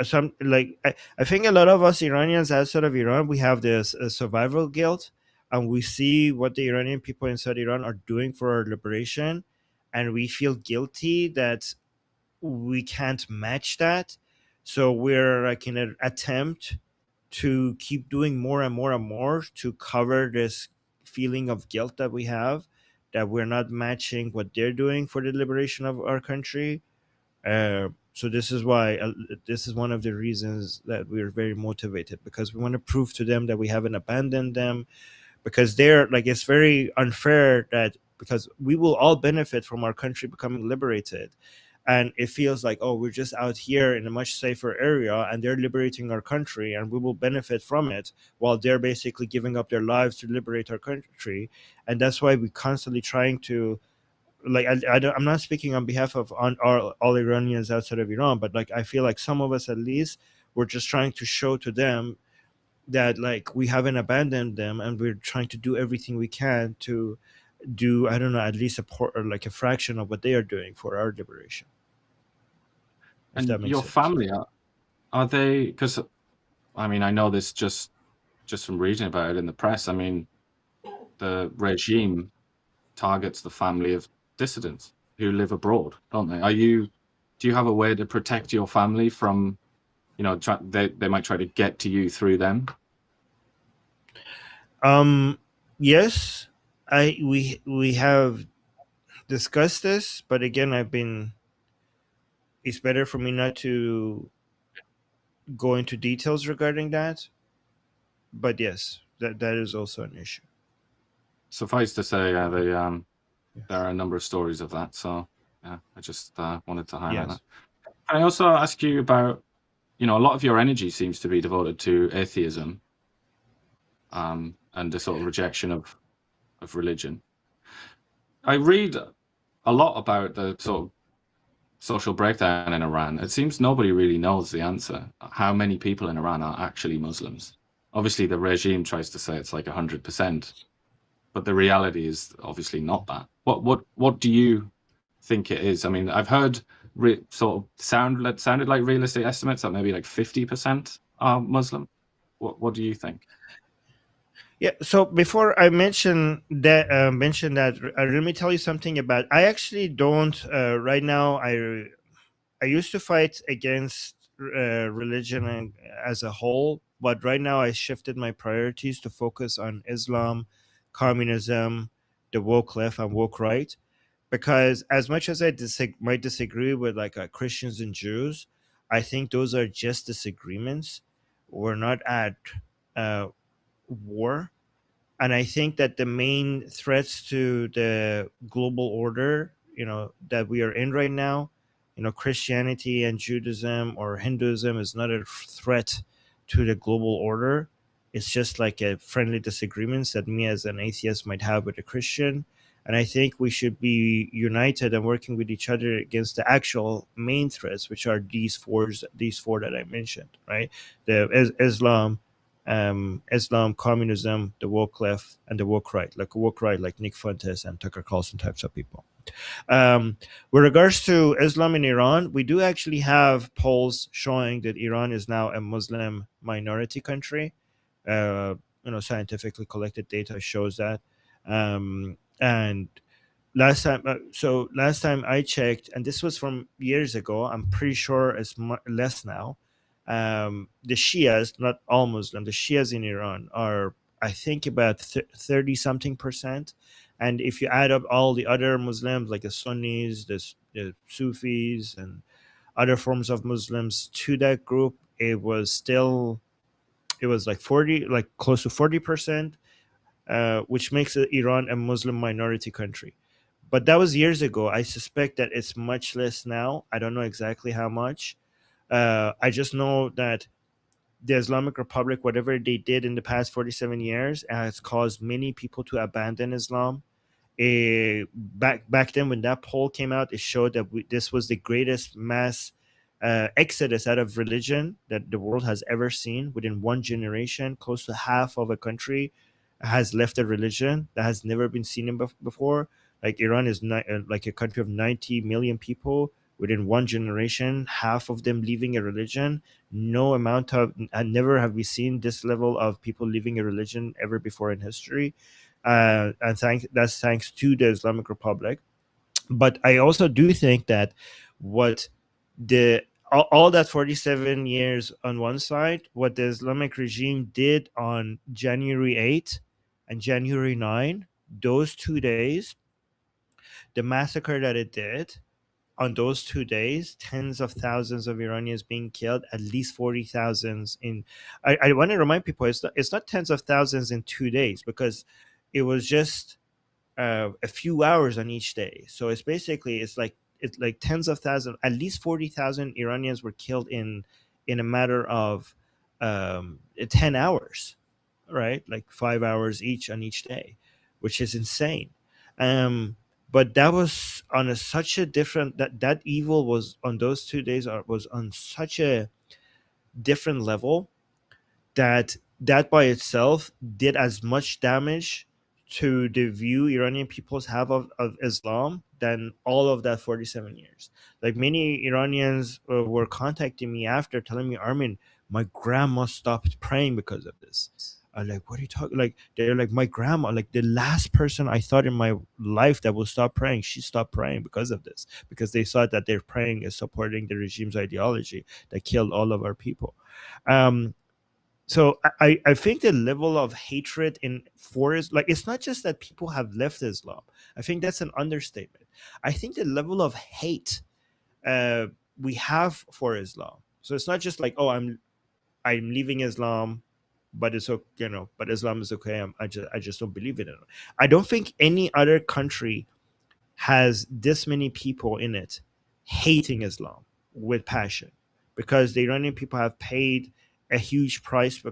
some like I think a lot of us Iranians outside of Iran, we have this survival guilt, and we see what the Iranian people inside Iran are doing for our liberation, and we feel guilty that we can't match that. So we're like in an attempt to keep doing more and more and more to cover this feeling of guilt that we have, that we're not matching what they're doing for the liberation of our country. So this is why this is one of the reasons that we're very motivated, because we want to prove to them that we haven't abandoned them, because they're like, it's very unfair that because we will all benefit from our country becoming liberated, and it feels like, oh, we're just out here in a much safer area and they're liberating our country and we will benefit from it, while they're basically giving up their lives to liberate our country. And that's why we're constantly trying to, like, I'm not speaking on behalf of all Iranians outside of Iran, but like I feel like some of us at least, we're just trying to show to them that like we haven't abandoned them, and we're trying to do everything we can to do, I don't know, at least or like a fraction of what they are doing for our liberation. If And that makes your sense. family, are they? Because I mean, I know this just from reading about it in the press. I mean, the regime targets the family of dissidents who live abroad, don't they? Do you have a way to protect your family from, they might try to get to you through them? Yes, we have discussed this, but again, it's better for me not to go into details regarding that. But yes, that is also an issue. Suffice to say, there are a number of stories of that. So yeah, I just wanted to highlight that. Can I also ask you about, a lot of your energy seems to be devoted to atheism, and the sort of rejection of religion. I read a lot about the sort of social breakdown in Iran. It seems nobody really knows the answer. How many people in Iran are actually Muslims? Obviously, the regime tries to say it's like 100%, but the reality is obviously not that. What do you think it is? I mean, I've heard sounded like realistic estimates that maybe like 50% are Muslim. What do you think? Yeah. So before I mention that, let me tell you something about. I actually don't right now. I used to fight against religion as a whole, but right now I shifted my priorities to focus on Islam, communism, the woke left and woke right, because as much as I might disagree with like Christians and Jews, I think those are just disagreements. We're not at war. And I think that the main threats to the global order, that we are in right now, Christianity and Judaism or Hinduism is not a threat to the global order. It's just like a friendly disagreements that me as an atheist might have with a Christian. And I think we should be united and working with each other against the actual main threats, which are these four that I mentioned, right? The Islam, communism, the woke left, and the woke right, like Nick Fuentes and Tucker Carlson types of people. With regards to Islam in Iran, we do actually have polls showing that Iran is now a Muslim minority country. Scientifically collected data shows that. And last time I checked, and this was from years ago, I'm pretty sure it's less now. The Shias, not all Muslim, the Shias in Iran are, I think, about 30 something percent. And if you add up all the other Muslims, like the Sunnis, the Sufis, and other forms of Muslims to that group, it was like 40, like close to 40%, which makes Iran a Muslim minority country. But that was years ago. I suspect that it's much less now. I don't know exactly how much. I just know that the Islamic Republic, whatever they did in the past 47 years, has caused many people to abandon Islam. Back then, when that poll came out, it showed that this was the greatest mass exodus out of religion that the world has ever seen within one generation. Close to half of a country has left a religion that has never been seen before. Like Iran is like a country of 90 million people. Within one generation, half of them leaving a religion. No amount of, and never have we seen this level of people leaving a religion ever before in history. And that's thanks to the Islamic Republic. But I also do think that what the all that 47 years on one side, what the Islamic regime did on January 8 and January 9, those 2 days, the massacre that it did on those 2 days, tens of thousands of Iranians being killed, at least 40,000 in. I want to remind people it's not tens of thousands in 2 days, because it was just a few hours on each day. So it's like tens of thousands, at least 40,000 Iranians were killed in a matter of 10 hours, right? Like 5 hours each on each day, which is insane. But that was on such a different, that evil was on those 2 days was on such a different level that by itself did as much damage to the view Iranian peoples have of Islam than all of that 47 years. Like, many Iranians were contacting me after, telling me, Armin, my grandma stopped praying because of this. I'm like, what are you talking? Like, they're like, my grandma, like the last person I thought in my life that will stop praying, she stopped praying because of this, because they thought that their praying is supporting the regime's ideology that killed all of our people. So I think the level of hatred like, it's not just that people have left Islam. I think that's an understatement. I think the level of hate we have for Islam. So it's not just like, oh, I'm leaving Islam, but it's okay, but Islam is okay. I just don't believe in it. I don't think any other country has this many people in it hating Islam with passion, because the Iranian people have paid a huge price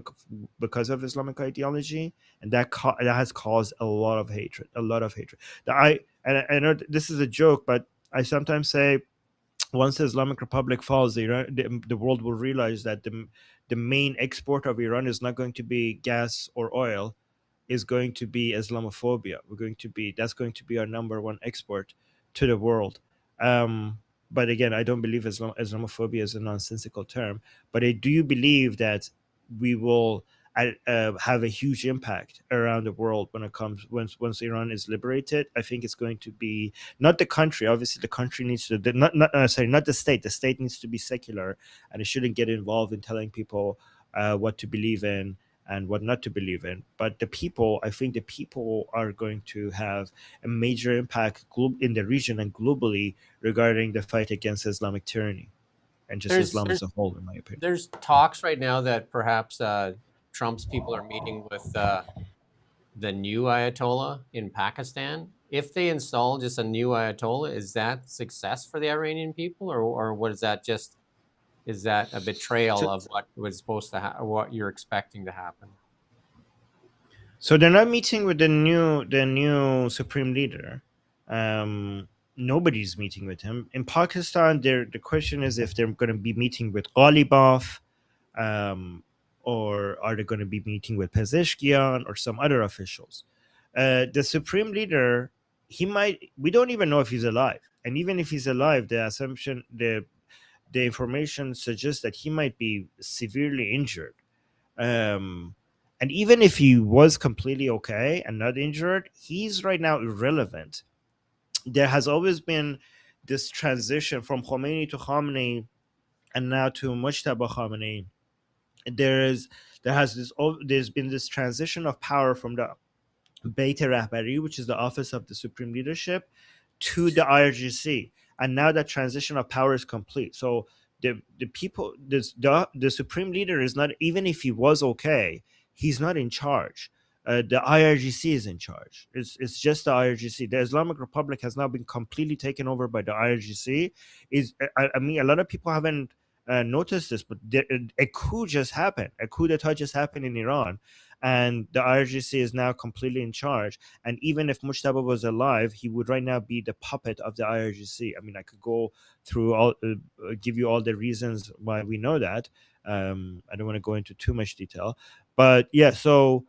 because of Islamic ideology, and that has caused a lot of hatred. I know this is a joke, but I sometimes say, once the Islamic Republic falls, the world will realize that the main export of Iran is not going to be gas or oil, is going to be Islamophobia. That's going to be our number one export to the world. But again, I don't believe Islamophobia is a nonsensical term, but I do believe that we will have a huge impact around the world once Iran is liberated. I think it's going to be not the country. Obviously, the country needs to not the state. The state needs to be secular, and it shouldn't get involved in telling people what to believe in and what not to believe in. But I think the people are going to have a major impact in the region and globally regarding the fight against Islamic tyranny and just Islam as a whole, in my opinion. There's talks right now that perhaps Trump's people are meeting with the new Ayatollah in Pakistan. If they install just a new Ayatollah, is that success for the Iranian people, or what is that just? Is that a betrayal of what was supposed to happen, what you're expecting to happen? So they're not meeting with the new supreme leader. Nobody's meeting with him. In Pakistan, the question is if they're going to be meeting with Ghalibaf, or are they going to be meeting with Pezeshkian or some other officials. The supreme leader, we don't even know if he's alive. And even if he's alive, the information suggests that he might be severely injured. And even if he was completely okay and not injured, he's right now irrelevant. There has always been this transition from Khomeini to Khamenei and now to Mujtaba Khamenei. There's been this transition of power from the Beit Rahbari, which is the office of the supreme leadership, to the IRGC. And now that transition of power is complete. So the supreme leader is not, even if he was okay, he's not in charge. The IRGC is in charge. It's just the IRGC. The Islamic Republic has now been completely taken over by the IRGC. I mean, a lot of people haven't noticed this, but a coup just happened. A coup d'etat just happened in Iran, and the IRGC is now completely in charge. And even if Mujtaba was alive, he would right now be the puppet of the IRGC. I mean, I could go through give you all the reasons why we know that. I don't want to go into too much detail, but yeah. So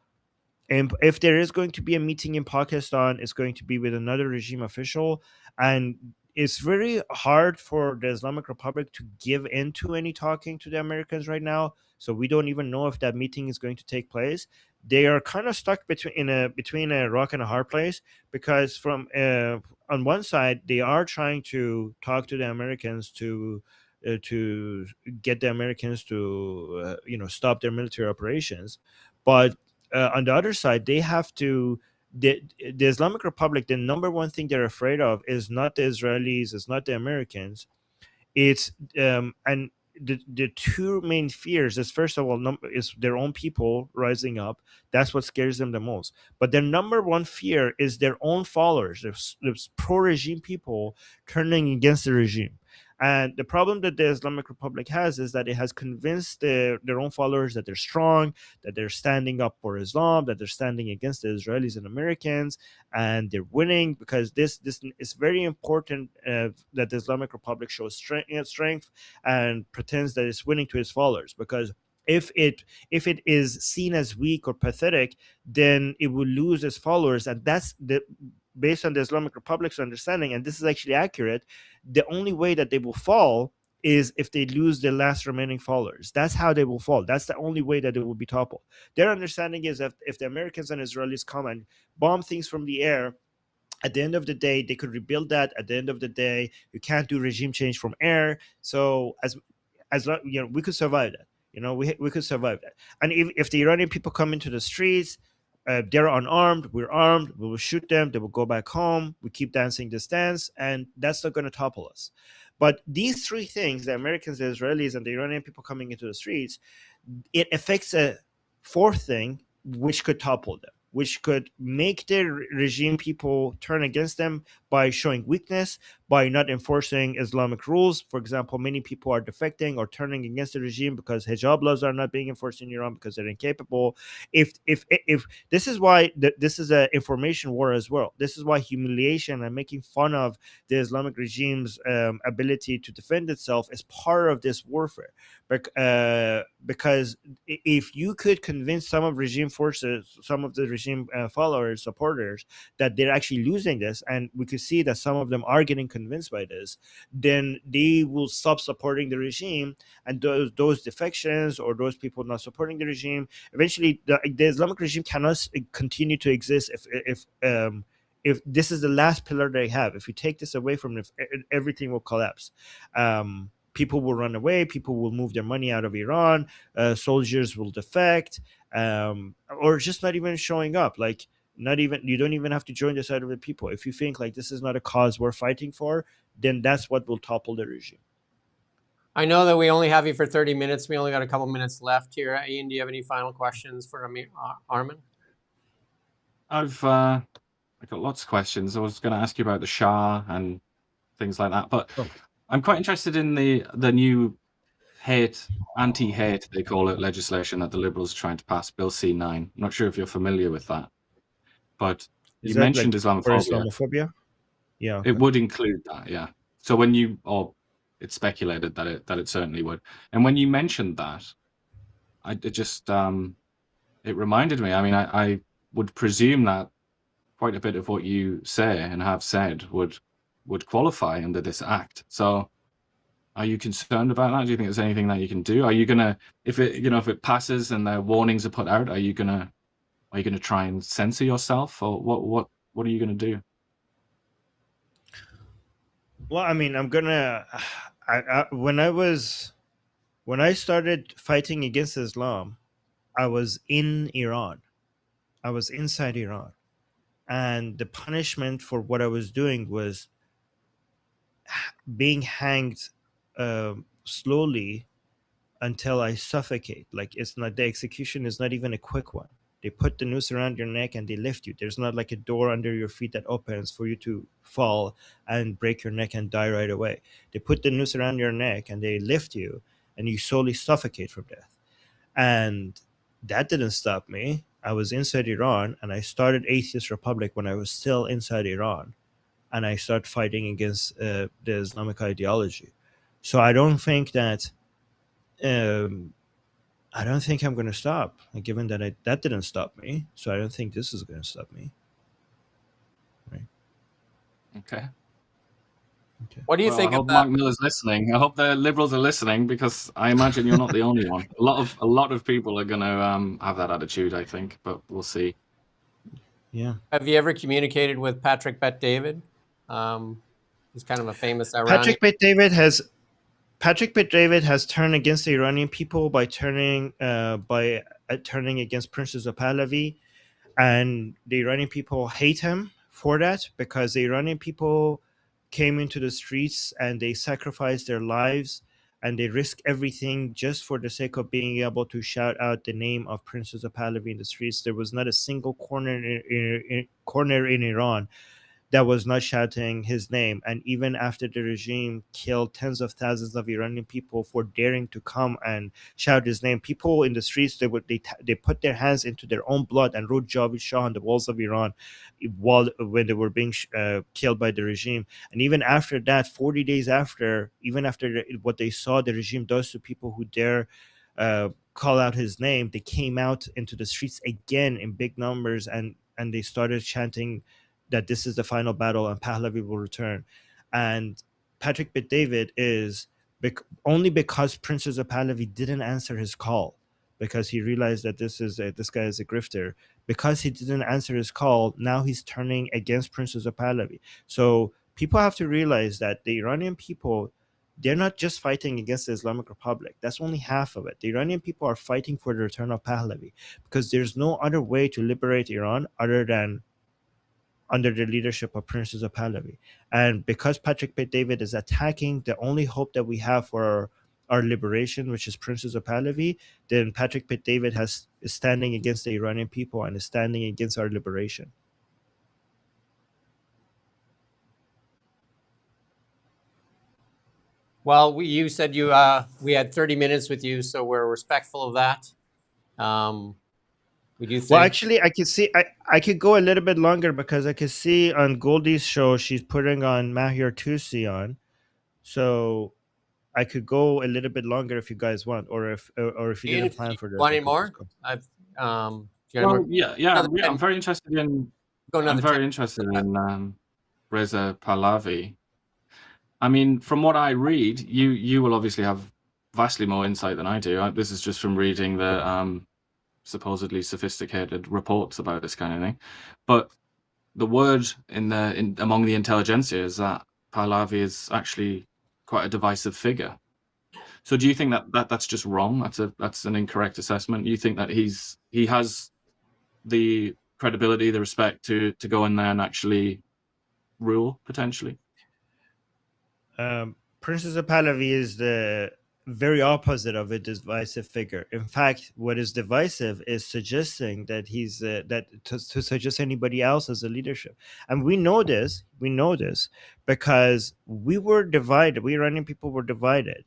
And if there is going to be a meeting in Pakistan, it's going to be with another regime official. And it's very hard for the Islamic Republic to give into any talking to the Americans right now. So we don't even know if that meeting is going to take place. They are kind of stuck between a rock and a hard place, because from on one side they are trying to talk to the Americans to get the Americans to stop their military operations, but on the other side they have to. The Islamic Republic, the number one thing they're afraid of is not the Israelis, it's not the Americans, it's and the two main fears is, first of all, is their own people rising up. That's what scares them the most. But their number one fear is their own followers, there's pro-regime people turning against the regime. And the problem that the Islamic Republic has is that it has convinced their own followers that they're strong, that they're standing up for Islam, that they're standing against the Israelis and Americans, and they're winning, because this is very important, that the Islamic Republic shows strength and pretends that it's winning to its followers. Because if it is seen as weak or pathetic, then it will lose its followers, and that's based on the Islamic Republic's understanding, and this is actually accurate. The only way that they will fall is if they lose their last remaining followers. That's how they will fall. That's the only way that they will be toppled. Their understanding is that if the Americans and Israelis come and bomb things from the air, at the end of the day, they could rebuild that. At the end of the day, you can't do regime change from air. So as we could survive that. We could survive that. And if the Iranian people come into the streets, they're unarmed, we're armed, we will shoot them, they will go back home, we keep dancing this dance, and that's not going to topple us. But these three things, the Americans, the Israelis, and the Iranian people coming into the streets, it affects a fourth thing, which could topple them, which could make the regime people turn against them by showing weakness, by not enforcing Islamic rules. For example, many people are defecting or turning against the regime because hijab laws are not being enforced in Iran because they're incapable. If this is why this is an information war as well. This is why humiliation and making fun of the Islamic regime's ability to defend itself is part of this warfare. Because if you could convince some of regime forces, some of the regime followers, supporters, that they're actually losing this, and we could see that some of them are getting convinced by this, then they will stop supporting the regime, and those defections or those people not supporting the regime, eventually the Islamic regime cannot continue to exist if this is the last pillar they have. If you take this away from them, everything will collapse. People will run away, people will move their money out of Iran, soldiers will defect, or just not even showing up. Like, you don't even have to join the side of the people. If you think like this is not a cause we're fighting for, then that's what will topple the regime. I know that we only have you for 30 minutes. We only got a couple minutes left here. Ian, do you have any final questions for Armin? I've got lots of questions. I was going to ask you about the Shah and things like that, but I'm quite interested in the new anti-hate, they call it, legislation that the Liberals are trying to pass, Bill C9. I'm not sure if you're familiar with that, but you mentioned Islamophobia. Yeah, okay. It would include that, yeah. So it's speculated that it certainly would. And when you mentioned that, it reminded me. I mean, I would presume that quite a bit of what you say and have said would qualify under this act. So are you concerned about that? Do you think there's anything that you can do? Are you gonna, if it passes and the warnings are put out, are you gonna try and censor yourself, or what are you gonna do? Well, I mean, when I started fighting against Islam, I was in Iran. I was inside Iran. And the punishment for what I was doing was being hanged slowly until I suffocate. Like, the execution is not even a quick one. They put the noose around your neck and they lift you. There's not like a door under your feet that opens for you to fall and break your neck and die right away. They put the noose around your neck and they lift you, and you slowly suffocate from death. And that didn't stop me. I was inside Iran, and I started Atheist Republic when I was still inside Iran, and I started fighting against the Islamic ideology. So I don't think that I don't think I'm going to stop. And given that that didn't stop me, so I don't think this is going to stop me. Right. Okay. What do you Well, think I hope about? Mark Miller's listening. I hope the Liberals are listening, because I imagine you're not the only one. A lot of people are going to have that attitude, I think, but we'll see. Yeah. Have you ever communicated with Patrick Bet-David? He's kind of a famous Iranian. Patrick Bet-David has turned against the Iranian people by turning against Princess of Pahlavi, and the Iranian people hate him for that, because the Iranian people came into the streets and they sacrificed their lives and they risked everything just for the sake of being able to shout out the name of Princess of Pahlavi in the streets. There was not a single corner in Iran that was not shouting his name. And even after the regime killed tens of thousands of Iranian people for daring to come and shout his name, people in the streets, they put their hands into their own blood and wrote Javid Shah on the walls of Iran when they were being killed by the regime. And even after that, 40 days after, even after what they saw the regime does to people who dare call out his name, they came out into the streets again in big numbers, and they started chanting that this is the final battle and Pahlavi will return. And Patrick Bet-David is only because Princess of Pahlavi didn't answer his call, because he realized that this guy is a grifter. Because he didn't answer his call, now he's turning against Princess of Pahlavi. So people have to realize that the Iranian people, they're not just fighting against the Islamic Republic. That's only half of it. The Iranian people are fighting for the return of Pahlavi, because there's no other way to liberate Iran other than under the leadership of Princess of Pahlavi. And because Patrick Bet-David is attacking the only hope that we have for our liberation, which is Princess of Pahlavi, then Patrick Bet-David is standing against the Iranian people and is standing against our liberation. Well, you said we had 30 minutes with you, so we're respectful of that. We do think. Well, actually, I could see I could go a little bit longer, because I could see on Goldie's show she's putting on Mahir Tusi on, so I could go a little bit longer if you guys want, or if you didn't plan for this. Want any more? I'm very interested in. Reza Pahlavi. I mean, from what I read, you will obviously have vastly more insight than I do. This is just from reading the supposedly sophisticated reports about this kind of thing. But the word among the intelligentsia is that Pahlavi is actually quite a divisive figure. So do you think that's just wrong? That's an incorrect assessment? You think that he has the credibility, the respect to go in there and actually rule potentially? Princess of Pahlavi is the very opposite of a divisive figure. In fact, what is divisive is suggesting that he's to suggest anybody else as a leadership. And we know this because we were divided. We Iranian people were divided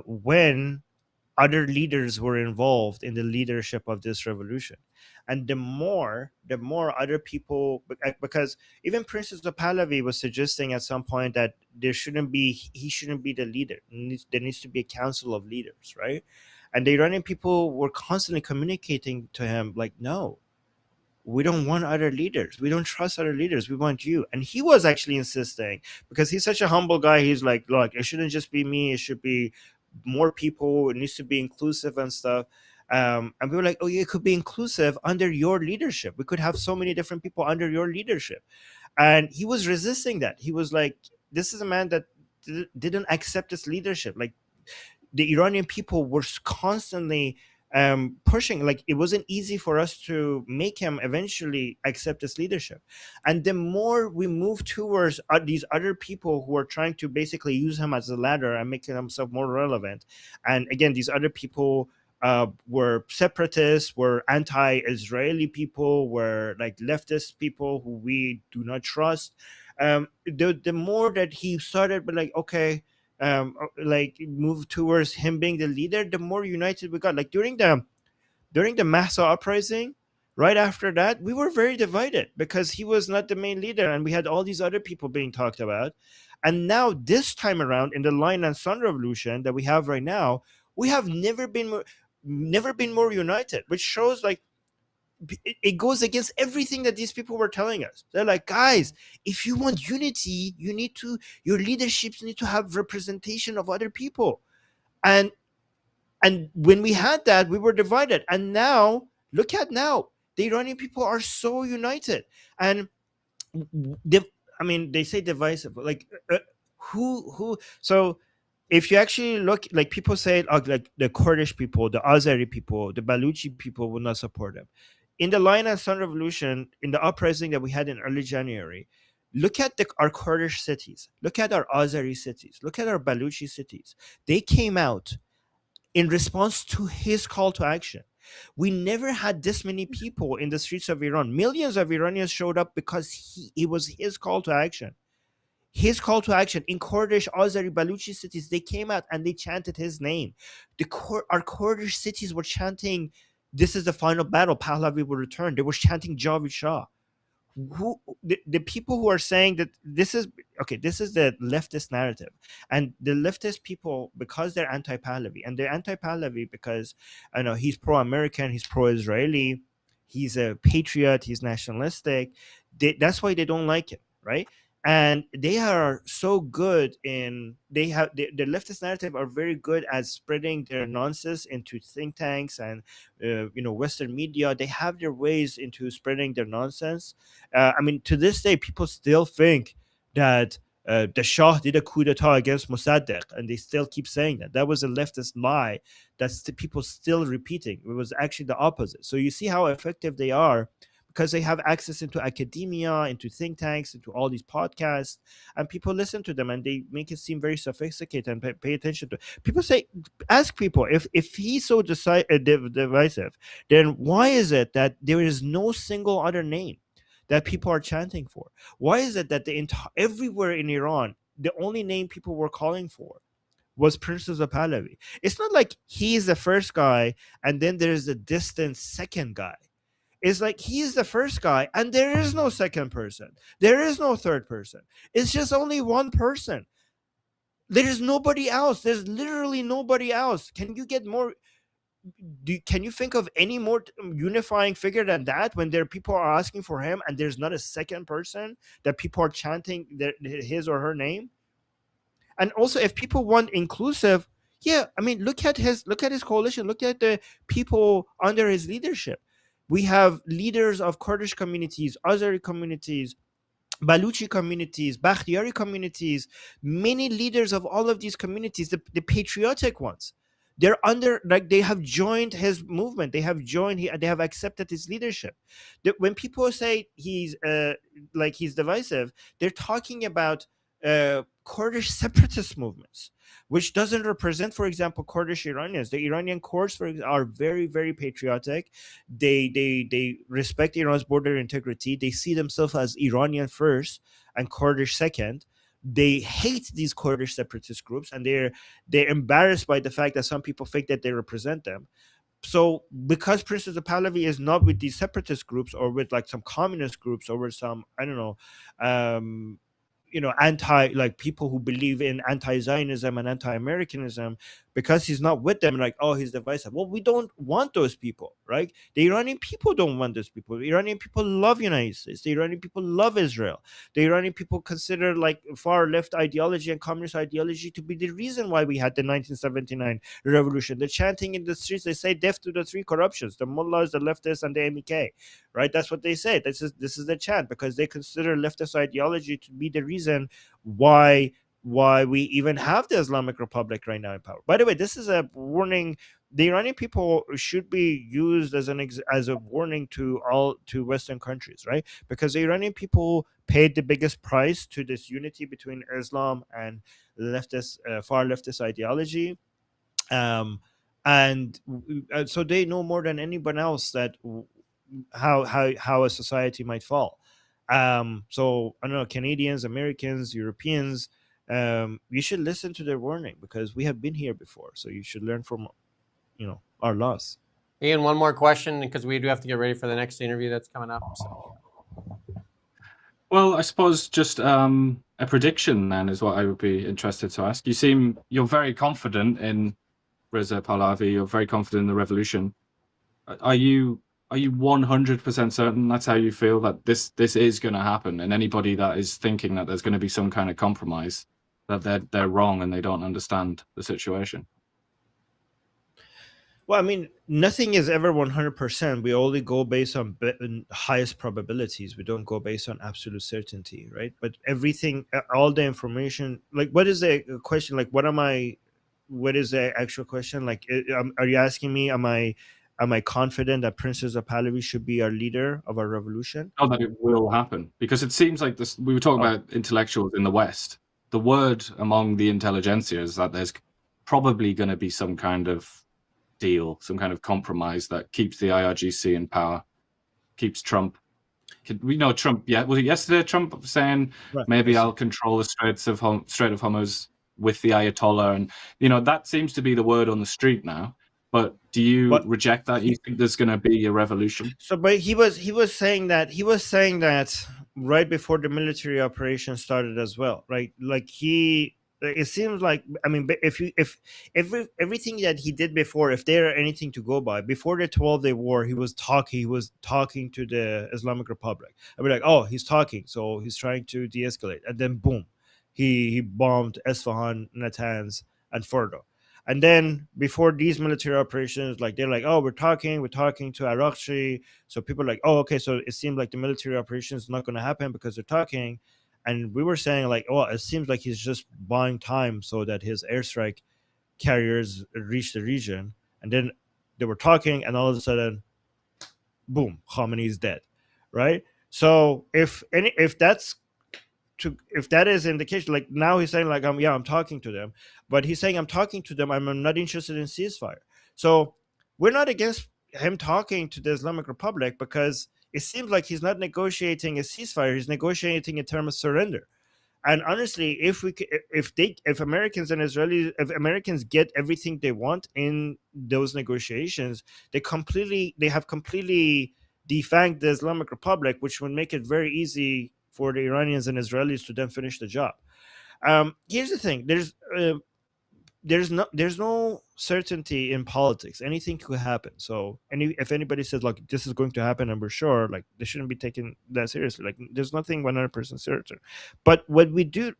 when other leaders were involved in the leadership of this revolution. And the more other people, because even Princess of Pahlavi was suggesting at some point that he shouldn't be the leader. There needs to be a council of leaders, right? And the Iranian people were constantly communicating to him like, no, we don't want other leaders. We don't trust other leaders. We want you. And he was actually insisting, because he's such a humble guy. He's like, look, it shouldn't just be me. It should be more people. It needs to be inclusive and stuff. And we were like, oh, it could be inclusive under your leadership. We could have so many different people under your leadership. And he was resisting that. He was like, this is a man that didn't accept this leadership. Like, the Iranian people were constantly pushing. Like, it wasn't easy for us to make him eventually accept this leadership. And the more we move towards these other people who are trying to basically use him as a ladder and make himself more relevant. And again, these other people were separatists, were anti-Israeli people, were like leftist people who we do not trust. The more that he started, but like, okay, like move towards him being the leader, the more united we got. Like during the Mahsa uprising, right after that, we were very divided because he was not the main leader, and we had all these other people being talked about. And now this time around, in the Lion and Sun revolution that we have right now, we have never been never been more united, which shows like it goes against everything that these people were telling us. They're like, guys, if you want unity, your leaderships need to have representation of other people. And when we had that, we were divided. And now, look at now, the Iranian people are so united. And they say divisive, like who? So if you actually look, like people say, like the Kurdish people, the Azeri people, the Baluchi people will not support them. In the Lion and Sun Revolution, in the uprising that we had in early January, look at our Kurdish cities, look at our Azeri cities, look at our Baluchi cities. They came out in response to his call to action. We never had this many people in the streets of Iran. Millions of Iranians showed up because it was his call to action. His call to action in Kurdish, Azeri, Baluchi cities, they came out and they chanted his name. Our Kurdish cities were chanting, "This is the final battle, Pahlavi will return." They were chanting Javid Shah. The people who are saying that this is the leftist narrative, and the leftist people, because they're anti-Pahlavi, and they're anti-Pahlavi because I know he's pro-American, he's pro-Israeli, he's a patriot, he's nationalistic. That's why they don't like him, right? And they are so good the leftist narrative are very good at spreading their nonsense into think tanks and Western media. They have their ways into spreading their nonsense. To this day, people still think that the Shah did a coup d'etat against Mossadegh, and they still keep saying that was a leftist lie that's people still repeating. It was actually the opposite. So you see how effective they are, because they have access into academia, into think tanks, into all these podcasts, and people listen to them and they make it seem very sophisticated and pay attention to it. People say, ask people, if he's so divisive, then why is it that there is no single other name that people are chanting for? Why is it that everywhere in Iran, the only name people were calling for was Princess of Pahlavi? It's not like he's the first guy and then there's a distant second guy. It's like he's the first guy and there is no second person. There is no third person. It's just only one person. There is nobody else. There's literally nobody else. Can you get more? Can you think of any more unifying figure than that, when people are asking for him and there's not a second person that people are chanting his or her name? And also, if people want inclusive, look at his coalition. Look at the people under his leadership. We have leaders of Kurdish communities, Azeri communities, Baluchi communities, Bakhtiyari communities, many leaders of all of these communities, the patriotic ones. They're they have joined his movement. They have accepted his leadership. When people say he's divisive, they're talking about Kurdish separatist movements, which doesn't represent, for example, Kurdish Iranians. The Iranian Kurds, for example, are very, very patriotic. They respect Iran's border integrity. They see themselves as Iranian first and Kurdish second. They hate these Kurdish separatist groups, and they're embarrassed by the fact that some people think that they represent them. So because Princess of Pahlavi is not with these separatist groups or with like some communist groups or with some, I don't know, people who believe in anti-Zionism and anti-Americanism, because he's not with them, like, oh, he's divisive. Well, we don't want those people, right? The Iranian people don't want those people. The Iranian people love United States. The Iranian people love Israel. The Iranian people consider like far left ideology and communist ideology to be the reason why we had the 1979 revolution. The chanting in the streets, they say death to the three corruptions, the mullahs, the leftists, and the MEK, right? That's what they say. This is the chant, because they consider leftist ideology to be the reason why we even have the Islamic Republic right now in power. By the way, this is a warning. The Iranian people should be used as a warning to Western countries, right? Because the Iranian people paid the biggest price to this unity between Islam and far leftist ideology, and so they know more than anyone else that how a society might fall. So I don't know, Canadians, Americans, Europeans, you should listen to their warning, because we have been here before. So you should learn from, our loss. Ian, one more question, because we do have to get ready for the next interview that's coming up. So. Well, I suppose just a prediction then is what I would be interested to ask. You're very confident in Reza Pahlavi, you're very confident in the revolution. Are you 100% certain that's how you feel, that this is going to happen? And anybody that is thinking that there's going to be some kind of compromise, that they're wrong and they don't understand the situation? Well, I mean, nothing is ever 100%. We only go based on highest probabilities. We don't go based on absolute certainty, right? But everything, all the information, like, what is the question? Like, what is the actual question? Like, are you asking me, am I confident that Princess of Pahlavi should be our leader of our revolution? Not that it will happen, because it seems like this. We were talking about intellectuals in the West. The word among the intelligentsia is that there's probably going to be some kind of deal, some kind of compromise that keeps the IRGC in power, keeps Trump. We know Trump. Yeah, was it yesterday? Trump saying maybe I'll control the Strait of Hormuz with the Ayatollah, and that seems to be the word on the street now. But do you reject that? You think there's going to be a revolution? So, but he was saying that right before the military operation started as well, right? Like it seems like, I mean, if everything that he did before, if there are anything to go by, before the 12-day war, he was talking to the Islamic Republic. I'd be like, oh, he's talking, so he's trying to de-escalate, and then boom, he bombed Esfahan, Natanz, and Fordo. And then before these military operations, like, they're like, oh, we're talking to IRCC. So people are like, oh, okay, so it seems like the military operation is not going to happen because they're talking. And we were saying, like, oh, it seems like he's just buying time so that his airstrike carriers reach the region. And then they were talking, and all of a sudden, boom, Khamenei is dead, right? So if that is indication, like, now he's saying, like, I'm talking to them, but he's saying, I'm talking to them, I'm not interested in ceasefire. So we're not against him talking to the Islamic Republic, because it seems like he's not negotiating a ceasefire, he's negotiating in terms of surrender. And honestly, if Americans and Israelis, if Americans get everything they want in those negotiations, they have completely defanged the Islamic Republic, which would make it very easy for the Iranians and Israelis to then finish the job. Here's the thing: there's no certainty in politics. Anything could happen. So if anybody says, like, this is going to happen and we're sure, like, they shouldn't be taken that seriously. Like, there's nothing 100% certain. But what we do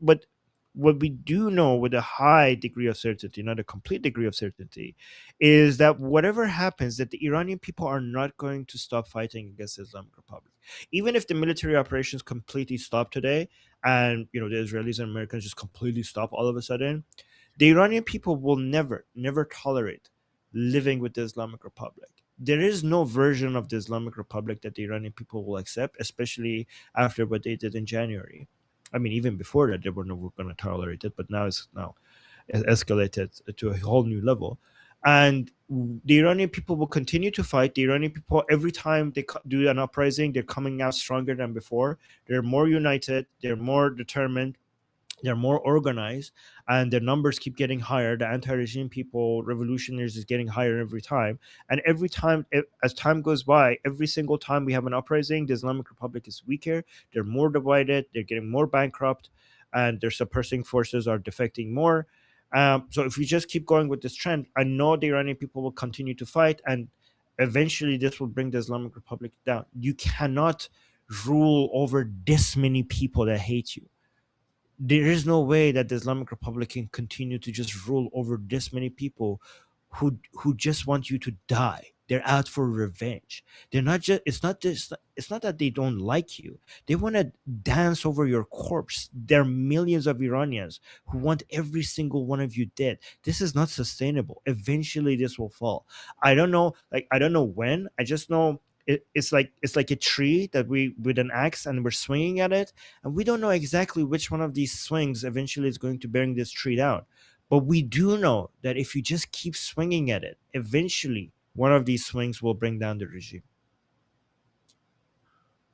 know with a high degree of certainty, not a complete degree of certainty, is that whatever happens, that the Iranian people are not going to stop fighting against the Islamic Republic. Even if the military operations completely stop today, and the Israelis and Americans just completely stop all of a sudden, the Iranian people will never tolerate living with the Islamic Republic. There is no version of the Islamic Republic that the Iranian people will accept, especially after what they did in January. I mean, even before that, they were never going to tolerate it, but now it's escalated to a whole new level. And the Iranian people will continue to fight. The Iranian people, every time they do an uprising, they're coming out stronger than before. They're more united. They're more determined. They're more organized, and their numbers keep getting higher. The anti-regime people, revolutionaries, is getting higher every time. And every time, as time goes by, every single time we have an uprising, the Islamic Republic is weaker. They're more divided. They're getting more bankrupt, and their suppressing forces are defecting more. So if we just keep going with this trend, I know the Iranian people will continue to fight, and eventually this will bring the Islamic Republic down. You cannot rule over this many people that hate you. There is no way that the Islamic Republic can continue to just rule over this many people who just want you to die. They're out for revenge. They're not just. It's not that they don't like you. They want to dance over your corpse. There are millions of Iranians who want every single one of you dead. This is not sustainable. Eventually, this will fall. I don't know. I don't know when. I just know. It's like a tree that we with an axe, and we're swinging at it, and we don't know exactly which one of these swings eventually is going to bring this tree down. But we do know that if you just keep swinging at it, eventually one of these swings will bring down the regime.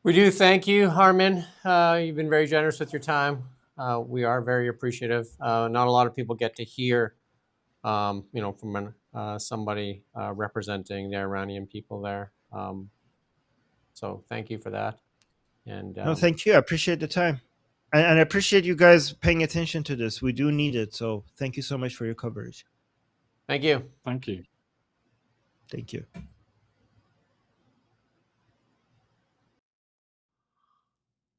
We do thank you, Harman. You've been very generous with your time. We are very appreciative. Not a lot of people get to hear, from somebody representing the Iranian people there. So thank you for that. And no, thank you. I appreciate the time. And I appreciate you guys paying attention to this. We do need it. So thank you so much for your coverage. Thank you. Thank you. Thank you.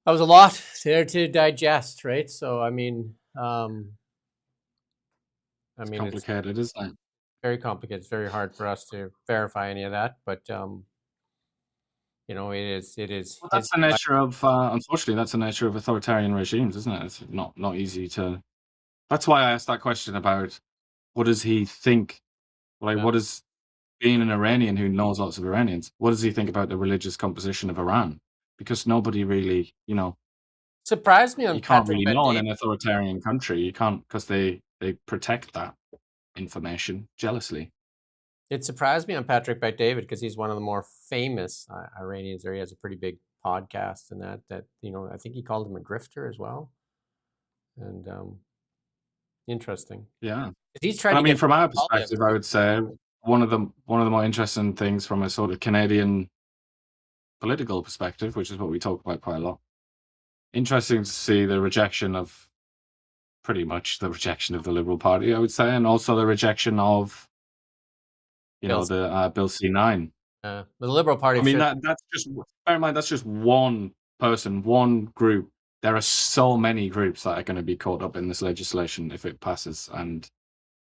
That was a lot there to digest, right? So, I mean, It's complicated, isn't it? Very complicated. It's very hard for us to verify any of that, but you know, it is. Well, that's the nature of, unfortunately, that's the nature of authoritarian regimes, isn't it? It's not easy to. That's why I asked that question about what does he think? Like, what is being an Iranian who knows lots of Iranians? What does he think about the religious composition of Iran? Because nobody really, surprised me on you can't Patrick really know in Bet-David. an authoritarian country. You can't because they protect that information jealously. It surprised me on Patrick Bet-David because he's one of the more famous Iranians there. He has a pretty big podcast and that, you know, I think he called him a grifter as well. And interesting. Yeah. He's trying But, to I mean, get from our Poilievre. perspective, I would say one of the more interesting things from a sort of Canadian political perspective, which is what we talk about quite a lot. Interesting to see the rejection of pretty much the rejection of the Liberal Party, I would say, and also the rejection of the Bill C9. The Liberal Party. I mean, that's just, bear in mind, that's just one person, one group. There are so many groups that are going to be caught up in this legislation if it passes. And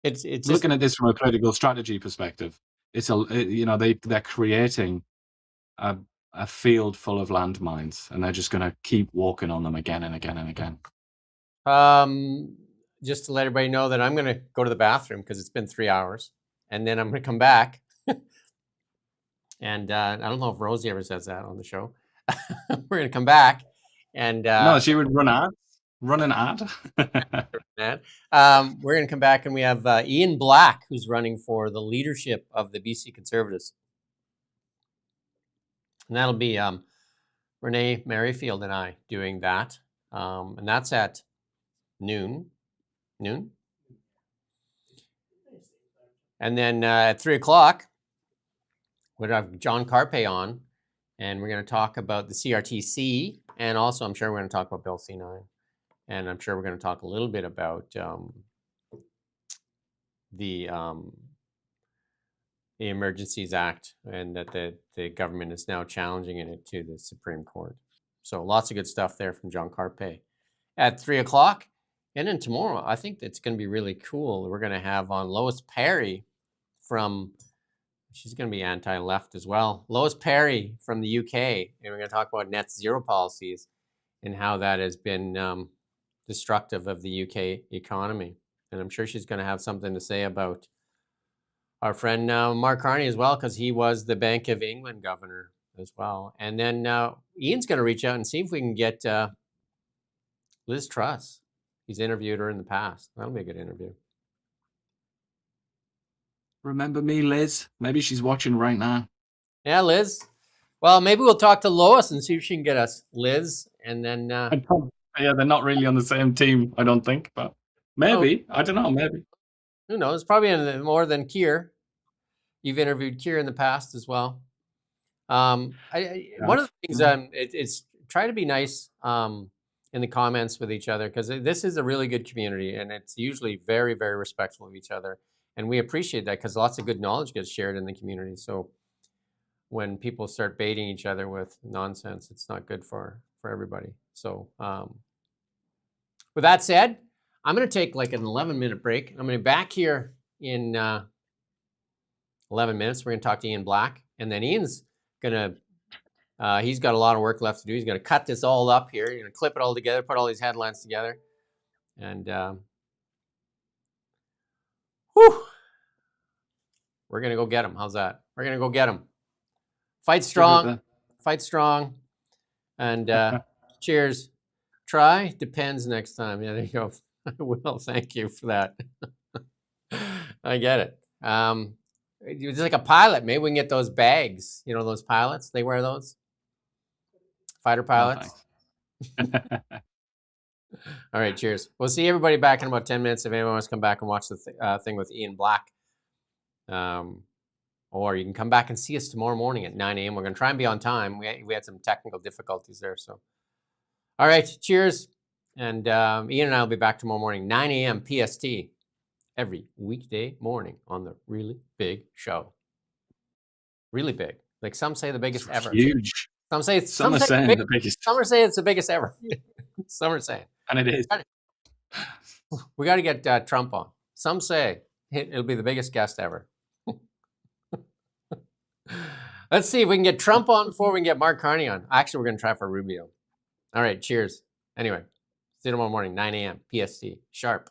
it's looking at this from a political strategy perspective, they're creating a field full of landmines, and they're just going to keep walking on them again and again and again. Just to let everybody know that I'm going to go to the bathroom because it's been 3 hours, and then I'm going to come back. And I don't know if Rosie ever says that on the show. We're going to come back, and no, she would run an ad. We're going to come back, and we have Ian Black, who's running for the leadership of the BC Conservatives, and that'll be Renee Merrifield and I doing that, and that's at noon. And then at 3 o'clock, we'll have John Carpe on, and we're going to talk about the CRTC, and also I'm sure we're going to talk about Bill C9, and I'm sure we're going to talk a little bit about the Emergencies Act, and that the government is now challenging it to the Supreme Court. So lots of good stuff there from John Carpe at 3 o'clock. And then tomorrow, I think it's going to be really cool. We're going to have on Lois Perry she's going to be anti-left as well. Lois Perry from the UK. And we're going to talk about net zero policies and how that has been destructive of the UK economy. And I'm sure she's going to have something to say about our friend Mark Carney as well, because he was the Bank of England governor as well. And then Ian's going to reach out and see if we can get Liz Truss. He's interviewed her in the past. That'll be a good interview. Remember me, Liz? Maybe she's watching right now. Yeah, Liz. Well, maybe we'll talk to Lois and see if she can get us Liz. And then... yeah, they're not really on the same team, I don't think. But maybe. I don't know, maybe. Who knows? Probably more than Keir. You've interviewed Keir in the past as well. One of the things, it's try to be nice in the comments with each other, because this is a really good community, and it's usually very, very respectful of each other. And we appreciate that because lots of good knowledge gets shared in the community. So when people start baiting each other with nonsense, it's not good for everybody. So with that said, I'm going to take like an 11-minute break. I'm going to be back here in 11 minutes. We're going to talk to Ian Black. And then Ian's going to, he's got a lot of work left to do. He's going to cut this all up here. He's going to clip it all together, put all these headlines together. And we're going to go get him. How's that? We're going to go get him. Fight strong. Fight strong. And cheers. Try. Depends next time. Yeah, there you go. I will. Thank you for that. I get it. It's like a pilot. Maybe we can get those bags. You know, those pilots? They wear those? Fighter pilots? All right, cheers. We'll see everybody back in about 10 minutes if anyone wants to come back and watch the thing with Ian Black. Or you can come back and see us tomorrow morning at 9 a.m. We're going to try and be on time. We had some technical difficulties there. So, all right, cheers. And Ian and I will be back tomorrow morning, 9 a.m. PST. every weekday morning on the Really Big Show. Really big. Like some say the biggest ever. Huge. Some say it's Some are saying the biggest. Some are saying it's the biggest ever. Some are saying. And it is. We got to get Trump on. Some say it'll be the biggest guest ever. Let's see if we can get Trump on before we can get Mark Carney on. Actually, we're going to try for Rubio. All right, cheers. Anyway, see you tomorrow morning, 9 a.m. PST, sharp.